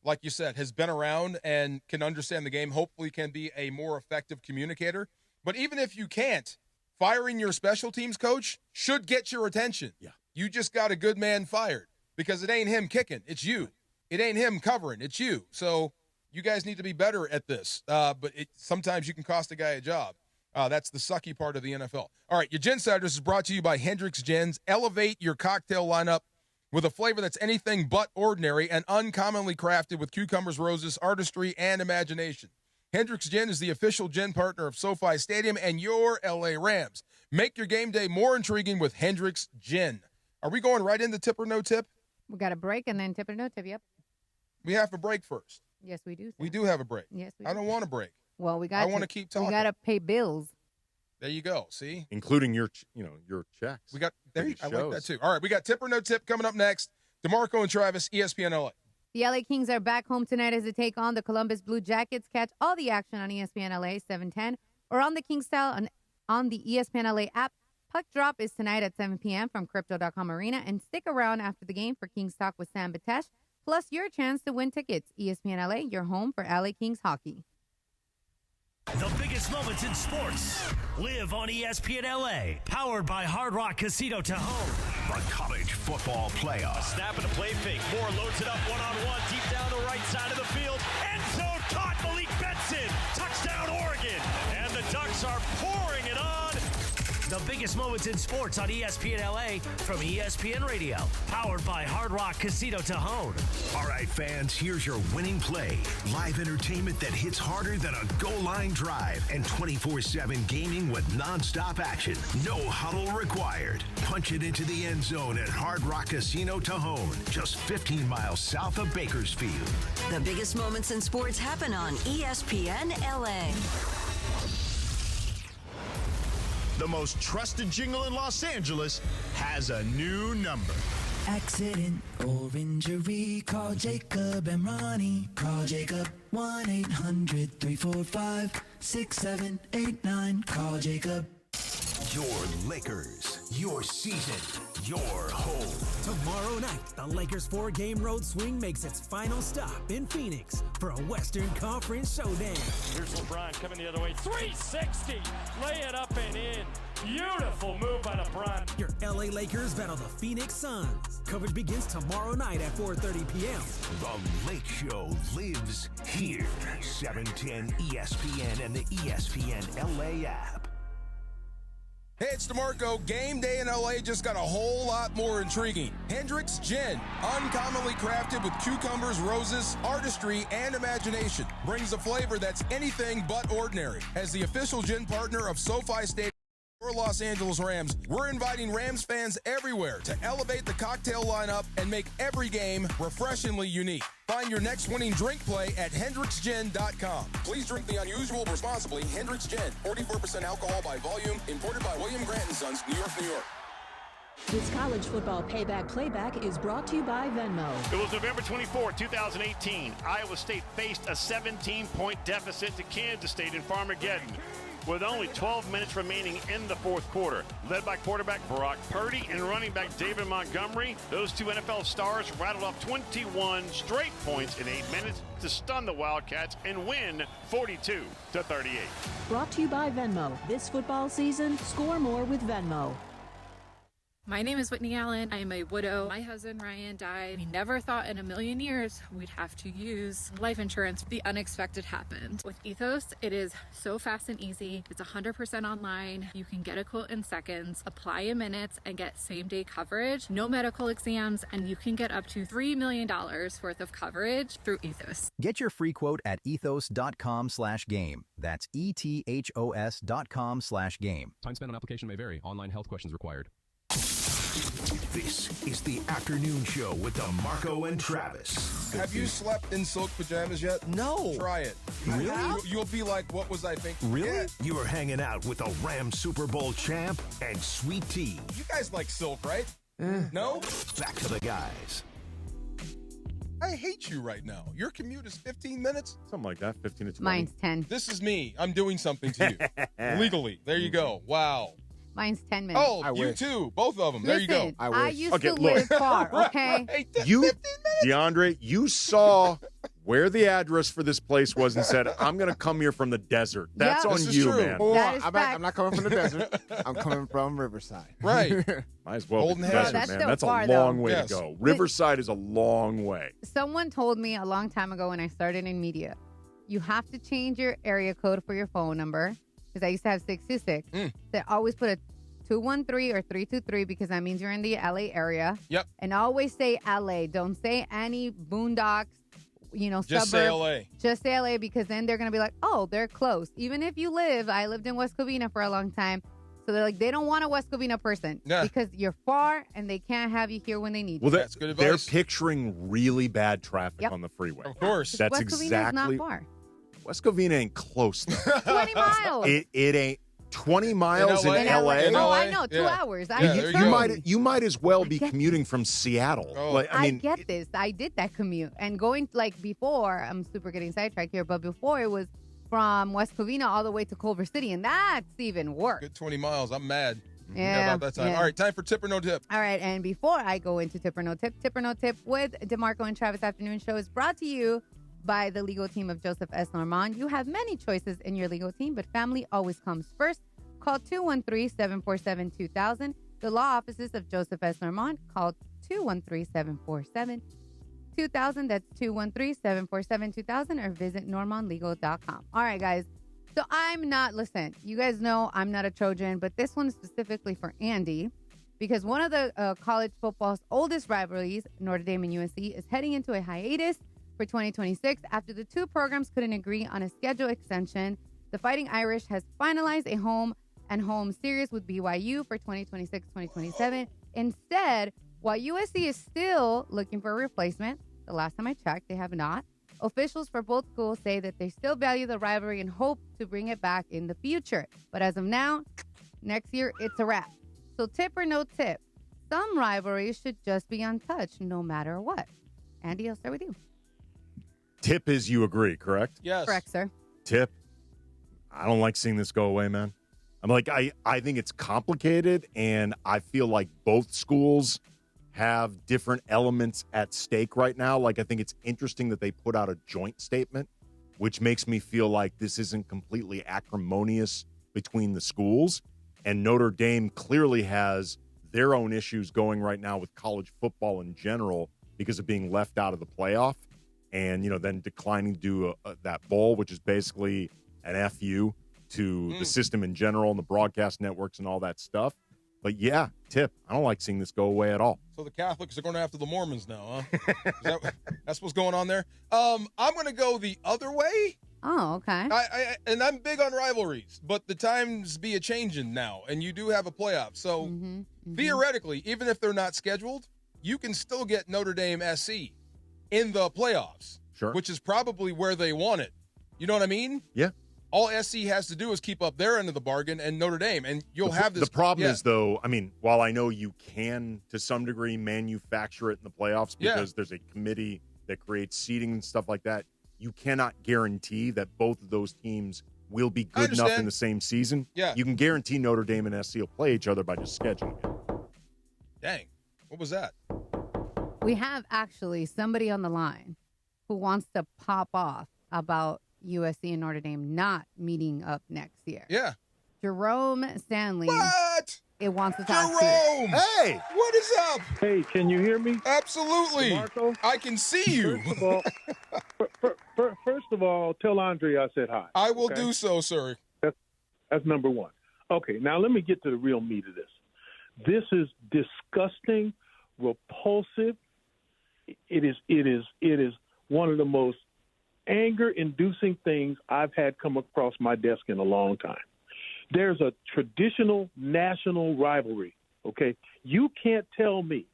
like you said, has been around and can understand the game, hopefully can be a more effective communicator. But even if you can't, firing your special teams coach should get your attention. Yeah. You just got a good man fired because it ain't him kicking, it's you. It ain't him covering, it's you. So you guys need to be better at this, but sometimes you can cost a guy a job. That's the sucky part of the NFL. All right, your Ginsiders is brought to you by Hendrick's Gins. Elevate your cocktail lineup with a flavor that's anything but ordinary and uncommonly crafted with cucumbers, roses, artistry, and imagination. Hendrick's Gin is the official gin partner of SoFi Stadium and your LA Rams. Make your game day more intriguing with Hendrick's Gin. Are we going right into tip or no tip? We got a break and then tip or no tip, yep. We have a break first. Yes, we do. Sir. We do have a break. Yes, we I don't want a break. Well, I want to keep talking. We got to pay bills. There you go. See? Including your checks. We got there. I like that too. All right, we got tip or no tip coming up next. DeMarco and Travis, ESPN LA. The LA Kings are back home tonight as they take on the Columbus Blue Jackets. Catch all the action on ESPN LA 710 or on the King Style on the ESPN LA app. Puck drop is tonight at 7 p.m. from Crypto.com Arena, and stick around after the game for Kings Talk with Sam Batesh. Plus, your chance to win tickets. ESPN LA, your home for LA Kings hockey. The biggest moments in sports live on ESPN LA. Powered by Hard Rock Casino Tahoe. The college football playoff. Snap and a play fake. Moore loads it up one-on-one. Deep down the right side of the field. End zone caught. Malik Benson. Touchdown Oregon. And the Ducks are pouring it on. The biggest moments in sports on ESPN LA from ESPN Radio. Powered by Hard Rock Casino Tahoe. All right, fans, here's your winning play. Live entertainment that hits harder than a goal line drive and 24/7 gaming with nonstop action. No huddle required. Punch it into the end zone at Hard Rock Casino Tahoe, just 15 miles south of Bakersfield. The biggest moments in sports happen on ESPN LA. The most trusted jingle in Los Angeles has a new number. Accident or injury, call Jacob and Ronnie. Call Jacob 1-800-345-6789. Call Jacob. Your Lakers, your season, your home. Tomorrow night, the Lakers' 4-game road swing makes its final stop in Phoenix for a Western Conference showdown. Here's LeBron coming the other way. 360. Lay it up and in. Beautiful move by LeBron. Your LA Lakers battle the Phoenix Suns. Coverage begins tomorrow night at 4:30 p.m. The Lake Show lives here. 710 ESPN and the ESPN LA app. Hey, it's DeMarco. Game day in LA just got a whole lot more intriguing. Hendrick's Gin, uncommonly crafted with cucumbers, roses, artistry, and imagination, brings a flavor that's anything but ordinary. As the official gin partner of SoFi Stadium, Your Los Angeles Rams, we're inviting Rams fans everywhere to elevate the cocktail lineup and make every game refreshingly unique. Find your next winning drink play at HendricksGin.com. Please drink the unusual responsibly. Hendricks Gin, 44% alcohol by volume, imported by William Grant & Sons, New York, New York. This college football payback is brought to you by Venmo. It was November 24, 2018. Iowa State faced a 17-point deficit to Kansas State in Farmageddon, with only 12 minutes remaining in the fourth quarter. Led by quarterback Brock Purdy and running back David Montgomery, those two NFL stars rattled off 21 straight points in 8 minutes to stun the Wildcats and win 42-38. Brought to you by Venmo. This football season, score more with Venmo. My name is Whitney Allen. I am a widow. My husband, Ryan, died. We never thought in a million years we'd have to use life insurance. The unexpected happened. With Ethos, it is so fast and easy. It's 100% online. You can get a quote in seconds, apply in minutes, and get same-day coverage. No medical exams, and you can get up to $3 million worth of coverage through Ethos. Get your free quote at ethos.com/game. That's ETHOS.com/game. Time spent on application may vary. Online health questions required. This is the afternoon show with DeMarco and Travis. Have you slept in silk pajamas yet? No. Try it. Really? You'll be like, what was I thinking? Really? Yeah. You are hanging out with the Rams Super Bowl champ and Sweet Tea. You guys like silk, right? No? Back to the guys. I hate you right now. Your commute is 15 minutes? Something like that, 15 to 20. Mine's 10. This is me. I'm doing something to you. Legally. There you go. Wow. Mine's 10 minutes. Oh, you too. Both of them. There you go. Listen, I used to live far, okay? Right. You, DeAndre, you saw where the address for this place was and said, I'm going to come here from the desert. That's Yep. on This is you, true. man. Or That is I'm fact. not coming from the desert. I'm coming from Riverside. Right. Might as well Golden be the Head. desert, That's man. still That's a far, long though. way Yes. to go. Riverside is a long way. Someone told me a long time ago when I started in media, you have to change your area code for your phone number, because I used to have 626. So always put a 213 or 323 because that means you're in the LA area. Yep. And always say LA. Don't say any boondocks, Just suburbs. say LA. Just say LA, because then they're going to be like, oh, they're close. Even if you I lived in West Covina for a long time. So they're like, they don't want a West Covina person because you're far and they can't have you here when they need you. Well, That's good they're advice. picturing really bad traffic on the freeway. Of course. That's West Covina is exactly. not far. West Covina ain't close, though. 20 miles. It ain't 20 miles in In LA. Oh, I know. 2 hours. Yeah, there you go. You might as well be commuting from Seattle. Oh. Like, I mean, get this. I did that commute. And going, before, I'm super getting sidetracked here, but before it was from West Covina all the way to Culver City, and that's even worse. Good 20 miles. I'm mad. Yeah, about that time. yeah. All right, time for tip or no tip. All right, and before I go into Tip or No Tip with DeMarco and Travis Afternoon Show is brought to you by the legal team of Joseph S. Normand. You have many choices in your legal team, but family always comes first. Call 213-747-2000. The law offices of Joseph S. Normand. Call 213-747-2000. That's 213-747-2000, or visit normandlegal.com. All right, guys. So listen, you guys know I'm not a Trojan, but this one is specifically for Andy, because one of the college football's oldest rivalries, Notre Dame and USC, is heading into a hiatus for 2026 after the two programs couldn't agree on a schedule extension. The Fighting Irish has finalized a home series with BYU for 2026-2027. Instead, while USC is still looking for a replacement, the last time I checked, they have not. Officials for both schools say that they still value the rivalry and hope to bring it back in the future. But as of now, next year, it's a wrap. So tip or no tip, some rivalries should just be untouched no matter what. Andy, I'll start with you. tip is you agree, correct? Yes. Correct, sir. Tip, I don't like seeing this go away, man. I'm like, I think it's complicated, and I feel like both schools have different elements at stake right now. Like, I think it's interesting that they put out a joint statement, which makes me feel like this isn't completely acrimonious between the schools. And Notre Dame clearly has their own issues going right now with college football in general because of being left out of the playoff and, then declining to do that bowl, which is basically an FU to the system in general and the broadcast networks and all that stuff. But yeah, tip, I don't like seeing this go away at all. So the Catholics are going after the Mormons now, huh? That's what's going on there. I'm going to go the other way. Oh, okay. And I'm big on rivalries, but the times be a-changing now, and you do have a playoff. So theoretically, even if they're not scheduled, you can still get Notre Dame SC in the playoffs, which is probably where they want it. You know what I mean? Yeah. All SC has to do is keep up their end of the bargain and Notre Dame, and you'll have this. The problem is, though, I mean, while I know you can, to some degree, manufacture it in the playoffs because there's a committee that creates seeding and stuff like that, you cannot guarantee that both of those teams will be good enough in the same season. Yeah. You can guarantee Notre Dame and SC will play each other by just scheduling it. Dang. What was that? We have actually somebody on the line who wants to pop off about USC and Notre Dame not meeting up next year. Yeah. Jerome Stanley. What? It wants to talk to Jerome! Hey! What is up? Hey, can you hear me? Absolutely. DeMarco? I can see you. First of all, tell Andre I said hi. I will do so, sir. That's number one. Okay, now let me get to the real meat of this. This is disgusting, repulsive. It is one of the most anger-inducing things I've had come across my desk in a long time. There's a traditional national rivalry, okay? You can't tell me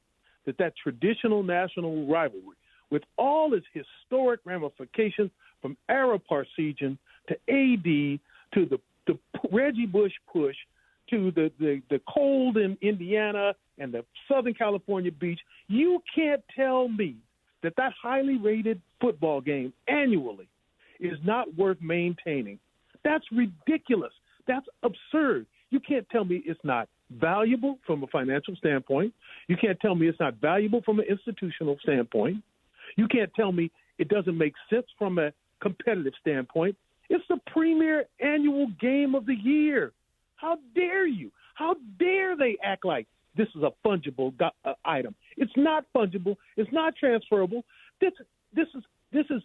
that traditional national rivalry, with all its historic ramifications from Arab Parsegian to AD to the Reggie Bush push to the cold in Indiana and the Southern California beach, you can't tell me that highly rated football game annually is not worth maintaining. That's ridiculous. That's absurd. You can't tell me it's not valuable from a financial standpoint. You can't tell me it's not valuable from an institutional standpoint. You can't tell me it doesn't make sense from a competitive standpoint. It's the premier annual game of the year. How dare you? How dare they act like this is a fungible item? It's not fungible. It's not transferable. This is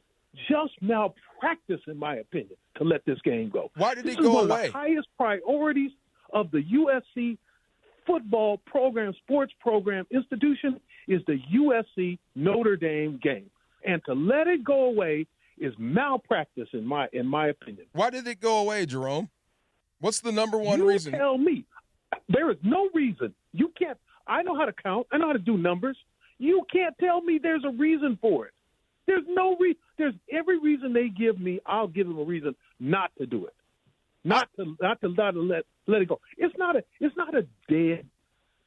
just malpractice, in my opinion, to let this game go. Why did it go one away? Of the highest priorities of the USC football program, sports program institution is the USC-Notre Dame game. And to let it go away is malpractice, in my opinion. Why did it go away, Jerome? What's the number one reason? You tell me. There is no reason. You can't. I know how to count. I know how to do numbers. You can't tell me there's a reason for it. There's no reason. There's every reason they give me. I'll give them a reason not to do it. Not to let it go. It's not a dead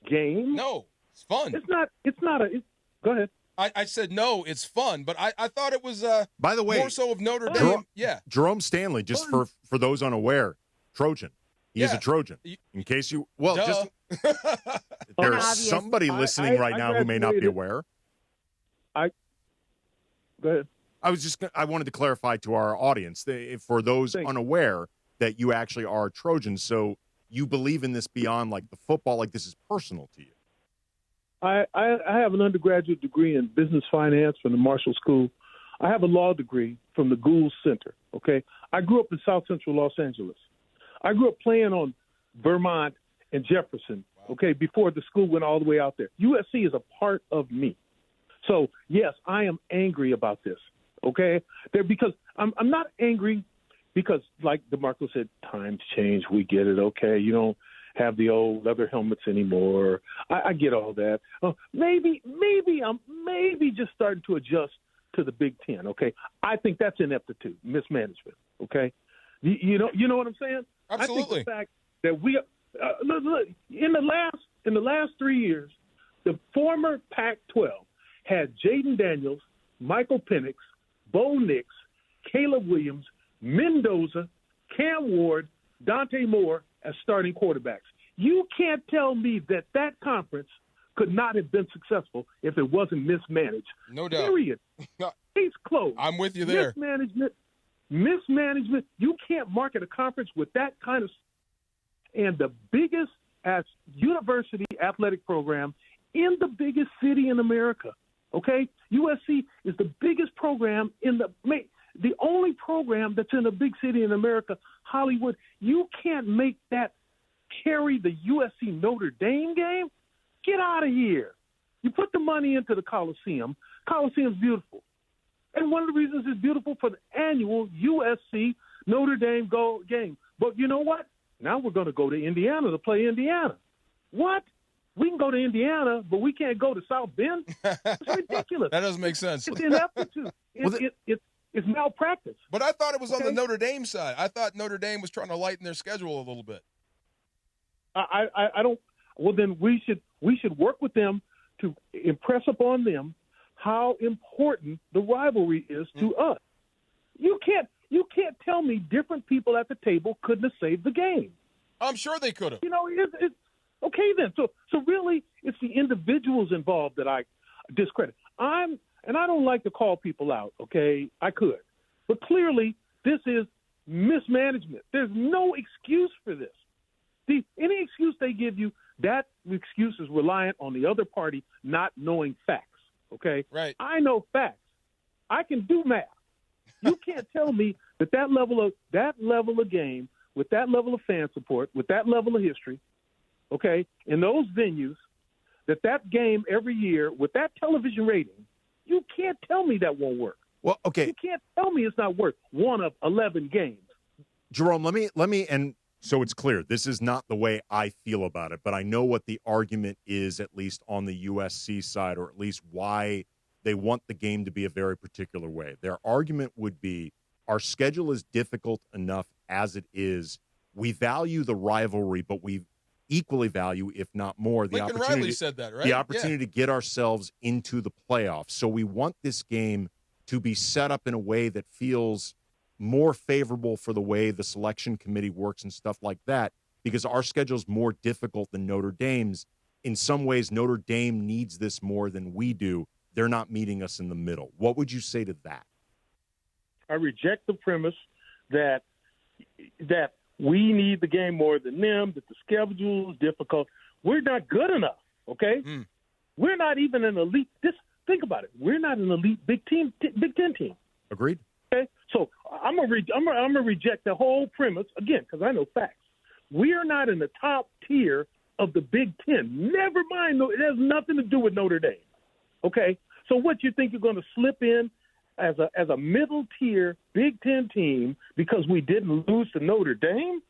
game. No, it's fun. Go ahead. I said no, it's fun, but I thought it was by the way, more so of Notre Dame. Jerome Stanley, just for those unaware, Trojan. He is a Trojan. In case you there's somebody listening right now who may not be aware. Go ahead. I wanted to clarify to our audience, for those unaware, that you actually are a Trojan. So you believe in this beyond like the football, like this is personal to you. I have an undergraduate degree in business finance from the Marshall School. I have a law degree from the Gould Center. Okay, I grew up in South Central Los Angeles. I grew up playing on Vermont and Jefferson. Okay, before the school went all the way out there. USC is a part of me. So yes, I am angry about this. Okay, because I'm not angry because, like DeMarco said, times change. We get it. Okay, you don't have the old leather helmets anymore. I get all that. Maybe I'm just starting to adjust to the Big Ten. Okay, I think that's ineptitude, mismanagement. Okay, you know what I'm saying? Absolutely. I think the fact that we look, in the last 3 years, the former Pac-12 had Jaden Daniels, Michael Penix, Bo Nix, Caleb Williams, Mendoza, Cam Ward, Dante Moore as starting quarterbacks. You can't tell me that conference could not have been successful if it wasn't mismanaged. No doubt. Period. Case closed. I'm with you there. Mismanagement. You can't market a conference with that kind of. And the biggest university athletic program in the biggest city in America. Okay, USC is the biggest program in the only program that's in a big city in America, Hollywood. You can't make that carry the USC Notre Dame game. Get out of here. You put the money into the Coliseum. Coliseum's beautiful. And one of the reasons it's beautiful for the annual USC-Notre Dame game. But you know what? Now we're going to go to Indiana to play Indiana. What? We can go to Indiana, but we can't go to South Bend? It's ridiculous. That doesn't make sense. It's ineptitude. It's malpractice. But I thought it was on the Notre Dame side. I thought Notre Dame was trying to lighten their schedule a little bit. I don't. Well, then we should work with them to impress upon them how important the rivalry is to us. You can't tell me different people at the table couldn't have saved the game. I'm sure they could have. You know, it's okay then. So really, it's the individuals involved that I discredit. And I don't like to call people out. Okay, I could, but clearly this is mismanagement. There's no excuse for this. Any excuse they give you, that excuse is reliant on the other party not knowing facts. Okay, right. I know facts. I can do math. You can't tell me that level of game, with that level of fan support, with that level of history, okay, in those venues, that game every year with that television rating, you can't tell me that won't work. Well, okay. You can't tell me it's not worth one of 11 games. Jerome, let me, and so it's clear, this is not the way I feel about it, but I know what the argument is, at least on the USC side, or at least why they want the game to be a very particular way. Their argument would be, our schedule is difficult enough as it is. We value the rivalry, but we equally value, if not more, the Lincoln opportunity. Riley said that, right? The opportunity to get ourselves into the playoffs. So we want this game to be set up in a way that feels more favorable for the way the selection committee works and stuff like that, because our schedule is more difficult than Notre Dame's. In some ways, Notre Dame needs this more than we do. They're not meeting us in the middle. What would you say to that? I reject the premise that we need the game more than them, that the schedule is difficult. We're not good enough, okay? We're not even an elite. Think about it. We're not an elite Big Ten team. Agreed. Okay, so I'm gonna reject the whole premise again because I know facts. We are not in the top tier of the Big Ten. Never mind, it has nothing to do with Notre Dame. Okay, so what you think you're going to slip in as a middle tier Big Ten team because we didn't lose to Notre Dame?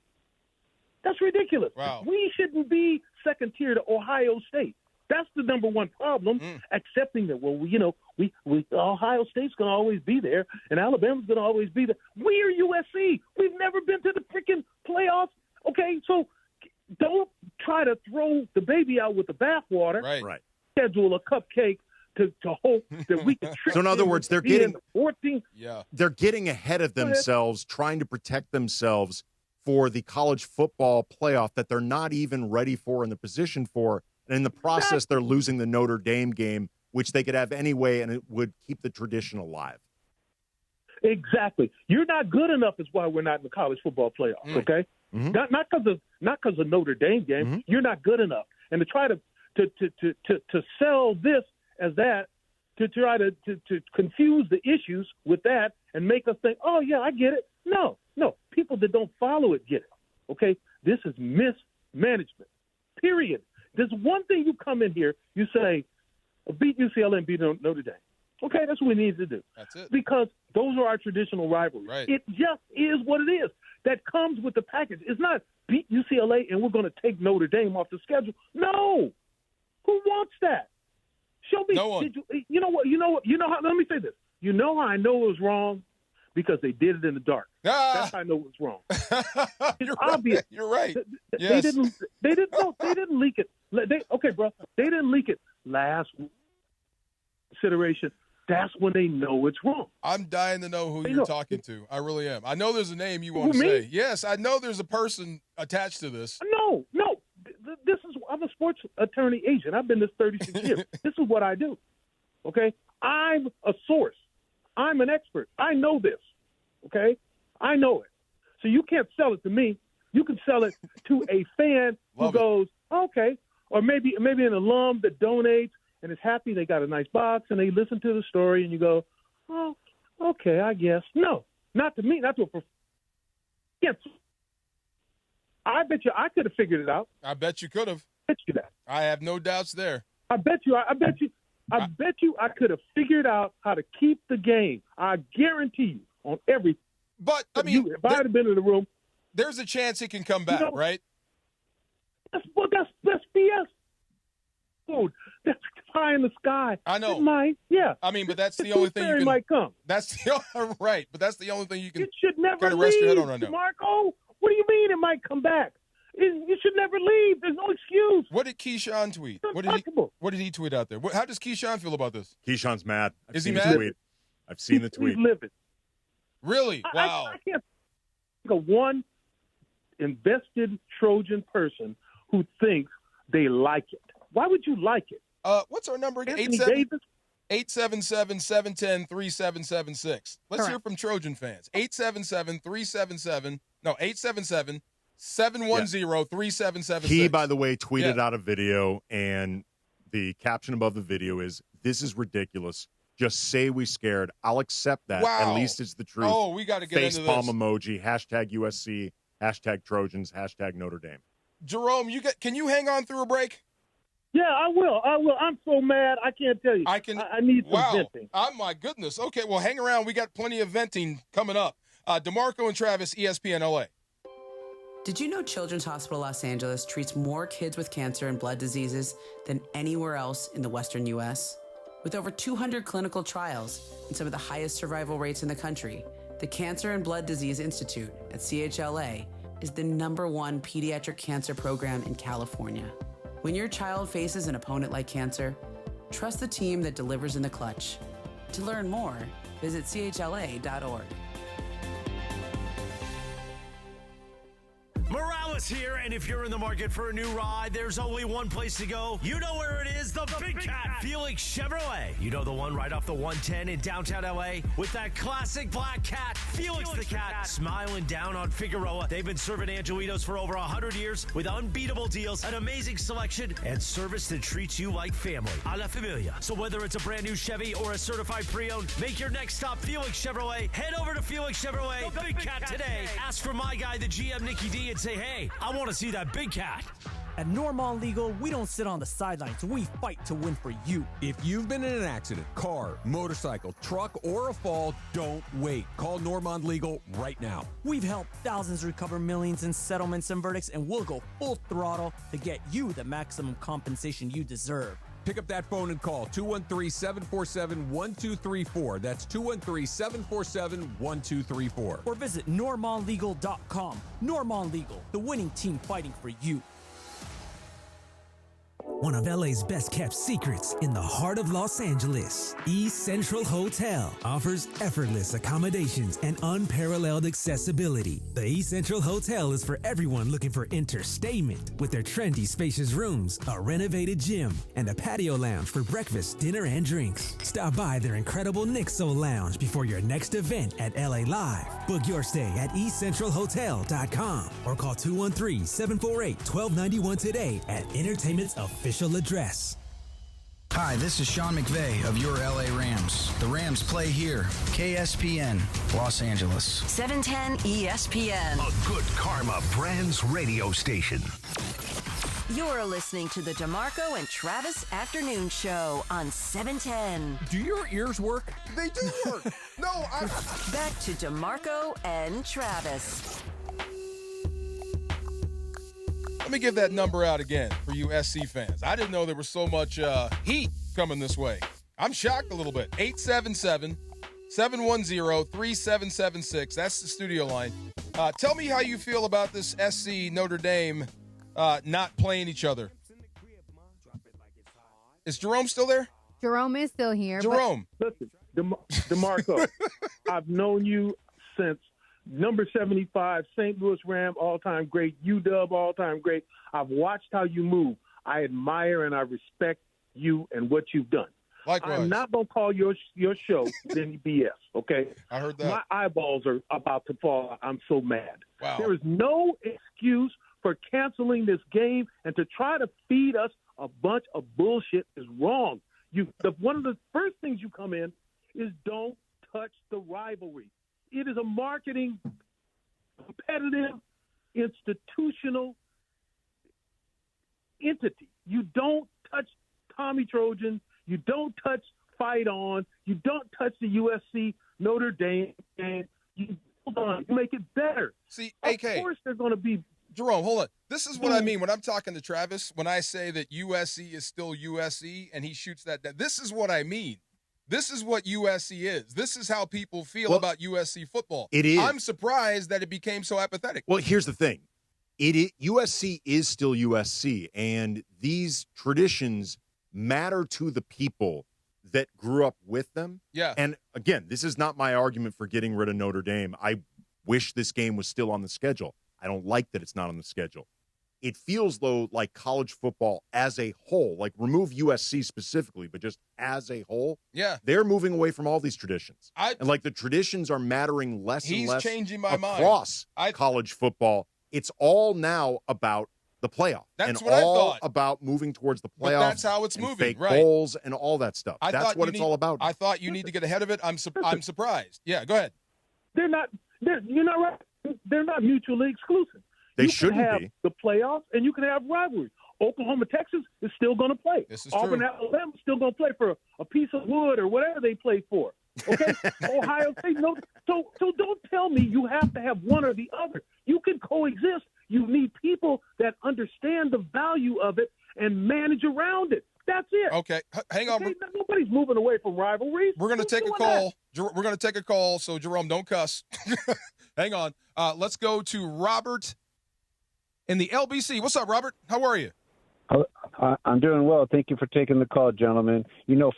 That's ridiculous. Wow. We shouldn't be second tier to Ohio State. That's the number one problem. Accepting that, well, we Ohio State's going to always be there, and Alabama's going to always be there. We are USC. We've never been to the freaking playoffs. Okay, so don't try to throw the baby out with the bathwater. Right. Schedule a cupcake to hope that we can trick. So in other words, they're them getting to 14. Yeah. They're getting ahead of themselves, trying to protect themselves for the college football playoff that they're not even ready for in the position for. And in the process, they're losing the Notre Dame game, which they could have anyway, and it would keep the tradition alive. Exactly. You're not good enough is why we're not in the college football playoff, okay? Mm-hmm. Not because of Notre Dame game. Mm-hmm. You're not good enough. And to try to sell this as that, to try to confuse the issues with that and make us think, oh, yeah, I get it. No. People that don't follow it get it, okay? This is mismanagement, period. There's one thing you come in here, you say, beat UCLA and beat Notre Dame. Okay, that's what we need to do. That's it. Because those are our traditional rivalries. Right. It just is what it is. That comes with the package. It's not beat UCLA and we're going to take Notre Dame off the schedule. No. Who wants that? Show me. No one. You know what? How, let me say this. You know how I know it was wrong? Because they did it in the dark. That's how I know it was wrong. It's obvious. Right. You're right. They didn't leak it. Okay, bro. They didn't leak it last consideration. That's when they know it's wrong. I'm dying to know who you're talking to. I really am. I know there's a name you want to say. Yes, I know there's a person attached to this. No. I'm a sports attorney agent. I've been this 36 years. This is what I do. Okay? I'm a source. I'm an expert. I know this. Okay? I know it. So you can't sell it to me. You can sell it to a fan who goes, okay, or maybe an alum that donates and is happy they got a nice box and they listen to the story and you go, oh, okay, I guess. No, not to me, not to a yes. I bet you I could have figured it out. I bet you could have. I bet you that. I have no doubts there. I bet you I bet you I could have figured out how to keep the game. I guarantee you on everything. But, I mean, if I had been in the room. There's a chance he can come back, right? That's BS. Dude, that's pie in the sky. I know. It might, yeah. I mean, but that's the only thing you can. Might come. That's the right, but that's the only thing you can. It should never kind of leave, rest your head on right now. DeMarco. What do you mean it might come back? You should never leave. There's no excuse. What did Keyshawn tweet? What did he tweet out there? How does Keyshawn feel about this? Keyshawn's mad. Is he mad? I've seen the tweet. He's livid. Really? Wow. I can't think of one invested Trojan person who thinks they like it. Why would you like it? What's our number again? 877-710-3776. Let's hear from Trojan fans. 877-710-3776. He, by the way, tweeted out a video, and the caption above the video is, "This is ridiculous. Just say we scared. I'll accept that. Wow. At least it's the truth." Oh, we got to get into this. Facepalm emoji, hashtag USC, hashtag Trojans, hashtag Notre Dame. Jerome, can you hang on through a break? Yeah, I will. I'm so mad. I can't tell you. I need some venting. Oh, my goodness. Okay, well, hang around. We got plenty of venting coming up. DeMarco and Travis, ESPN LA. Did you know Children's Hospital Los Angeles treats more kids with cancer and blood diseases than anywhere else in the Western U.S.? With over 200 clinical trials and some of the highest survival rates in the country, the Cancer and Blood Disease Institute at CHLA is the #1 pediatric cancer program in California. When your child faces an opponent like cancer, trust the team that delivers in the clutch. To learn more, visit chla.org. Morales here, and if you're in the market for a new ride, there's only one place to go. You know where it is, the Big Cat Felix Chevrolet. You know the one right off the 110 in downtown LA with that classic black cat, Felix the Cat, smiling down on Figueroa. They've been serving Angelitos for over 100 years with unbeatable deals, an amazing selection, and service that treats you like family. A la familia. So whether it's a brand new Chevy or a certified pre-owned, make your next stop Felix Chevrolet. Head over to Felix Chevrolet, the Big Cat today. Ask for my guy, the GM Nicky D, and say, hey, I want to see that big cat. At Normand Legal, we don't sit on the sidelines. We fight to win for you. If you've been in an accident, car, motorcycle, truck, or a fall, don't wait. Call Normand Legal right now. We've helped thousands recover millions in settlements and verdicts, and we'll go full throttle to get you the maximum compensation you deserve. Pick up that phone and call 213-747-1234. That's 213-747-1234. Or visit normandlegal.com. Normand Legal, the winning team fighting for you. One of LA's best kept secrets in the heart of Los Angeles, East Central Hotel offers effortless accommodations and unparalleled accessibility. The East Central Hotel is for everyone looking for entertainment with their trendy spacious rooms, a renovated gym, and a patio lounge for breakfast, dinner, and drinks. Stop by their incredible Nixo Lounge before your next event at LA Live. Book your stay at eastcentralhotel.com or call 213-748-1291 today at Entertainment's official address. Hi, this is Sean McVay of your LA Rams. The Rams play here. KSPN, Los Angeles. 710 ESPN. A good karma brands radio station. You're listening to the DeMarco and Travis Afternoon Show on 710. Do your ears work? They do work. No, Back to DeMarco and Travis. Let me give that number out again for you SC fans. I didn't know there was so much heat coming this way. I'm shocked a little bit. 877-710-3776. That's the studio line. Tell me how you feel about this SC Notre Dame not playing each other. Is Jerome still there? Jerome is still here. Jerome. Listen, DeMarco, I've known you since number 75, St. Louis Ram, all-time great, UW, all-time great. I've watched how you move. I admire and I respect you and what you've done. Likewise. I'm not going to call your show any BS, okay? I heard that. My eyeballs are about to fall. I'm so mad. Wow. There is no excuse for canceling this game, and to try to feed us a bunch of bullshit is wrong. One of the first things you come in is don't touch the rivalry. It is a marketing, competitive, institutional entity. You don't touch Tommy Trojan. You don't touch Fight On. You don't touch the USC-Notre Dame game. You hold on. You make it better. See, of AK. Of course they're going to be. Jerome, hold on. This is what I mean when I'm talking to Travis, when I say that USC is still USC and he shoots that down. This is what I mean. This is what USC is. This is how people feel about USC football. It is. I'm surprised that it became so apathetic. Well, here's the thing. USC is still USC, and these traditions matter to the people that grew up with them. Yeah. And again, this is not my argument for getting rid of Notre Dame. I wish this game was still on the schedule. I don't like that it's not on the schedule. It feels, though, like college football as a whole, like remove USC specifically, but just as a whole, they're moving away from all these traditions. And like the traditions are mattering less and less changing my mind. Across college football. It's all now about the playoff. That's and what all I thought. About moving towards the playoff. But that's how it's and moving, fake right? bowls and all that stuff. That's what it's all about. I thought you need to get ahead of it. I'm surprised. Yeah, go ahead. You're not right. They're not mutually exclusive. They shouldn't be. You can have the playoffs, and you can have rivalry. Oklahoma, Texas is still going to play. This is Auburn, true. Alabama is still going to play for a piece of wood or whatever they play for. Okay? Ohio State, no. So don't tell me you have to have one or the other. You can coexist. You need people that understand the value of it and manage around it. That's it. Okay, hang on. Okay? Nobody's moving away from rivalries. We're going to take a call. We're going to take a call, so Jerome, don't cuss. Hang on. Let's go to Robert in the LBC. What's up, Robert? How are you? I'm doing well. Thank you for taking the call, gentlemen.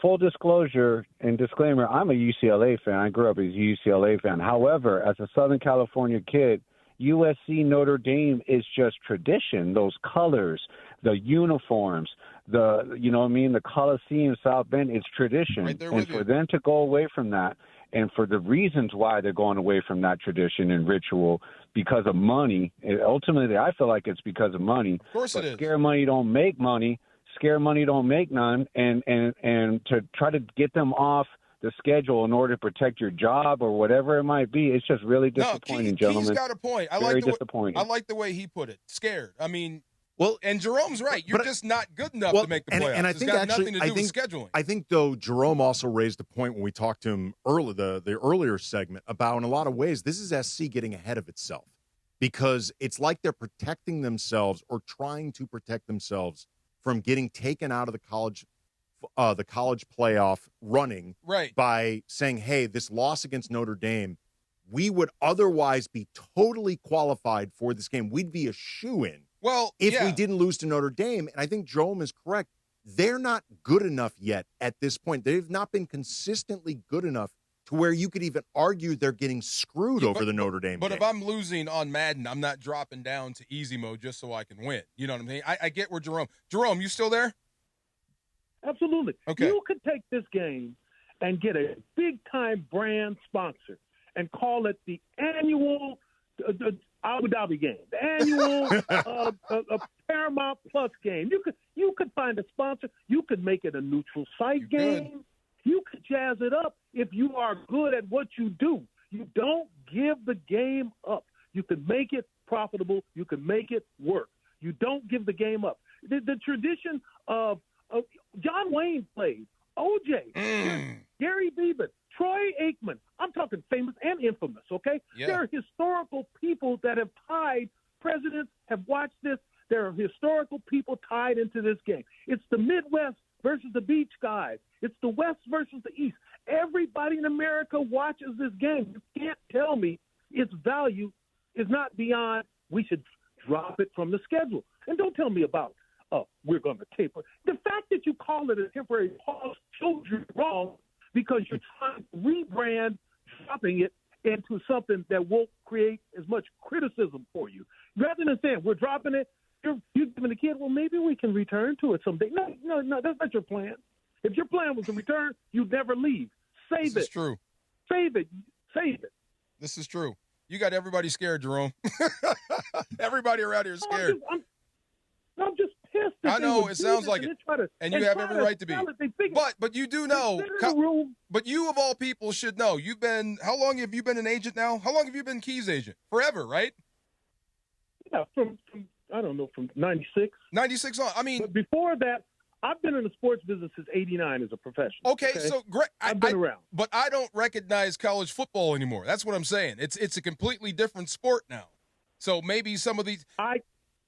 Full disclosure and disclaimer, I'm a UCLA fan. I grew up as a UCLA fan. However, as a Southern California kid, USC-Notre Dame is just tradition. Those colors, the uniforms, the Coliseum, South Bend, it's tradition. Right there and with for you. them to go away from that, and for the reasons why they're going away from that tradition and ritual because of money, ultimately I feel like it's because of money. Of course it is. Scare money don't make money. Scare money don't make none. And to try to get them off the schedule in order to protect your job or whatever it might be, it's just really disappointing, gentlemen. He's got a point. Very disappointing. I like the way he put it. Scared. I mean, and Jerome's right. You're just not good enough to make the playoffs. And I It's think got actually, nothing to do with scheduling. I think, though, Jerome also raised a point when we talked to him early, the earlier segment, about in a lot of ways, this is SC getting ahead of itself because it's like they're protecting themselves or trying to protect themselves from getting taken out of the college playoff running by saying, hey, this loss against Notre Dame, we would otherwise be totally qualified for this game. We'd be a shoo-in. Well, if we didn't lose to Notre Dame, and I think Jerome is correct, they're not good enough yet at this point. They've not been consistently good enough to where you could even argue they're getting screwed over the Notre Dame But game. if I'm losing on Madden, I'm not dropping down to easy mode just so I can win. You know what I mean? I get where Jerome, you still there? Absolutely. Okay. You could take this game and get a big-time brand sponsor and call it the annual Abu Dhabi game, the annual Paramount Plus game. You could find a sponsor. You could make it a neutral site game. You could jazz it up if you are good at what you do. You don't give the game up. You can make it profitable. You can make it work. You don't give the game up. The tradition of John Wayne played, OJ, Gary Beeman, Troy Aikman. I'm talking famous and infamous, okay? Yeah. There are historical people that have tied, presidents have watched this. There are historical people tied into this game. It's the Midwest versus the beach guys. It's the West versus the East. Everybody in America watches this game. You can't tell me its value is not beyond we should drop it from the schedule. And don't tell me about we're going to taper. The fact that you call it a temporary pause shows you're wrong because you're trying to rebrand dropping it into something that won't create as much criticism for you. Rather than saying we're dropping it, you're giving the kid, well, maybe we can return to it someday. No, that's not your plan. If your plan was to return, you'd never leave. Save it. This is true. Save it. This is true. You got everybody scared, Jerome. Everybody around here is scared. I'm just pissed. I know it sounds like it, and you have every right to be. But you do know. But you of all people should know. How long have you been an agent now? How long have you been Key's agent? Forever, right? Yeah, from I don't know, from 96. 96 on. I mean, but before that, I've been in the sports business since '89 as a professional. Okay, so great. I've been around, but I don't recognize college football anymore. That's what I'm saying. It's a completely different sport now. So maybe some of these.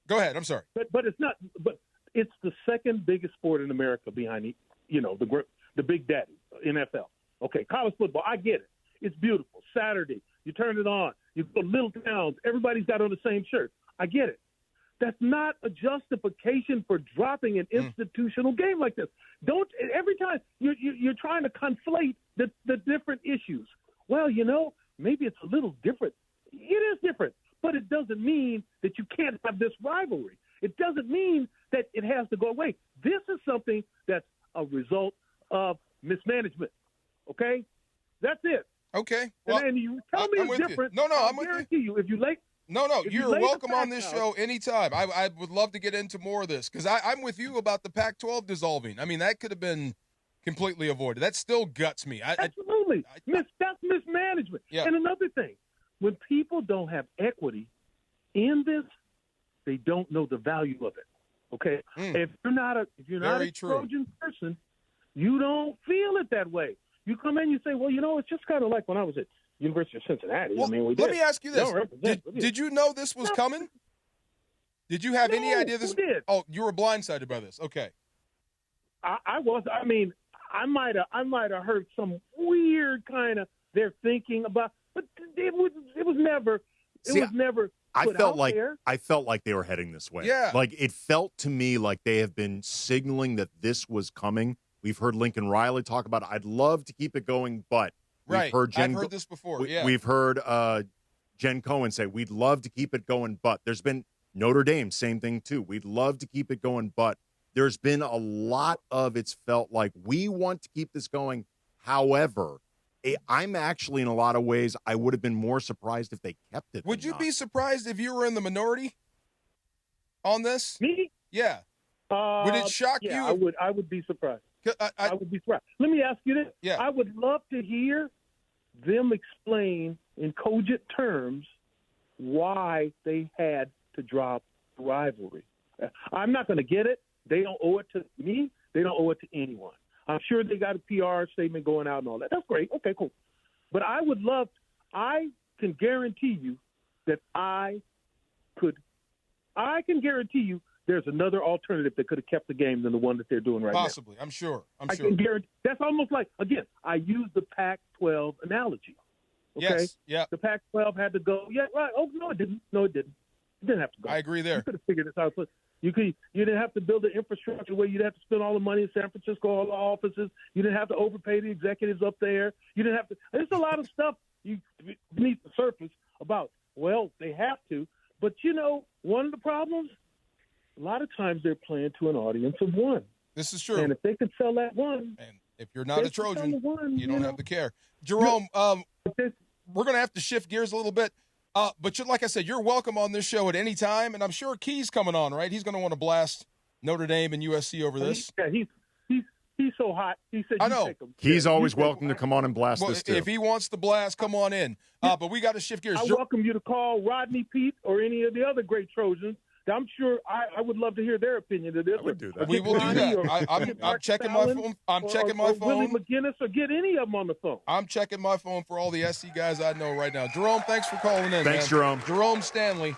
Go ahead. I'm sorry. But it's not. But it's the second biggest sport in America behind the Big Daddy NFL. Okay, college football. I get it. It's beautiful. Saturday, you turn it on. You go to little towns. Everybody's got on the same shirt. I get it. That's not a justification for dropping an institutional game like this. Don't every time you're trying to conflate the different issues. Well, maybe it's a little different. It is different, but it doesn't mean that you can't have this rivalry. It doesn't mean that it has to go away. This is something that's a result of mismanagement. Okay, that's it. Okay. Well, and you tell me it's different. No, I'm with you. I guarantee you, if you late. No, you're welcome on this show anytime. I would love to get into more of this because I'm with you about the Pac-12 dissolving. I mean, that could have been completely avoided. That still guts me. Absolutely. That's mismanagement. Yeah. And another thing, when people don't have equity in this, they don't know the value of it. Okay? If you're not a Trojan person, you don't feel it that way. You come in and you say, well, it's just kind of like when I was at University of Cincinnati. Well, let me ask you this. Did you know this was coming? Did you have any idea this? Who did? Oh, you were blindsided by this. Okay. I was. I mean, I might have heard some weird kind of their thinking about, but it was never. It was never. I felt like they were heading this way. Yeah. Like it felt to me like they have been signaling that this was coming. We've heard Lincoln Riley talk about it. I'd love to keep it going, but I've heard this before. We've heard Jen Cohen say, we'd love to keep it going, but there's been Notre Dame, same thing too. We'd love to keep it going, but there's been a lot of it's felt like we want to keep this going. However, I'm actually in a lot of ways, I would have been more surprised if they kept it. Would you be surprised if you were in the minority on this? Me? Yeah. Would it shock you? I would be surprised. I would be surprised. Let me ask you this. Yeah. I would love to hear them explain in cogent terms why they had to drop the rivalry. I'm not going to get it. They don't owe it to me. They don't owe it to anyone. I'm sure they got a PR statement going out and all that. That's great. Okay, cool. But I can guarantee you that I can guarantee you there's another alternative that could have kept the game than the one that they're doing right now. Possibly. I'm sure. I can guarantee. That's almost like, again, I use the Pac-12 analogy. Okay? Yes. Yeah. The Pac-12 had to go. Yeah, right. Oh, no, it didn't. No, it didn't. It didn't have to go. I agree there. You could have figured this out. You didn't have to build an infrastructure where you'd have to spend all the money in San Francisco, all the offices. You didn't have to overpay the executives up there. You didn't have to. There's a lot of stuff beneath the surface about, well, they have to. But, one of the problems, a lot of times they're playing to an audience of one. This is true. And if they can sell that one. And if you're not a Trojan, you don't have the care. Jerome, we're going to have to shift gears a little bit. But like I said, you're welcome on this show at any time. And I'm sure Key's coming on, right? He's going to want to blast Notre Dame and USC over this. Yeah, he's so hot. He said, I know. He's always welcome to come on and blast this, too. If he wants to blast, come on in. But we got to shift gears. I welcome you to call Rodney Peete or any of the other great Trojans. I'm sure I would love to hear their opinion of this. I would do that. We will do that. I'm checking my phone. I'm checking my phone. Willie McGinnis, or get any of them on the phone. I'm checking my phone for all the SC guys I know right now. Jerome, thanks for calling in. Thanks, man. Jerome. Jerome Stanley,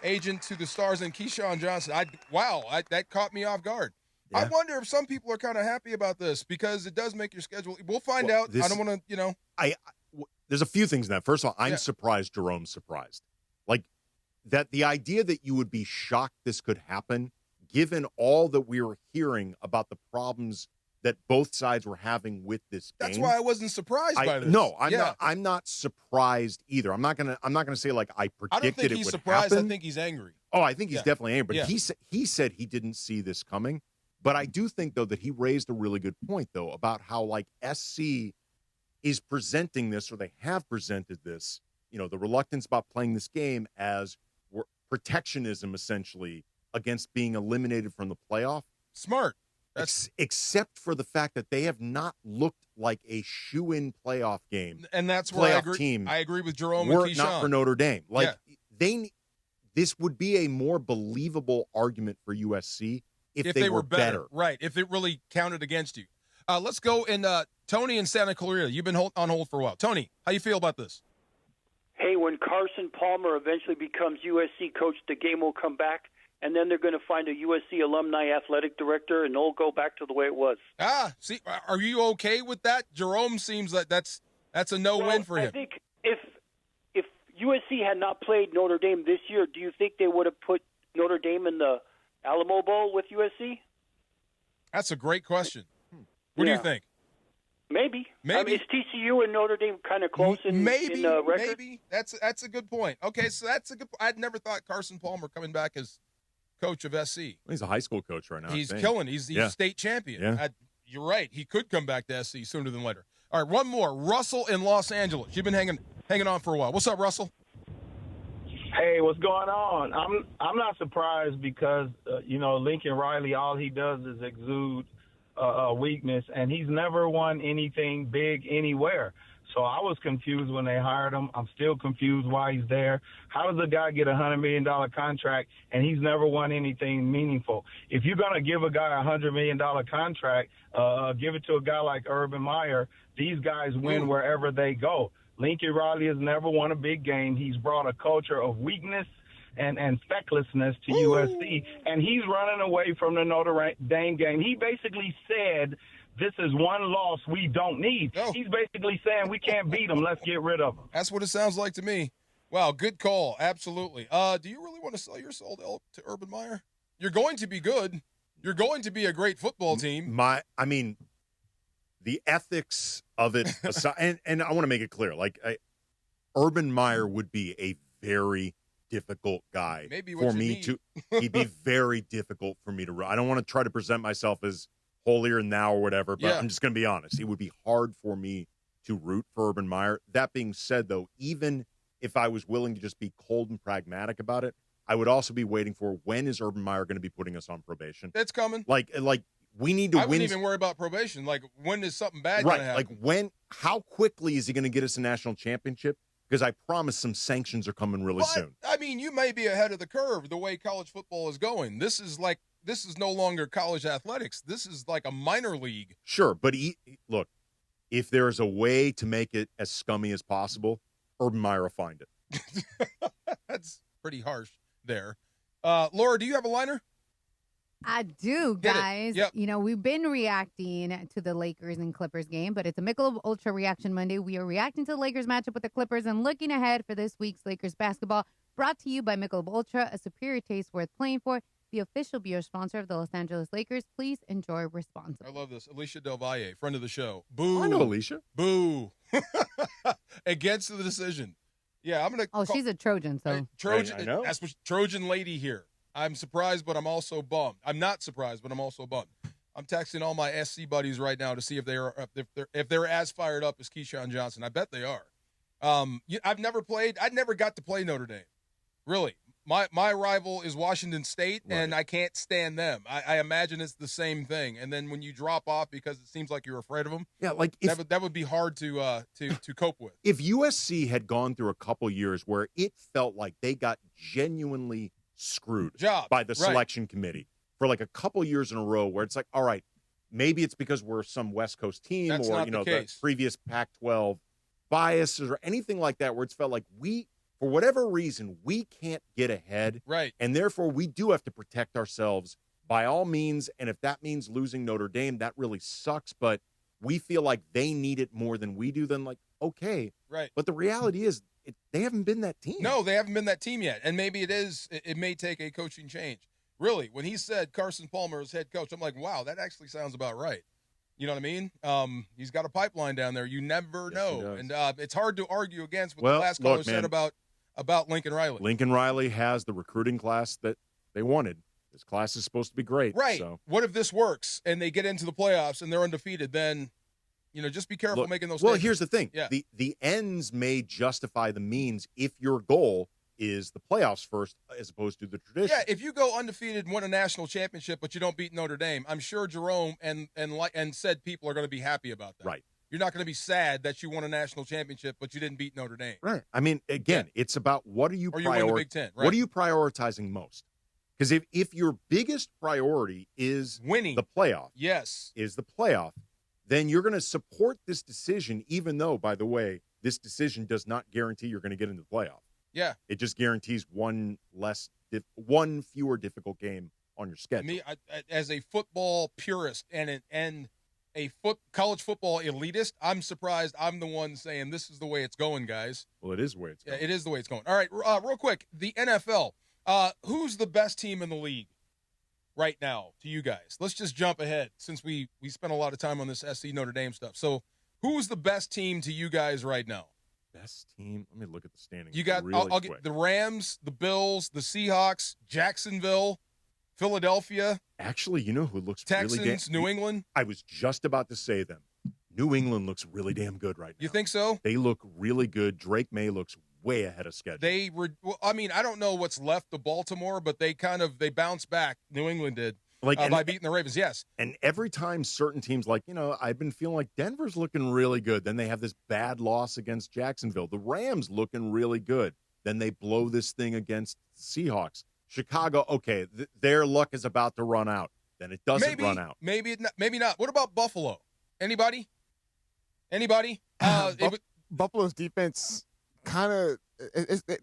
agent to the Stars, and Keyshawn Johnson. That caught me off guard. Yeah. I wonder if some people are kind of happy about this because it does make your schedule. We'll find out. I don't want to, There's a few things in that. First of all, I'm surprised Jerome's surprised. Like, that the idea that you would be shocked this could happen, given all that we were hearing about the problems that both sides were having with this game. That's why I wasn't surprised by this. No, I'm not surprised either. I'm not gonna say like I predicted it would happen. I don't think he's surprised. I think he's angry. Oh, I think he's definitely angry. But he said he didn't see this coming. But I do think though that he raised a really good point though about how like SC is presenting this, or they have presented this, the reluctance about playing this game as protectionism essentially against being eliminated from the playoff. Smart. Except for the fact that they have not looked like a shoe-in playoff game. And that's where I agree with Jerome and Keyshawn. Not for Notre Dame. This would be a more believable argument for USC if they were better. Right, if it really counted against you. Let's go and Tony in Santa Clarita. You've been on hold for a while. Tony, how you feel about this? Hey, when Carson Palmer eventually becomes USC coach, the game will come back, and then they're going to find a USC alumni athletic director, and it'll go back to the way it was. See, are you okay with that? Jerome seems like that's a no-win for him. I think if USC had not played Notre Dame this year, do you think they would have put Notre Dame in the Alamo Bowl with USC? That's a great question. What do you think? Maybe. I mean, is TCU and Notre Dame kind of close in record? Maybe. That's a good point. Okay, so that's a good. I'd never thought Carson Palmer coming back as coach of SC. He's a high school coach right now. He's killing. He's state champion. Yeah. You're right. He could come back to SC sooner than later. All right, one more. Russell in Los Angeles. You've been hanging on for a while. What's up, Russell? Hey, what's going on? I'm not surprised because Lincoln Riley, all he does is exude weakness, and he's never won anything big anywhere. So I was confused when they hired him. I'm still confused why he's there. How does a guy get a $100 million contract and he's never won anything meaningful? If you're going to give a guy a $100 million contract, give it to a guy like Urban Meyer. These guys win wherever they go. Lincoln Riley has never won a big game. He's brought a culture of weakness and fecklessness to USC, and he's running away from the Notre Dame game. He basically said, this is one loss we don't need. He's basically saying we can't beat them. Let's get rid of them. That's what it sounds like to me. Wow, good call. Absolutely. Do you really want to sell your soul to Urban Meyer? You're going to be good. You're going to be a great football team. The ethics of it aside, and I want to make it clear, Urban Meyer would be a very difficult guy for me to. He'd be very difficult for me to. I don't want to try to present myself as holier than thou or whatever, but I'm just going to be honest. It would be hard for me to root for Urban Meyer. That being said, though, even if I was willing to just be cold and pragmatic about it, I would also be waiting for when is Urban Meyer going to be putting us on probation? It's coming. We need to win. I wouldn't even worry about probation. When is something bad going to happen? How quickly is he going to get us a national championship? Because I promise some sanctions are coming really soon. I mean, you may be ahead of the curve the way college football is going. This is no longer college athletics. This is like a minor league. Sure, but look, if there's a way to make it as scummy as possible, Urban Meyer will find it. That's pretty harsh there. Laura, do you have a liner? I do, guys. Yep. We've been reacting to the Lakers and Clippers game, but it's a Michelob Ultra Reaction Monday. We are reacting to the Lakers matchup with the Clippers and looking ahead for this week's Lakers basketball. Brought to you by Michelob Ultra, a superior taste worth playing for. The official beer sponsor of the Los Angeles Lakers. Please enjoy responsibly. I love this. Alicia Del Valle, friend of the show. Boo. I know Alicia. Boo. Against the decision. Yeah, I'm going to. Oh, she's a Trojan, so. Trojan. I know. That's what Trojan lady here. I'm surprised, but I'm also bummed. I'm not surprised, but I'm also bummed. I'm texting all my SC buddies right now to see if they're as fired up as Keyshawn Johnson. I bet they are. I've never played. I never got to play Notre Dame. Really, my rival is Washington State, and I can't stand them. I imagine it's the same thing. And then when you drop off because it seems like you're afraid of them, that would be hard to cope with. If USC had gone through a couple years where it felt like they got genuinely screwed by the selection committee for like a couple years in a row, where it's like, all right, maybe it's because we're some West Coast team, that's or the previous Pac-12 biases or anything like that, where it's felt like for whatever reason, we can't get ahead. Right. And therefore, we do have to protect ourselves by all means. And if that means losing Notre Dame, that really sucks. But we feel like they need it more than we do, then okay. Right. But the reality is they haven't been that team. No, they haven't been that team yet. And maybe it may take a coaching change. Really, when he said Carson Palmer is head coach, I'm like, wow, that actually sounds about right. You know what I mean? He's got a pipeline down there. You never know. And it's hard to argue against what the last caller said about Lincoln Riley. Lincoln Riley has the recruiting class that they wanted. This class is supposed to be great. Right. So. What if this works and they get into the playoffs and they're undefeated? Then, just be careful making those statements. Well, here's the thing. Yeah. The ends may justify the means if your goal is the playoffs first as opposed to the tradition. Yeah, if you go undefeated and win a national championship but you don't beat Notre Dame, I'm sure Jerome and said people are going to be happy about that. Right. You're not going to be sad that you won a national championship but you didn't beat Notre Dame. Right. I mean, again, it's about what are you or you win the Big Ten. Right. What are you prioritizing most? Because if your biggest priority is winning the playoff, then you're going to support this decision, even though, by the way, this decision does not guarantee you're going to get into the playoff. Yeah. It just guarantees one fewer difficult game on your schedule. Me, as a football purist and a college football elitist, I'm surprised I'm the one saying this is the way it's going, guys. Well, it is the way it's going. Yeah, it is the way it's going. All right, real quick, the NFL. Who's the best team in the league right now to you guys? Let's just jump ahead since we spent a lot of time on this USC-Notre Dame stuff. So who's the best team to you guys right now? Best team? Let me look at the standings. You got I'll get the Rams, the Bills, the Seahawks, Jacksonville, Philadelphia. Actually, you know who looks Texans, really damn New England? I was just about to say them. New England looks really damn good right now. You think so? They look really good. Drake May looks way ahead of schedule. I don't know what's left of Baltimore, but they bounced back. New England did by beating the Ravens. Yes. And every time certain teams, I've been feeling like Denver's looking really good. Then they have this bad loss against Jacksonville. The Rams looking really good. Then they blow this thing against the Seahawks. Chicago, okay, their luck is about to run out. Then it doesn't run out. Maybe not. What about Buffalo? Anybody? Buffalo's defense kind of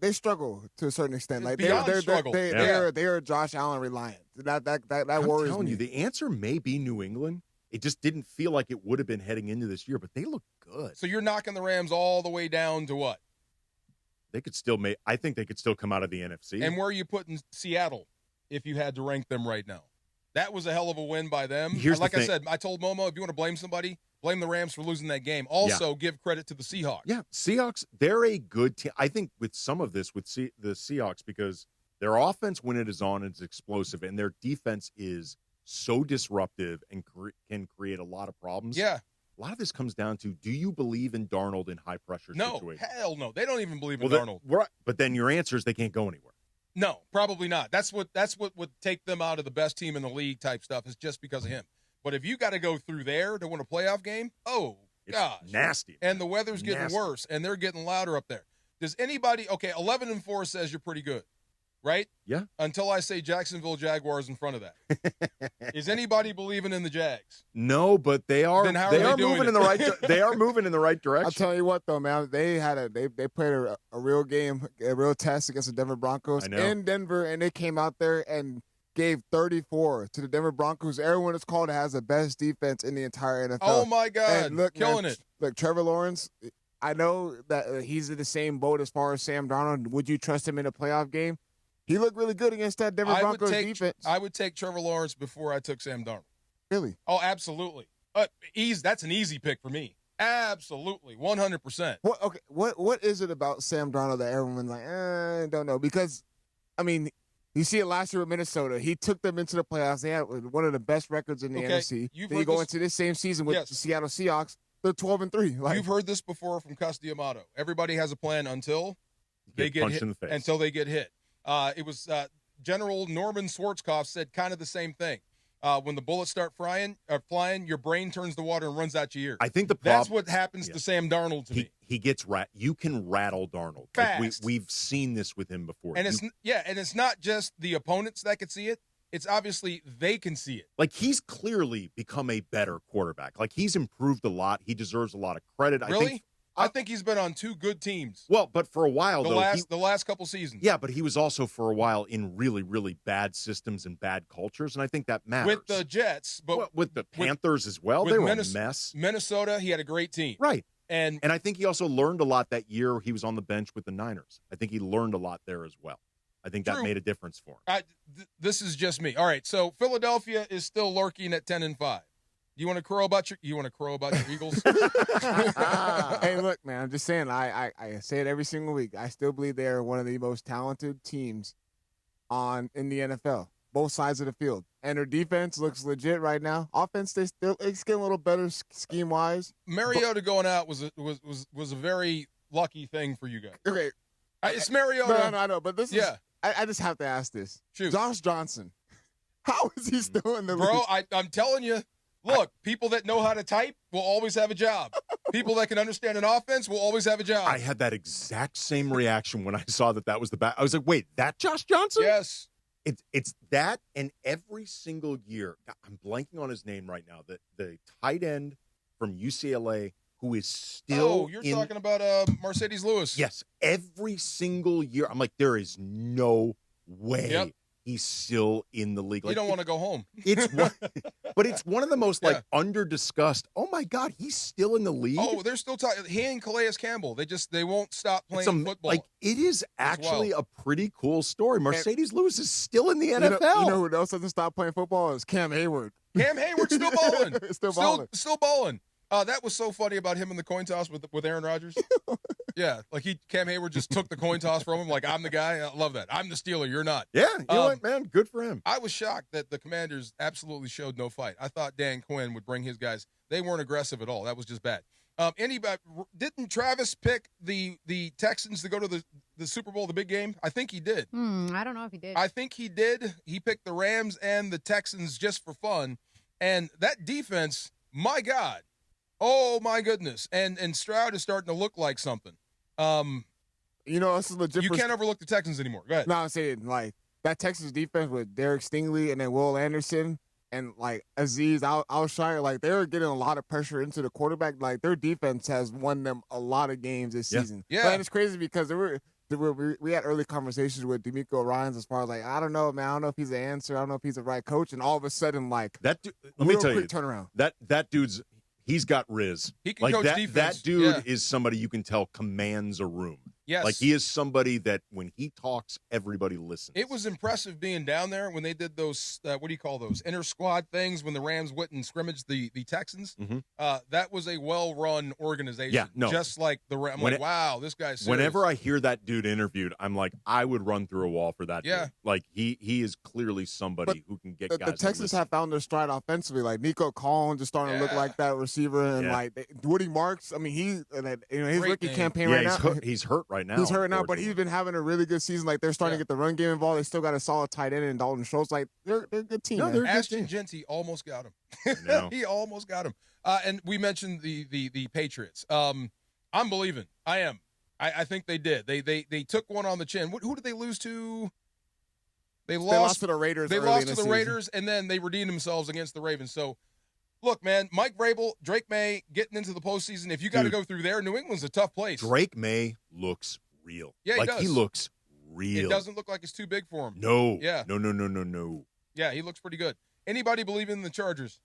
they struggle to a certain extent. Like they are Josh Allen reliant. That worries me. I'm telling you, the answer may be New England. It just didn't feel like it would have been heading into this year, but they look good. So you're knocking the Rams all the way down to what? They could still I think they could still come out of the NFC. And where are you putting Seattle if you had to rank them right now? That was a hell of a win by them. I said, I told Momo, if you want to blame somebody, blame the Rams for losing that game. Also, give credit to the Seahawks. Yeah, Seahawks, they're a good team. I think with some of this with the Seahawks, because their offense, when it is on, is explosive, and their defense is so disruptive and can create a lot of problems. Yeah. A lot of this comes down to, do you believe in Darnold in high-pressure situations? No, hell no. They don't even believe in Darnold. But then your answer is they can't go anywhere. No, probably not. That's what would take them out of the best team in the league type stuff is just because of him. But if you got to go through there to win a playoff game, gosh. Nasty. And the weather's getting worse, and they're getting louder up there. Does anybody – 11-4 says you're pretty good, right? Yeah. Until I say Jacksonville Jaguars in front of that. Is anybody believing in the Jags? No, but they are. Then how are they moving in the right. They are moving in the right direction. I'll tell you what, though, man. They played a real game, a real test against the Denver Broncos in Denver, and they came out there and gave 34 to the Denver Broncos. Everyone is called has the best defense in the entire NFL. Oh my God, and look, killing man, it. Look, Trevor Lawrence. I know that he's in the same boat as far as Sam Darnold. Would you trust him in a playoff game? He looked really good against that Denver Broncos defense. I would take Trevor Lawrence before I took Sam Darnold. Really? Oh, absolutely. That's an easy pick for me. Absolutely, 100%. What is it about Sam Darnold that everyone's like, I don't know? Because, I mean, you see it last year with Minnesota. He took them into the playoffs. They had one of the best records in the NFC. Then you go into this same season with the Seattle Seahawks. They're 12-3. You've heard this before from Castellammado. Everybody has a plan until they get hit. Until they get hit. It was General Norman Schwarzkopf said kind of the same thing. When the bullets start flying, your brain turns to water and runs out your ears. I think the problem, that's what happens to Sam Darnold to me. He gets you can rattle Darnold. Fast. Like we've seen this with him before. And it's not just the opponents that can see it. It's obviously they can see it. Like he's clearly become a better quarterback. Like he's improved a lot. He deserves a lot of credit. Really? I think he's been on two good teams. Well, but for a while, the last couple seasons. Yeah, but he was also for a while in really, really bad systems and bad cultures, and I think that matters. With the Jets, but with the Panthers as well, they were a mess. Minnesota, he had a great team. Right. And I think he also learned a lot that year he was on the bench with the Niners. I think he learned a lot there as well. I think that made a difference for him. This is just me. All right, so Philadelphia is still lurking at 10-5. You want to crow about your Eagles? Hey, look, man, I'm just saying. I say it every single week. I still believe they are one of the most talented teams in the NFL, both sides of the field. And their defense looks legit right now. Offense, it's getting a little better scheme wise. Mariota going out was a very lucky thing for you guys. Okay, it's Mariota. No, I know, but this is. I just have to ask this. Shoot. Josh Johnson, how is he still in the league? Bro, I'm telling you. Look, people that know how to type will always have a job. People that can understand an offense will always have a job. I had that exact same reaction when I saw that was the back. I was like, wait, that Josh Johnson? Yes. It's that, and every single year, I'm blanking on his name right now, the tight end from UCLA who is still you're talking about Mercedes Lewis. Yes, every single year. I'm like, there is no way he's still in the league. You Like, don't want to go home. But it's one of the most like under-discussed. Oh my God, he's still in the league. Oh, they're still talking. He and Calais Campbell. They won't stop playing football. Like, it is actually a pretty cool story. Mercedes Lewis is still in the NFL. You know who else doesn't stop playing football? Is Cam Hayward. Cam Hayward's still balling. Still balling. Still balling. That was so funny about him in the coin toss with Aaron Rodgers. Yeah, like Cam Hayward just took the coin toss from him. Like, I'm the guy. I love that. I'm the Steeler. You're not. Yeah, you know what, man? Good for him. I was shocked that the Commanders absolutely showed no fight. I thought Dan Quinn would bring his guys. They weren't aggressive at all. That was just bad. Didn't Travis pick the Texans to go to the Super Bowl, the big game? I think he did. I don't know if he did. I think he did. He picked the Rams and the Texans just for fun. And that defense, my God. Oh, my goodness. And Stroud is starting to look like something. You know, this is legit. You can't overlook the Texans anymore. Go ahead. No, I'm saying, like, that Texas defense with Derek Stingley and then Will Anderson and, like, Azeez Al-Shire, like, they were getting a lot of pressure into the quarterback. Like, their defense has won them a lot of games this season. Yeah. And it's crazy because we had early conversations with D'Amico Ryans as far as, like, I don't know, man. I don't know if he's the answer. I don't know if he's the right coach. And all of a sudden, like, let me tell you, turnaround. That dude's he's got riz. He can like coach that, defense. That dude is somebody you can tell commands a room. Yes. Like, he is somebody that when he talks, everybody listens. It was impressive being down there when they did those, what do you call those, inter-squad things when the Rams went and scrimmaged the Texans. Mm-hmm. That was a well-run organization. Yeah, no. Just like the Rams. I'm like, wow, this guy's serious. Whenever I hear that dude interviewed, I'm like, I would run through a wall for that dude. Like, he is clearly somebody who can get guys. The Texans have found their stride offensively. Like, Nico Collins is starting to look like that receiver. And, like, Woody Marks, I mean, his rookie campaign right now. He's hurt right now. He's hurt now, but he's been having a really good season. Like, they're starting to get the run game involved. They still got a solid tight end in Dalton Schultz. Like, they're a good team. No, they're a good Ashton team. Genty almost got him. He almost got him. And we mentioned the Patriots. I'm believing. I am. I think they did. They took one on the chin. Who did they lose to? They lost to the Raiders. They lost to the Raiders, and then they redeemed themselves against the Ravens. So, look, man, Mike Vrabel, Drake May getting into the postseason. If you got to go through there, New England's a tough place. Drake May looks real. Yeah, he like does. He looks real. It doesn't look like it's too big for him. No. Yeah. No. Yeah, he looks pretty good. Anybody believe in the Chargers?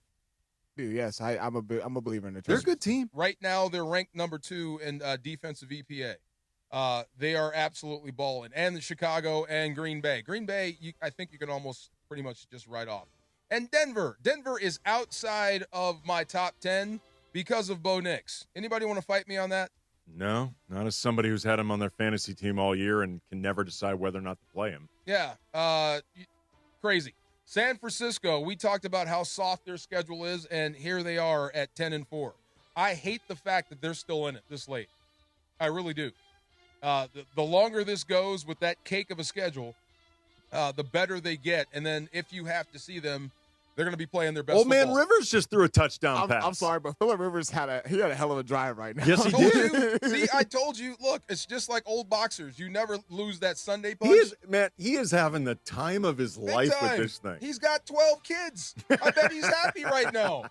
Dude, yes, I'm a believer in the Chargers. They're a good team. Right now, they're ranked number 2 in defensive EPA. They are absolutely balling. And the Chicago and Green Bay. Green Bay, I think you can almost pretty much just write off. And Denver. Denver is outside of my top 10 because of Bo Nix. Anybody want to fight me on that? No, not as somebody who's had him on their fantasy team all year and can never decide whether or not to play him. Yeah, crazy. San Francisco, we talked about how soft their schedule is, and here they are at 10-4. I hate the fact that they're still in it this late. I really do. The longer this goes with that cake of a schedule, the better they get. And then if you have to see them, they're going to be playing their best Old man football. Rivers just threw a touchdown pass. I'm sorry, but Phillip Rivers had a hell of a drive right now. Yes, he did. See, I told you. Look, it's just like old boxers. You never lose that Sunday punch. He is having the time of his life with this thing. He's got 12 kids. I bet he's happy right now.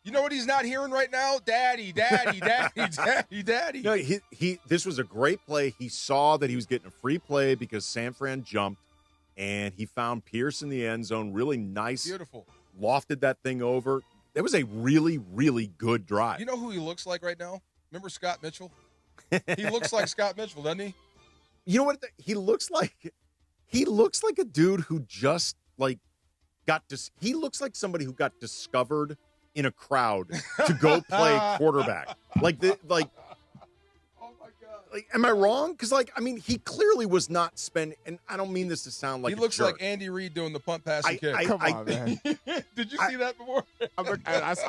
You know what he's not hearing right now? Daddy. No, this was a great play. He saw that he was getting a free play because San Fran jumped, and he found Pierce in the end zone. Really nice. Beautiful. Lofted that thing over. That was a really, really good drive. You know who he looks like right now? Remember Scott Mitchell? He looks like Scott Mitchell, doesn't he? You know what he looks like? He looks like a dude who just he looks like somebody who got discovered in a crowd to go play quarterback. Am I wrong? Because, he clearly was not spending, and I don't mean this to sound like he looks a jerk. like Andy Reid doing the punt, pass, and kick. Come on, man. Did you see that before? I'm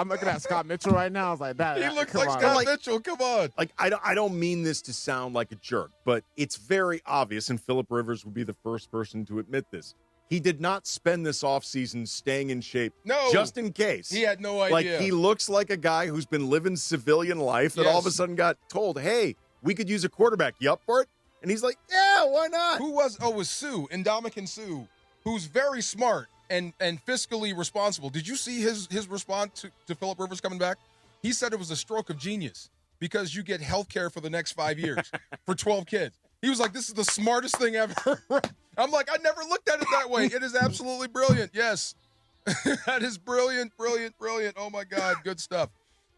looking at Scott Mitchell right now. I was like, that. He looks like Scott Mitchell. Come on. I don't mean this to sound like a jerk, but it's very obvious, and Phillip Rivers would be the first person to admit this. He did not spend this offseason staying in shape just in case. He had no idea. He looks like a guy who's been living civilian life that all of a sudden got told, hey, we could use a quarterback. You up for it? And he's like, yeah, why not? Who was? Oh, it was Sue. Ndamukong Suh. who's very smart and fiscally responsible. Did you see his response to Phillip Rivers coming back? He said it was a stroke of genius because you get health care for the next 5 years for 12 kids. He was like, this is the smartest thing ever. I'm like, I never looked at it that way. It is absolutely brilliant. Yes. That is brilliant. Oh, my God. Good stuff.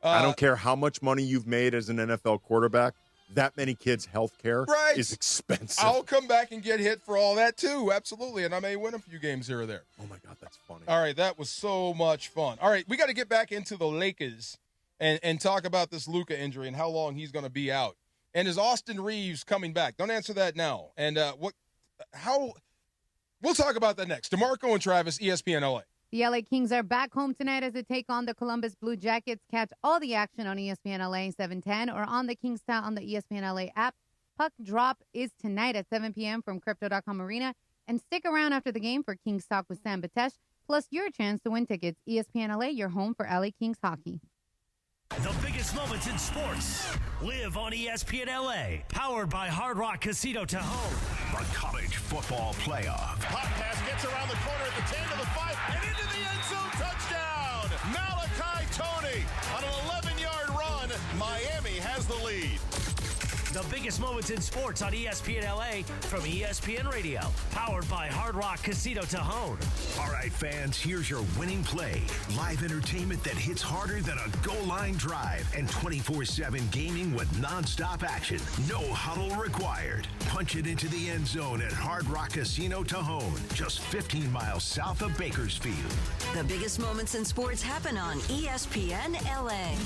I don't care how much money you've made as an NFL quarterback. That many kids' health care is expensive. I'll come back and get hit for all that, too. Absolutely. And I may win a few games here or there. Oh, my God. That's funny. All right. That was so much fun. All right. We got to get back into the Lakers and talk about this Luka injury and how long he's going to be out. And is Austin Reeves coming back? Don't answer that now. And we'll talk about that next. DeMarco and Travis, ESPN LA. The LA Kings are back home tonight as they take on the Columbus Blue Jackets. Catch all the action on ESPN LA 710 or on the Kingstown on the ESPN LA app. Puck drop is tonight at 7 p.m. from Crypto.com Arena. And stick around after the game for Kings Talk with Sam Batesh, plus your chance to win tickets. ESPN LA, your home for LA Kings hockey. The biggest moments in sports live on ESPN LA, powered by Hard Rock Casino Tahoe. The college football playoff. Hot pass gets around the corner at the 10 to the 5 and into the end zone. Touchdown! Malachi Tony on an 11-yard run. Miami has the lead. The biggest moments in sports on ESPN LA from ESPN Radio, powered by Hard Rock Casino Tahoe. All right, fans, here's your winning play. Live entertainment that hits harder than a goal line drive and 24/7 gaming with nonstop action. No huddle required. Punch it into the end zone at Hard Rock Casino Tahoe, just 15 miles south of Bakersfield. The biggest moments in sports happen on ESPN LA.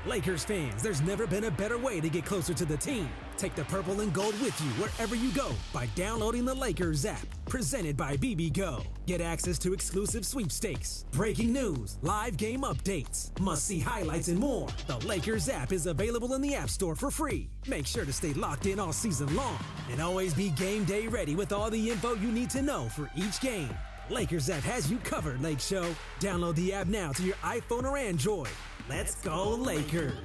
Lakers fans, there's never been a better way to get closer to the team. Take the purple and gold with you wherever you go by downloading the Lakers app, presented by BBGO. Get access to exclusive sweepstakes, breaking news, live game updates, must-see highlights, and more. The Lakers app is available in the App Store for free. Make sure to stay locked in all season long and always be game day ready with all the info you need to know for each game. Lakers app has you covered, Lake Show. Download the app now to your iPhone or Android. Let's go Lakers.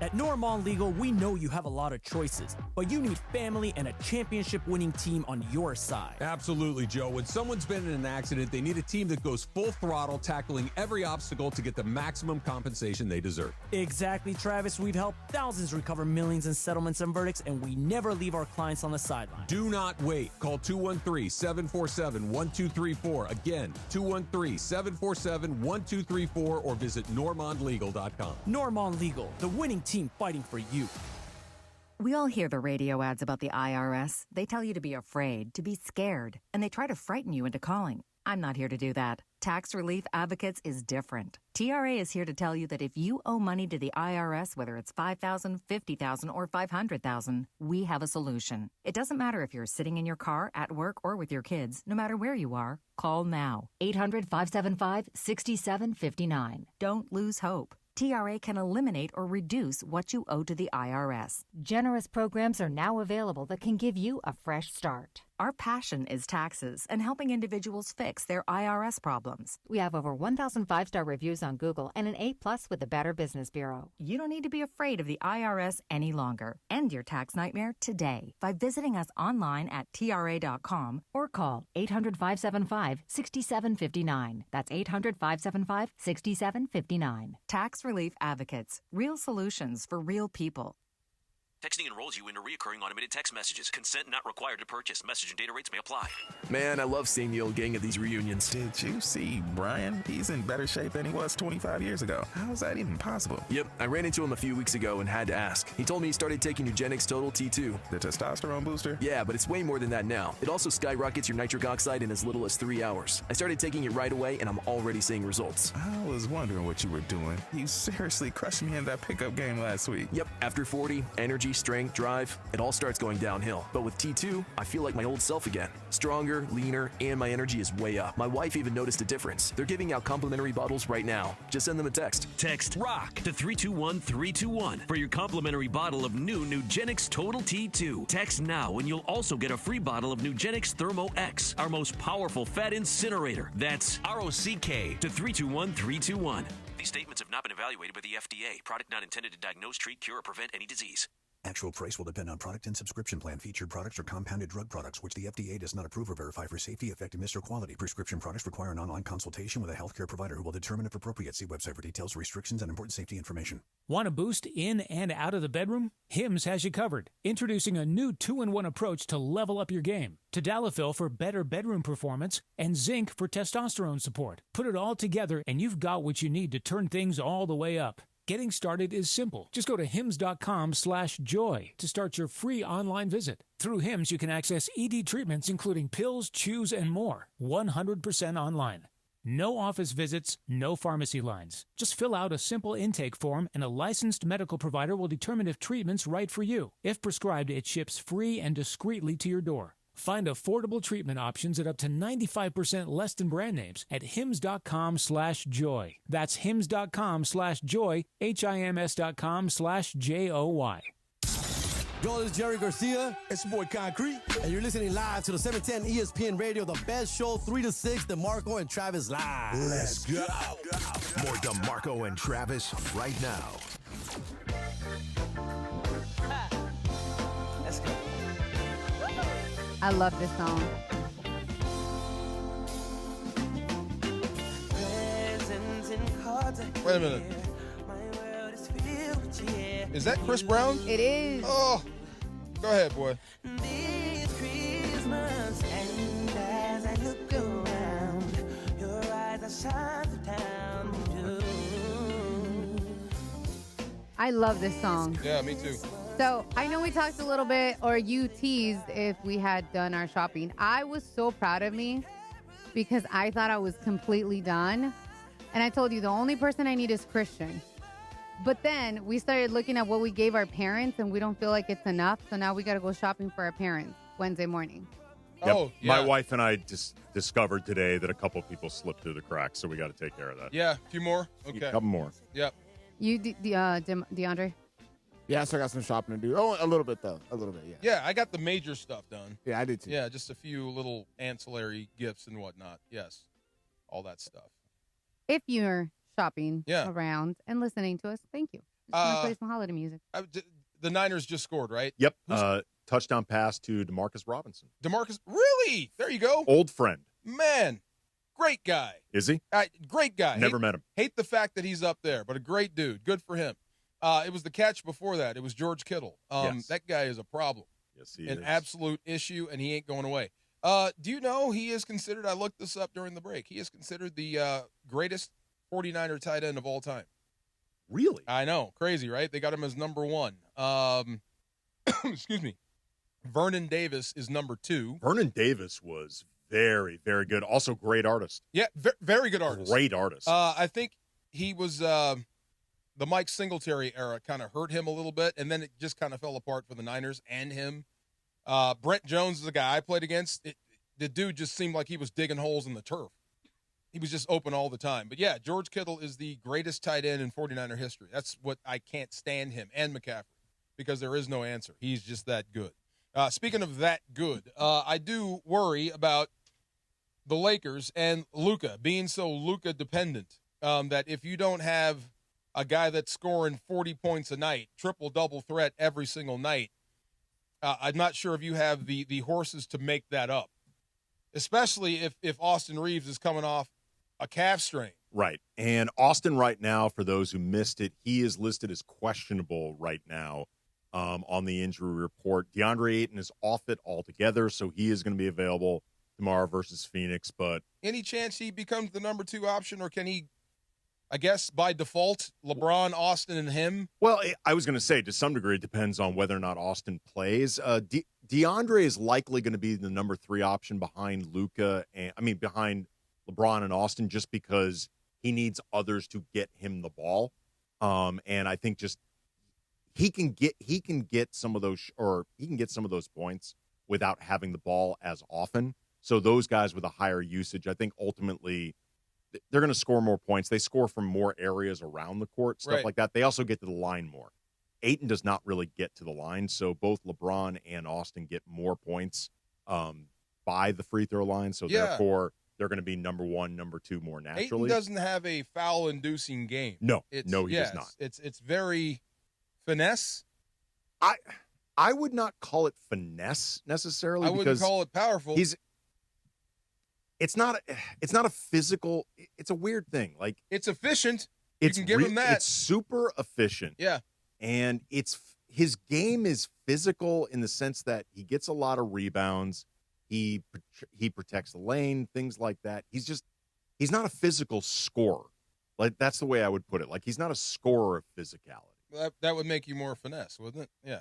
At Normand Legal, we know you have a lot of choices, but you need family and a championship-winning team on your side. Absolutely, Joe. When someone's been in an accident, they need a team that goes full throttle, tackling every obstacle to get the maximum compensation they deserve. Exactly, Travis. We've helped thousands recover millions in settlements and verdicts, and we never leave our clients on the sideline. Do not wait. Call 213-747-1234. Again, 213-747-1234 or visit normandlegal.com. Normand Legal, the winning team fighting for you. We all hear the radio ads about the IRS. They tell you to be afraid, to be scared, and they try to frighten you into calling. I'm not here to do that. Tax Relief Advocates is different. TRA is here to tell you that if you owe money to the IRS, whether it's $5,000, $50,000, or $500,000, we have a solution. It doesn't matter if you're sitting in your car, at work, or with your kids. No matter where you are, call now. 800-575-6759. Don't lose hope. TRA can eliminate or reduce what you owe to the IRS. Generous programs are now available that can give you a fresh start. Our passion is taxes and helping individuals fix their IRS problems. We have over 1,000 five-star reviews on Google and an A+ with the Better Business Bureau. You don't need to be afraid of the IRS any longer. End your tax nightmare today by visiting us online at TRA.com or call 800-575-6759. That's 800-575-6759. Tax Relief Advocates. Real solutions for real people. Texting enrolls you into recurring automated text messages. Consent not required to purchase. Message and data rates may apply. Man, I love seeing the old gang at these reunions. Did you see Brian? He's in better shape than he was 25 years ago. How is that even possible? Yep, I ran into him a few weeks ago and had to ask. He told me he started taking Nugenix Total T2. The testosterone booster? Yeah, but it's way more than that now. It also skyrockets your nitric oxide in as little as 3 hours. I started taking it right away and I'm already seeing results. I was wondering what you were doing. You seriously crushed me in that pickup game last week. Yep, after 40, energy, strength, drive, it all starts going downhill. But with T2, I feel like my old self again. Stronger, leaner, and my energy is way up. My wife even noticed a difference. They're giving out complimentary bottles right now. Just send them a text. Text ROCK to 321-321 for your complimentary bottle of new Nugenix Total T2. Text now and you'll also get a free bottle of Nugenix Thermo X, our most powerful fat incinerator. That's ROCK to 321-321. These statements have not been evaluated by the FDA. Product not intended to diagnose, treat, cure, or prevent any disease. Actual price will depend on product and subscription plan. Featured products are compounded drug products, which the FDA does not approve or verify for safety, effectiveness, or quality. Prescription products require an online consultation with a healthcare provider who will determine if appropriate. See website for details, restrictions, and important safety information. Want a boost in and out of the bedroom? Hims has you covered. Introducing a new 2-in-1 approach to level up your game. Tadalafil for better bedroom performance and zinc for testosterone support. Put it all together and you've got what you need to turn things all the way up. Getting started is simple. Just go to hims.com/joy to start your free online visit. Through Hims, you can access ED treatments including pills, chews, and more. 100% online. No office visits, no pharmacy lines. Just fill out a simple intake form and a licensed medical provider will determine if treatment's right for you. If prescribed, it ships free and discreetly to your door. Find affordable treatment options at up to 95% less than brand names at hims.com/joy. That's hims.com/joy, HIMS.com/JOY. Yo, this is Jerry Garcia. It's your boy Concrete. And you're listening live to the 710 ESPN Radio, the best show, 3 to 6, DeMarco and Travis live. Let's go. More DeMarco and Travis right now. Let's go. I love this song. Wait a minute. Is that Chris Brown? It is. Oh, go ahead, boy. This Christmas, and as I look around, your eyes are shine the town. I love this song. Yeah, me too. So I know we talked a little bit, or you teased if we had done our shopping. I was so proud of me because I thought I was completely done. And I told you the only person I need is Christian. But then we started looking at what we gave our parents and we don't feel like it's enough. So now we got to go shopping for our parents Wednesday morning. Yep. Oh, yeah. My wife and I just discovered today that a couple people slipped through the cracks, so we got to take care of that. Yeah, a few more? Okay. A couple more. Yep. You, DeAndre? Yeah, I still got some shopping to do. Oh, a little bit, though. A little bit, yeah. Yeah, I got the major stuff done. Yeah, I did too. Yeah, just a few little ancillary gifts and whatnot. Yes, all that stuff. If you're shopping around and listening to us, thank you. Just want to play some holiday music. The Niners just scored, right? Yep. Touchdown pass to DeMarcus Robinson. DeMarcus, really? There you go. Old friend. Man, great guy. Is he? Great guy. Never met him. Hate the fact that he's up there, but a great dude. Good for him. It was the catch before that. It was George Kittle. Yes. That guy is a problem. Yes, he is. An absolute issue, and he ain't going away. Do you know he is considered, I looked this up during the break, he is considered the greatest 49er tight end of all time. Really? I know. Crazy, right? They got him as number 1. Excuse me. Vernon Davis is number 2. Vernon Davis was very, very good. Also, great artist. Yeah, very good artist. Great artist. I think he was the Mike Singletary era kind of hurt him a little bit, and then it just kind of fell apart for the Niners and him. Brent Jones is the guy I played against. The dude just seemed like he was digging holes in the turf. He was just open all the time. But, yeah, George Kittle is the greatest tight end in 49er history. That's what I can't stand him, and McCaffrey, because there is no answer. He's just that good. Speaking of that good, I do worry about the Lakers and Luka being so Luka dependent that if you don't have a guy that's scoring 40 points a night, triple-double threat every single night, I'm not sure if you have the horses to make that up, especially if Austin Reeves is coming off a calf strain. Right. And Austin right now, for those who missed it, he is listed as questionable right now on the injury report. DeAndre Ayton is off it altogether, so he is going to be available tomorrow versus Phoenix. But any chance he becomes the number 2 option, or can he, I guess, by default, LeBron, Austin, and him? Well, I was going to say, to some degree, it depends on whether or not Austin plays. DeAndre is likely going to be the number 3 option behind behind LeBron and Austin, just because he needs others to get him the ball. And I think just he can get some of those points without having the ball as often. So those guys with a higher usage, I think ultimately they're going to score more points. They score from more areas around the court, stuff like that. They also get to the line more. Ayton does not really get to the line, so both LeBron and Austin get more points by the free throw line. So therefore, they're going to be number 1, number 2 more naturally. Ayton doesn't have a foul-inducing game. No, he does not. It's very finesse, I would not call it finesse necessarily. I wouldn't call it powerful. It's not a physical. It's a weird thing. Like, it's efficient. You can give him that. It's super efficient. Yeah. And his game is physical in the sense that he gets a lot of rebounds. He protects the lane, things like that. He's not a physical scorer. Like, that's the way I would put it. Like, he's not a scorer of physicality. That would make you more finesse, wouldn't it? Yeah.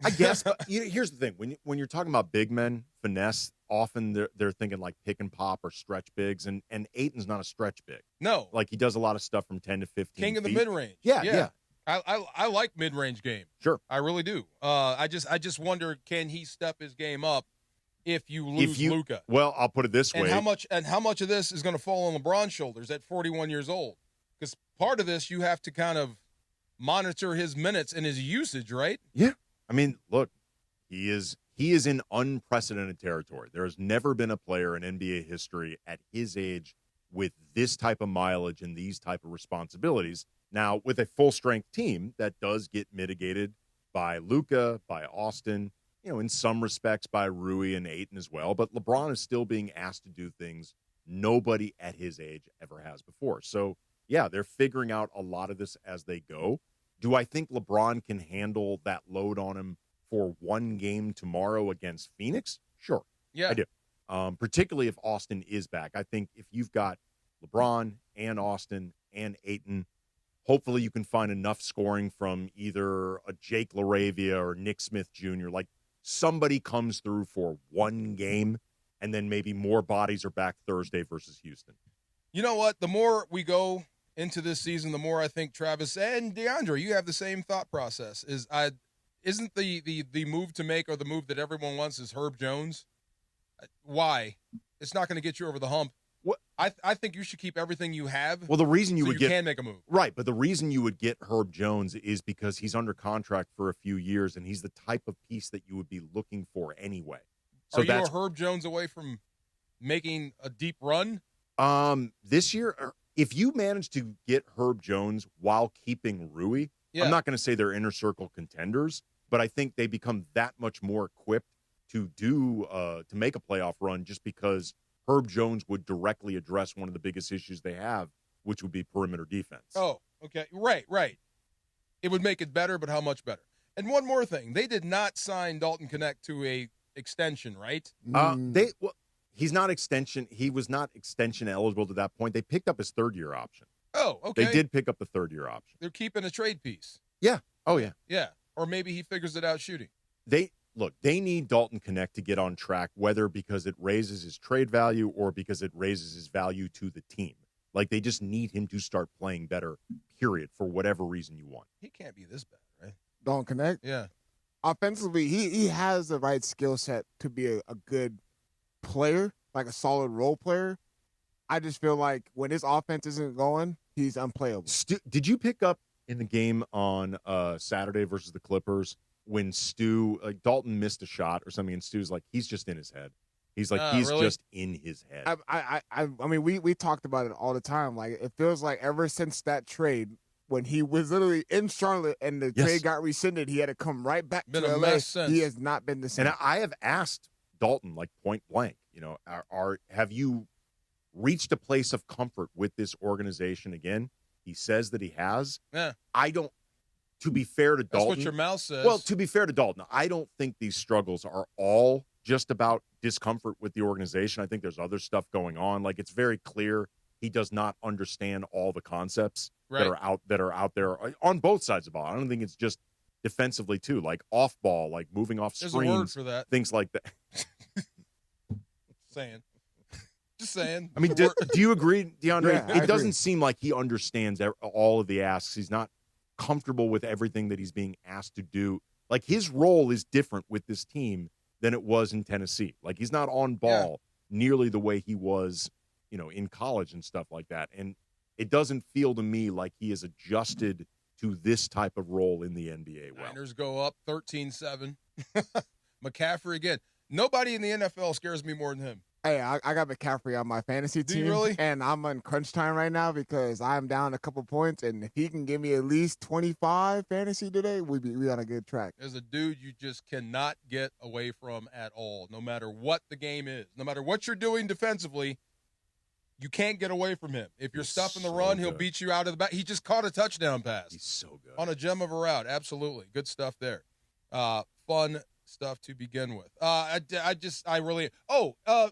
I guess. Here's the thing: when you're talking about big men, finesse, often they're thinking like pick and pop or stretch bigs, and Ayton's not a stretch big. No, like he does a lot of stuff from 10 to 15. King of the feet. mid range. Yeah. I like mid range game. Sure, I really do. I just wonder, can he step his game up if you lose Luka? Well, I'll put it this way: how much of this is going to fall on LeBron's shoulders at 41 years old? Because part of this you have to kind of monitor his minutes and his usage, right? Yeah. I mean, look, he is in unprecedented territory. There has never been a player in NBA history at his age with this type of mileage and these type of responsibilities. Now, with a full-strength team, that does get mitigated by Luka, by Austin, in some respects by Rui and Ayton as well. But LeBron is still being asked to do things nobody at his age ever has before. So, yeah, they're figuring out a lot of this as they go. Do I think LeBron can handle that load on him for one game tomorrow against Phoenix? Sure. Yeah. I do. Particularly if Austin is back. I think if you've got LeBron and Austin and Ayton, hopefully you can find enough scoring from either a Jake LaRavia or Nick Smith Jr. Like, somebody comes through for one game, and then maybe more bodies are back Thursday versus Houston. You know what? The more we go into this season, the more I think Travis and DeAndre, you have the same thought process. Isn't the move to make, or the move that everyone wants, is Herb Jones? Why? It's not going to get you over the hump. What? I think you should keep everything you have. Well, the reason you can make a move, right? But the reason you would get Herb Jones is because he's under contract for a few years, and he's the type of piece that you would be looking for anyway. So are you a Herb Jones away from making a deep run? This year, if you manage to get Herb Jones while keeping Rui, I'm not going to say they're inner circle contenders, but I think they become that much more equipped to make a playoff run, just because Herb Jones would directly address one of the biggest issues they have, which would be perimeter defense. Oh, okay. Right. It would make it better, but how much better? And one more thing. They did not sign Dalton Knecht to a extension, right? He's not extension. He was not extension eligible to that point. They picked up his third-year option. Oh, okay. They did pick up the third-year option. They're keeping a trade piece. Yeah. Oh, yeah. Yeah. Or maybe he figures it out shooting. They need Dalton Knecht to get on track, whether because it raises his trade value or because it raises his value to the team. Like, they just need him to start playing better, period, for whatever reason you want. He can't be this bad, right? Dalton Knecht? Yeah. Offensively, he has the right skill set to be a good player, like a solid role player. I just feel like when his offense isn't going, he's unplayable. Did you pick up in the game on Saturday versus the Clippers when Dalton missed a shot or something, and Stu's like, he's just in his head. He's like, he's really? just in his head. I mean, we talked about it all the time. Like, it feels like ever since that trade, when he was literally in Charlotte and the trade got rescinded, he had to come right back to LA. He has not been the same. And I have asked Dalton, like, point blank, have you reached a place of comfort with this organization again? He says that he has. Yeah. To be fair to Dalton. That's what your mouth says. Well, to be fair to Dalton, I don't think these struggles are all just about discomfort with the organization. I think there's other stuff going on. Like, it's very clear he does not understand all the concepts that are out there on both sides of the ball. I don't think it's just defensively too, like off ball, like moving off There's screens, a word for that. Things like that. Just saying. I mean, do you agree, DeAndre? Yeah, it doesn't seem like he understands all of the asks. He's not comfortable with everything that he's being asked to do. Like, his role is different with this team than it was in Tennessee. Like, he's not on ball nearly the way he was, in college and stuff like that. And it doesn't feel to me like he is adjusted to this type of role in the NBA. Niners go up 13-7. McCaffrey again. Nobody in the NFL scares me more than him. Hey, I got McCaffrey on my fantasy team. Do you really? And I'm on crunch time right now because I'm down a couple points. And if he can give me at least 25 fantasy today, we on a good track. There's a dude you just cannot get away from at all, no matter what the game is. No matter what you're doing defensively, you can't get away from him. If you're stuffing the run, he'll beat you out of the back. He just caught a touchdown pass. He's so good. On a gem of a route. Absolutely. Good stuff there. Fun stuff to begin with.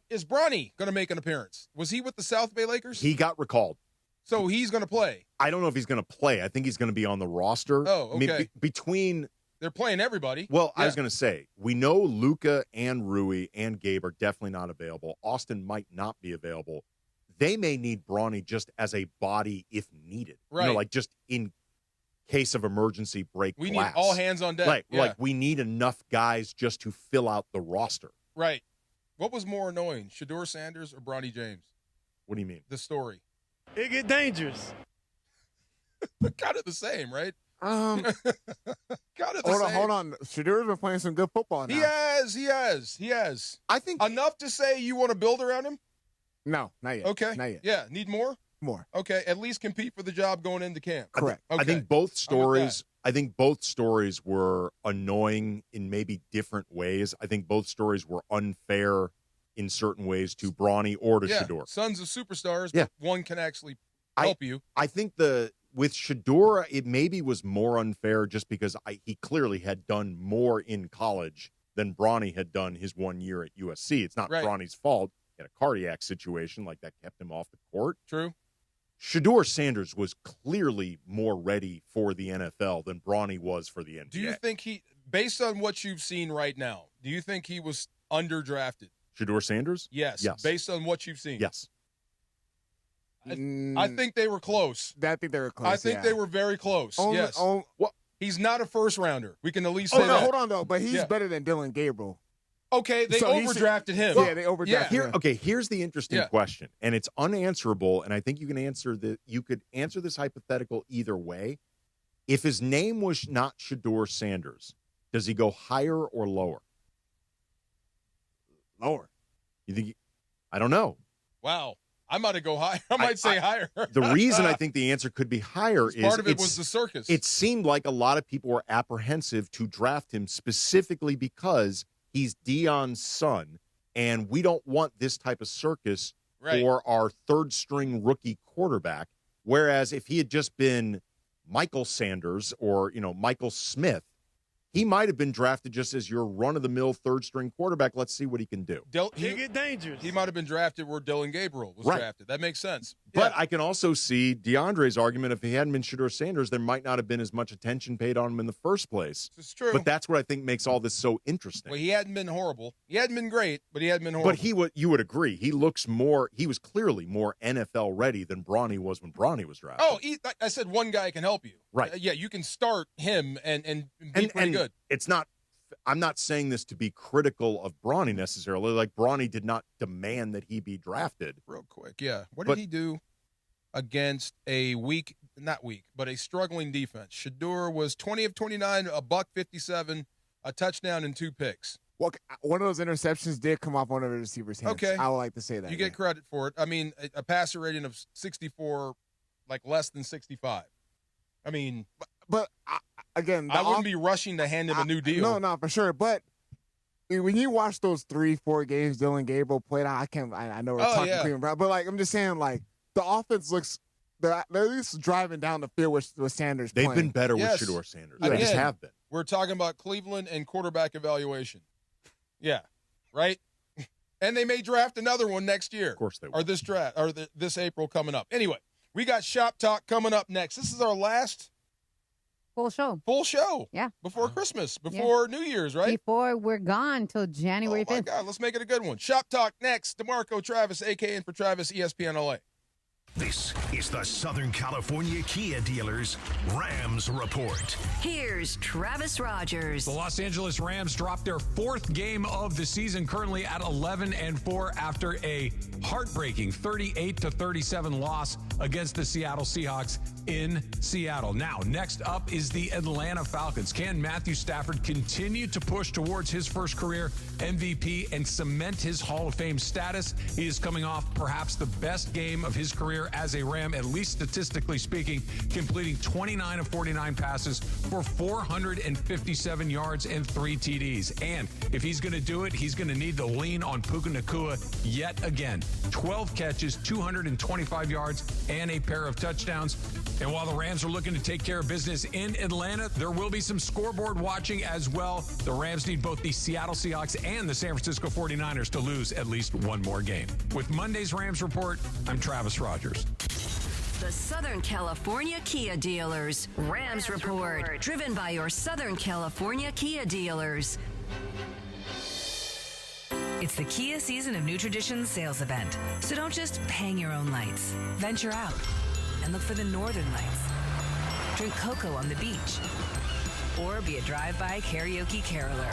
Is Bronny going to make an appearance? Was he with the South Bay Lakers? He got recalled. So he's going to play. I don't know if he's going to play. I think he's going to be on the roster. Oh, okay. I mean, between they're playing everybody. Well, yeah. I was going to say, we know Luka and Rui and Gabe are definitely not available. Austin might not be available. They may need Bronny just as a body if needed. Right. Like just in case of emergency break We glass. need all hands on deck. Like we need enough guys just to fill out the roster. Right. What was more annoying, Shedeur Sanders or Bronny James? What do you mean? The story. It get dangerous. Kind of the same, right? Kind of the same. Hold on. Shedeur's been playing some good football now. He has. I think enough to say you want to build around him? No, not yet. Okay. Not yet. Yeah. Need more? More. Okay. At least compete for the job going into camp. Correct. Okay. I think both stories were annoying in maybe different ways. I think both stories were unfair in certain ways to Bronny or to Shedeur. Sons of superstars, but one can actually help you. I think with Shedeur, it maybe was more unfair just because he clearly had done more in college than Bronny had done his 1 year at USC. It's not Bronny's fault. He had a cardiac situation like that kept him off the court. True. Shedeur Sanders was clearly more ready for the NFL than Bronny was for the NBA. Do you think based on what you've seen right now, do you think he was underdrafted? Shedeur Sanders? Yes. Based on what you've seen. Yes. I think they were close. I think they were close. I think they were very close. Yes. He's not a first rounder. We can at least say that. Hold on, though. But he's better than Dylan Gabriel. Okay, they overdrafted him. Yeah, they overdrafted him. Okay, here's the interesting question, and it's unanswerable, and I think you could answer this hypothetical either way. If his name was not Shedeur Sanders, does he go higher or lower? Lower. You think? I don't know. Wow. I might go higher. I might say higher. The reason I think the answer could be higher is part of it was the circus. It seemed like a lot of people were apprehensive to draft him specifically because he's Deion's son, and we don't want this type of circus for our third-string rookie quarterback. Whereas if he had just been Michael Sanders or Michael Smith, he might have been drafted just as your run-of-the-mill third-string quarterback. Let's see what he can do. He get dangerous. He might have been drafted where Dylan Gabriel was drafted. That makes sense. But I can also see DeAndre's argument. If he hadn't been Shedeur Sanders, there might not have been as much attention paid on him in the first place. It's true. But that's what I think makes all this so interesting. Well, he hadn't been horrible. He hadn't been great, but he hadn't been horrible. But you would agree. He was clearly more NFL ready than Bronny was when Bronny was drafted. Oh, I said one guy can help you. Right. Yeah, you can start him and be pretty good. It's not. I'm not saying this to be critical of Bronny necessarily. Like Bronny did not demand that he be drafted. Real quick, yeah. What did he do against a struggling defense? Shedeur was 20 of 29, $157, a touchdown and 2 picks. Well, one of those interceptions did come off one of the receivers' hands. Okay. I would like to say that. You get credit for it. I mean, a passer rating of 64, like less than 65. I mean, but again, I wouldn't be rushing to hand him a new deal. No, for sure. But when you watch those 3-4 games Dylan Gabriel played, I know we're talking Cleveland Brown, but I'm just saying, the offense looks. They're at least driving down the field with Sanders. They've been better with Shedeur Sanders. They just have been. We're talking about Cleveland and quarterback evaluation. Yeah, right. And they may draft another one next year. Of course they will. Or this draft, or this April coming up. Anyway, we got Shop Talk coming up next. This is our last full show. Yeah. Before Christmas, before New Year's, right? Before we're gone till January 5th. Oh, my God. Let's make it a good one. Shop Talk next. DeMarco Travis, a.k.a. for Travis, ESPN LA. This is the Southern California Kia Dealers Rams Report. Here's Travis Rogers. The Los Angeles Rams dropped their 4th game of the season, currently at 11-4 after a heartbreaking 38-37 loss against the Seattle Seahawks. in Seattle. Now, next up is the Atlanta Falcons. Can Matthew Stafford continue to push towards his first career MVP and cement his Hall of Fame status? He is coming off perhaps the best game of his career as a Ram, at least statistically speaking, completing 29 of 49 passes for 457 yards and 3 TDs. And if he's going to do it, he's going to need to lean on Puka Nacua yet again. 12 catches, 225 yards, and a pair of touchdowns. And while the Rams are looking to take care of business in Atlanta, there will be some scoreboard watching as well. The Rams need both the Seattle Seahawks and the San Francisco 49ers to lose at least one more game. With Monday's Rams Report, I'm Travis Rogers. The Southern California Kia Dealers Rams Report, driven by your Southern California Kia dealers. It's the Kia Season of New Traditions sales event. So don't just hang your own lights. Venture out and look for the northern lights. Drink cocoa on the beach. Or be a drive-by karaoke caroler.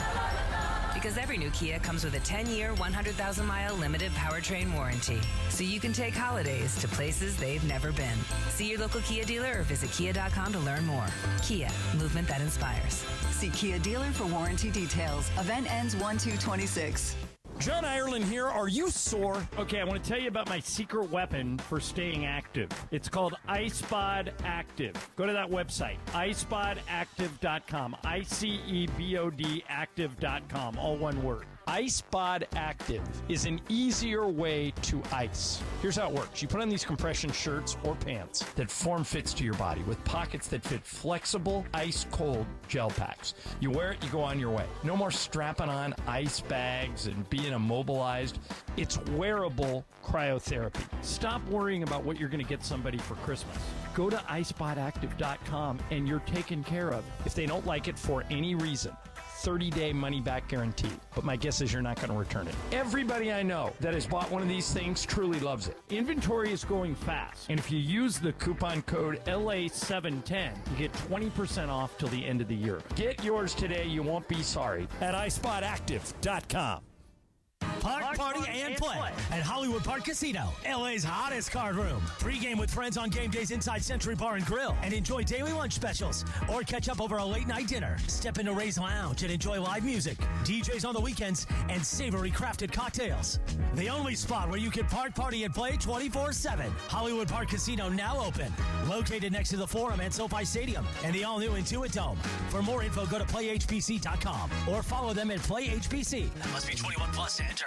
Because every new Kia comes with a 10-year, 100,000-mile limited powertrain warranty. So you can take holidays to places they've never been. See your local Kia dealer or visit kia.com to learn more. Kia, movement that inspires. See Kia dealer for warranty details. Event ends 1/2/26. John Ireland here. Are you sore? Okay, I want to tell you about my secret weapon for staying active. It's called iSpod Active. Go to that website, iSpodActive.com. ICEBOD Active.com, all one word. iSpod Active is an easier way to ice. Here's how it works. You put on these compression shirts or pants that form fits to your body with pockets that fit flexible, ice-cold gel packs. You wear it, you go on your way. No more strapping on ice bags and being immobilized. It's wearable cryotherapy. Stop worrying about what you're going to get somebody for Christmas. Go to iSpotActive.com and you're taken care of. If they don't like it for any reason, 30-day money-back guarantee. But my guess is you're not going to return it. Everybody I know that has bought one of these things truly loves it. Inventory is going fast. And if you use the coupon code LA710, you get 20% off till the end of the year. Get yours today. You won't be sorry at iSpotActive.com. Park, party, and play at Hollywood Park Casino, LA's hottest card room. Pre-game with friends on game days inside Century Bar and Grill and enjoy daily lunch specials or catch up over a late-night dinner. Step into Ray's Lounge and enjoy live music, DJs on the weekends, and savory crafted cocktails. The only spot where you can park, party, and play 24/7. Hollywood Park Casino now open. Located next to the Forum and SoFi Stadium and the all-new Intuit Dome. For more info, go to playhpc.com or follow them at PlayHPC. Must be 21 plus to enter.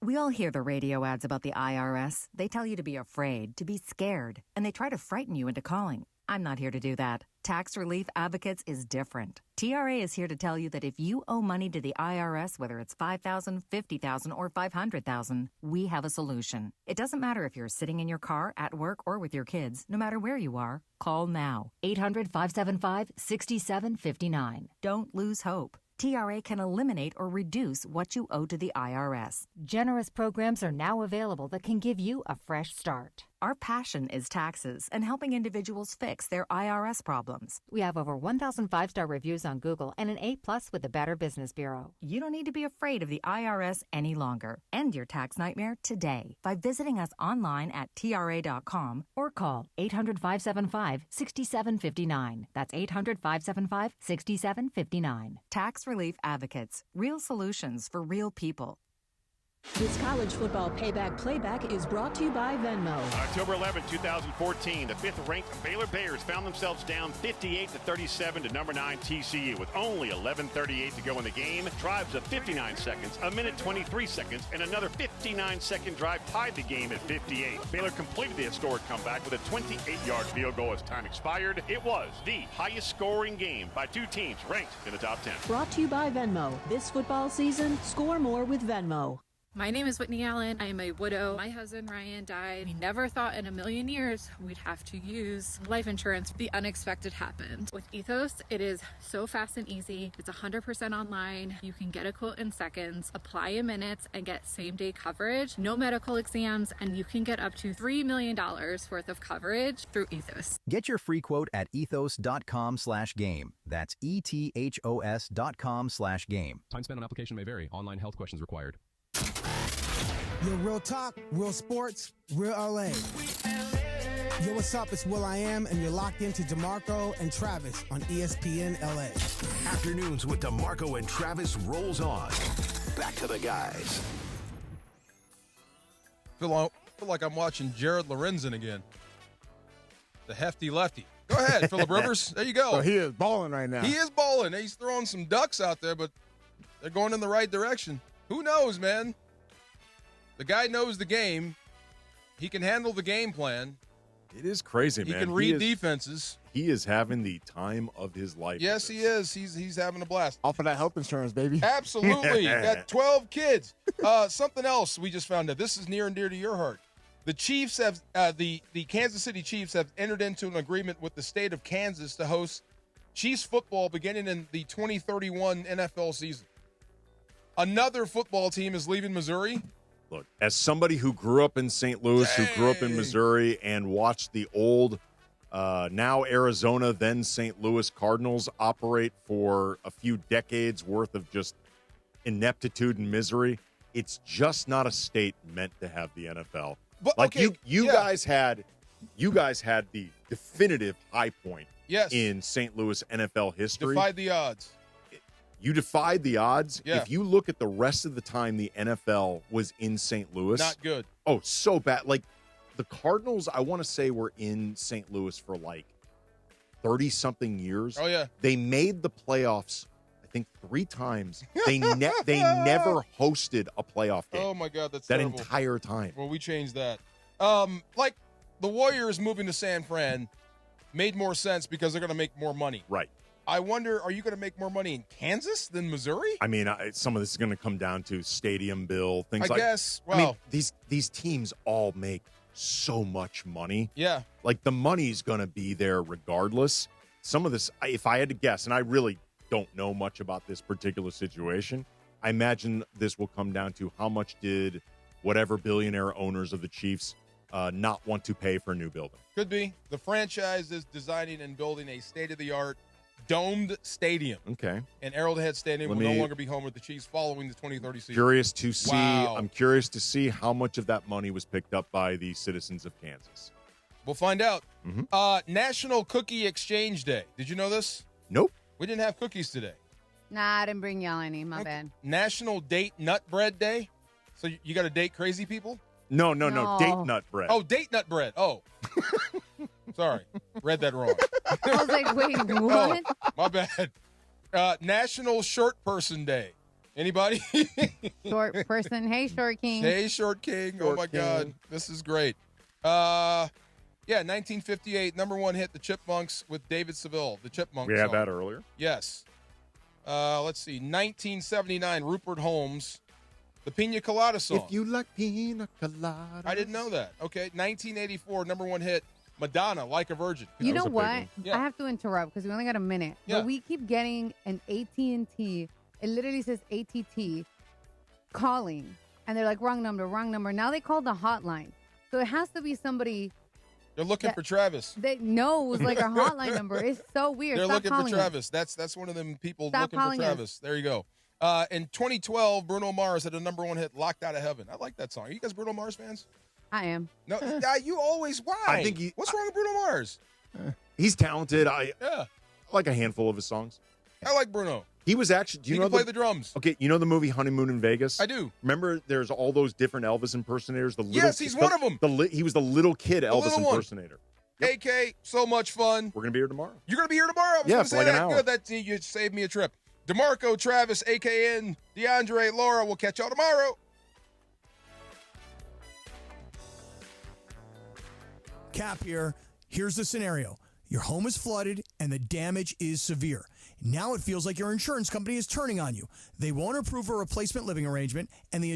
We all hear the radio ads about the IRS. They tell you to be afraid, to be scared, and they try to frighten you into calling. I'm not here to do that. Tax Relief Advocates is different. TRA is here to tell you that if you owe money to the IRS, whether it's $5,000, $50,000, or $500,000, we have a solution. It doesn't matter if you're sitting in your car, at work, or with your kids. No matter where you are, call now. 800-575-6759. Don't lose hope. TRA can eliminate or reduce what you owe to the IRS. Generous programs are now available that can give you a fresh start. Our passion is taxes and helping individuals fix their IRS problems. We have over 1,000 five-star reviews on Google and an A+ with the Better Business Bureau. You don't need to be afraid of the IRS any longer. End your tax nightmare today by visiting us online at TRA.com or call 800-575-6759. That's 800-575-6759. Tax Relief Advocates. Real solutions for real people. This college football payback is brought to you by Venmo. On October 11, 2014, the fifth-ranked Baylor Bears found themselves down 58-37 to number 9 TCU with only 11:38 to go in the game. Drives of 59 seconds, a minute 23 seconds, and another 59-second drive tied the game at 58. Baylor completed the historic comeback with a 28-yard field goal as time expired. It was the highest-scoring game by two teams ranked in the top 10. Brought to you by Venmo. This football season, score more with Venmo. My name is Whitney Allen. I am a widow. My husband Ryan died. We never thought in a million years we'd have to use life insurance. The unexpected happened. With Ethos, it is so fast and easy. It's 100% online. You can get a quote in seconds, apply in minutes, and get same-day coverage. No medical exams, and you can get up to $3 million worth of coverage through Ethos. Get your free quote at ethos.com/game. That's ETHOS.com/game. Time spent on application may vary. Online health questions required. Your real talk, real sports, real LA. Yo, what's up? It's Will I Am, and you're locked into DeMarco and Travis on ESPN LA. Afternoons with DeMarco and Travis rolls on. Back to the guys. Feel like I'm watching Jared Lorenzen again. The hefty lefty. Go ahead, Phillip Rivers. There you go. So he is balling right now. He is balling. He's throwing some ducks out there, but they're going in the right direction. Who knows, man? The guy knows the game. He can handle the game plan. It is crazy, man. He can read defenses. He is having the time of his life. Yes, he is. He's having a blast. Off of that health insurance, baby. Absolutely. Got 12 kids. Something else we just found out. This is near and dear to your heart. The Chiefs have the Kansas City Chiefs have entered into an agreement with the state of Kansas to host Chiefs football beginning in the 2031 NFL season. Another football team is leaving Missouri. Look, as somebody who grew up in St. Louis, who grew up in Missouri, and watched the old, now Arizona, then St. Louis Cardinals operate for a few decades worth of just ineptitude and misery, it's just not a state meant to have the NFL. But, like okay, you guys had the definitive high point in St. Louis NFL history. Defied the odds. You defied the odds. Yeah. If you look at the rest of the time the NFL was in St. Louis. Not good. Oh, so bad. Like, the Cardinals, I want to say, were in St. Louis for like 30-something years. Oh, yeah. They made the playoffs, I think, 3 times. They never hosted a playoff game. Oh, my God, that's that terrible. entire time. Well, we changed that. Like, the Warriors moving to San Fran made more sense because they're going to make more money. Right. I wonder, are you going to make more money in Kansas than Missouri? I mean, some of this is going to come down to stadium bill, things I like guess. I mean, Wow. these teams all make so much money. Yeah. Like, the money's going to be there regardless. Some of this, if I had to guess, and I really don't know much about this particular situation, I imagine this will come down to how much did whatever billionaire owners of the Chiefs not want to pay for a new building. Could be. The franchise is designing and building a state-of-the-art domed stadium. Okay. And Arrowhead Stadium will no longer be home with the Chiefs following the 2030 season. Curious to see. Wow. I'm curious to see how much of that money was picked up by the citizens of Kansas. We'll find out. Mm-hmm. National Cookie Exchange Day. Did you know this? Nope. We didn't have cookies today. Nah, I didn't bring y'all any. My bad. National Date Nut Bread Day. So you got to date crazy people? No. Date nut bread. Oh, date nut bread. Oh. Sorry. Read that wrong. I was like, wait, what? Oh, my bad. National Short Person Day. Anybody? Short person. Hey, Short King. Hey, Short King. Oh, my God. This is great. 1958, number one hit, The Chipmunks with David Seville. The Chipmunks We had song. that earlier. Yes. Let's see. 1979, Rupert Holmes, the Pina Colada song. If you like pina colada. I didn't know that. Okay. 1984, number one hit, Madonna, Like a Virgin. You know what? I Yeah. have to interrupt because we only got a minute. Yeah. But we keep getting an AT&T. It literally says ATT calling. And they're like, wrong number, wrong number. Now they call the hotline. So it has to be somebody They're looking for Travis. that knows like our hotline number. It's so weird. They're Stop looking for calling us. Travis. That's one of them people Stop looking for calling us. Travis. There you go. In 2012, Bruno Mars had a number one hit, Locked Out of Heaven. I like that song. Are you guys Bruno Mars fans? I am. No, you always. Why? I think What's wrong with Bruno Mars? He's talented. I Yeah, like a handful of his songs. I like Bruno. He was actually. Do you He know can play the drums. Okay, you know the movie Honeymoon in Vegas? I do. Remember, there's all those different Elvis impersonators. Yes, he's one of them. He was the little kid Elvis little one. impersonator. AK, so much fun. We're gonna be here tomorrow. You're gonna be here tomorrow. I was Yeah, gonna for say like an that. hour. Good. That you saved me a trip. DeMarco, Travis, AKN, DeAndre, Laura. We'll catch y'all tomorrow. Cap here. Here's the scenario. Your home is flooded and the damage is severe. Now it feels like your insurance company is turning on you. They won't approve a replacement living arrangement and the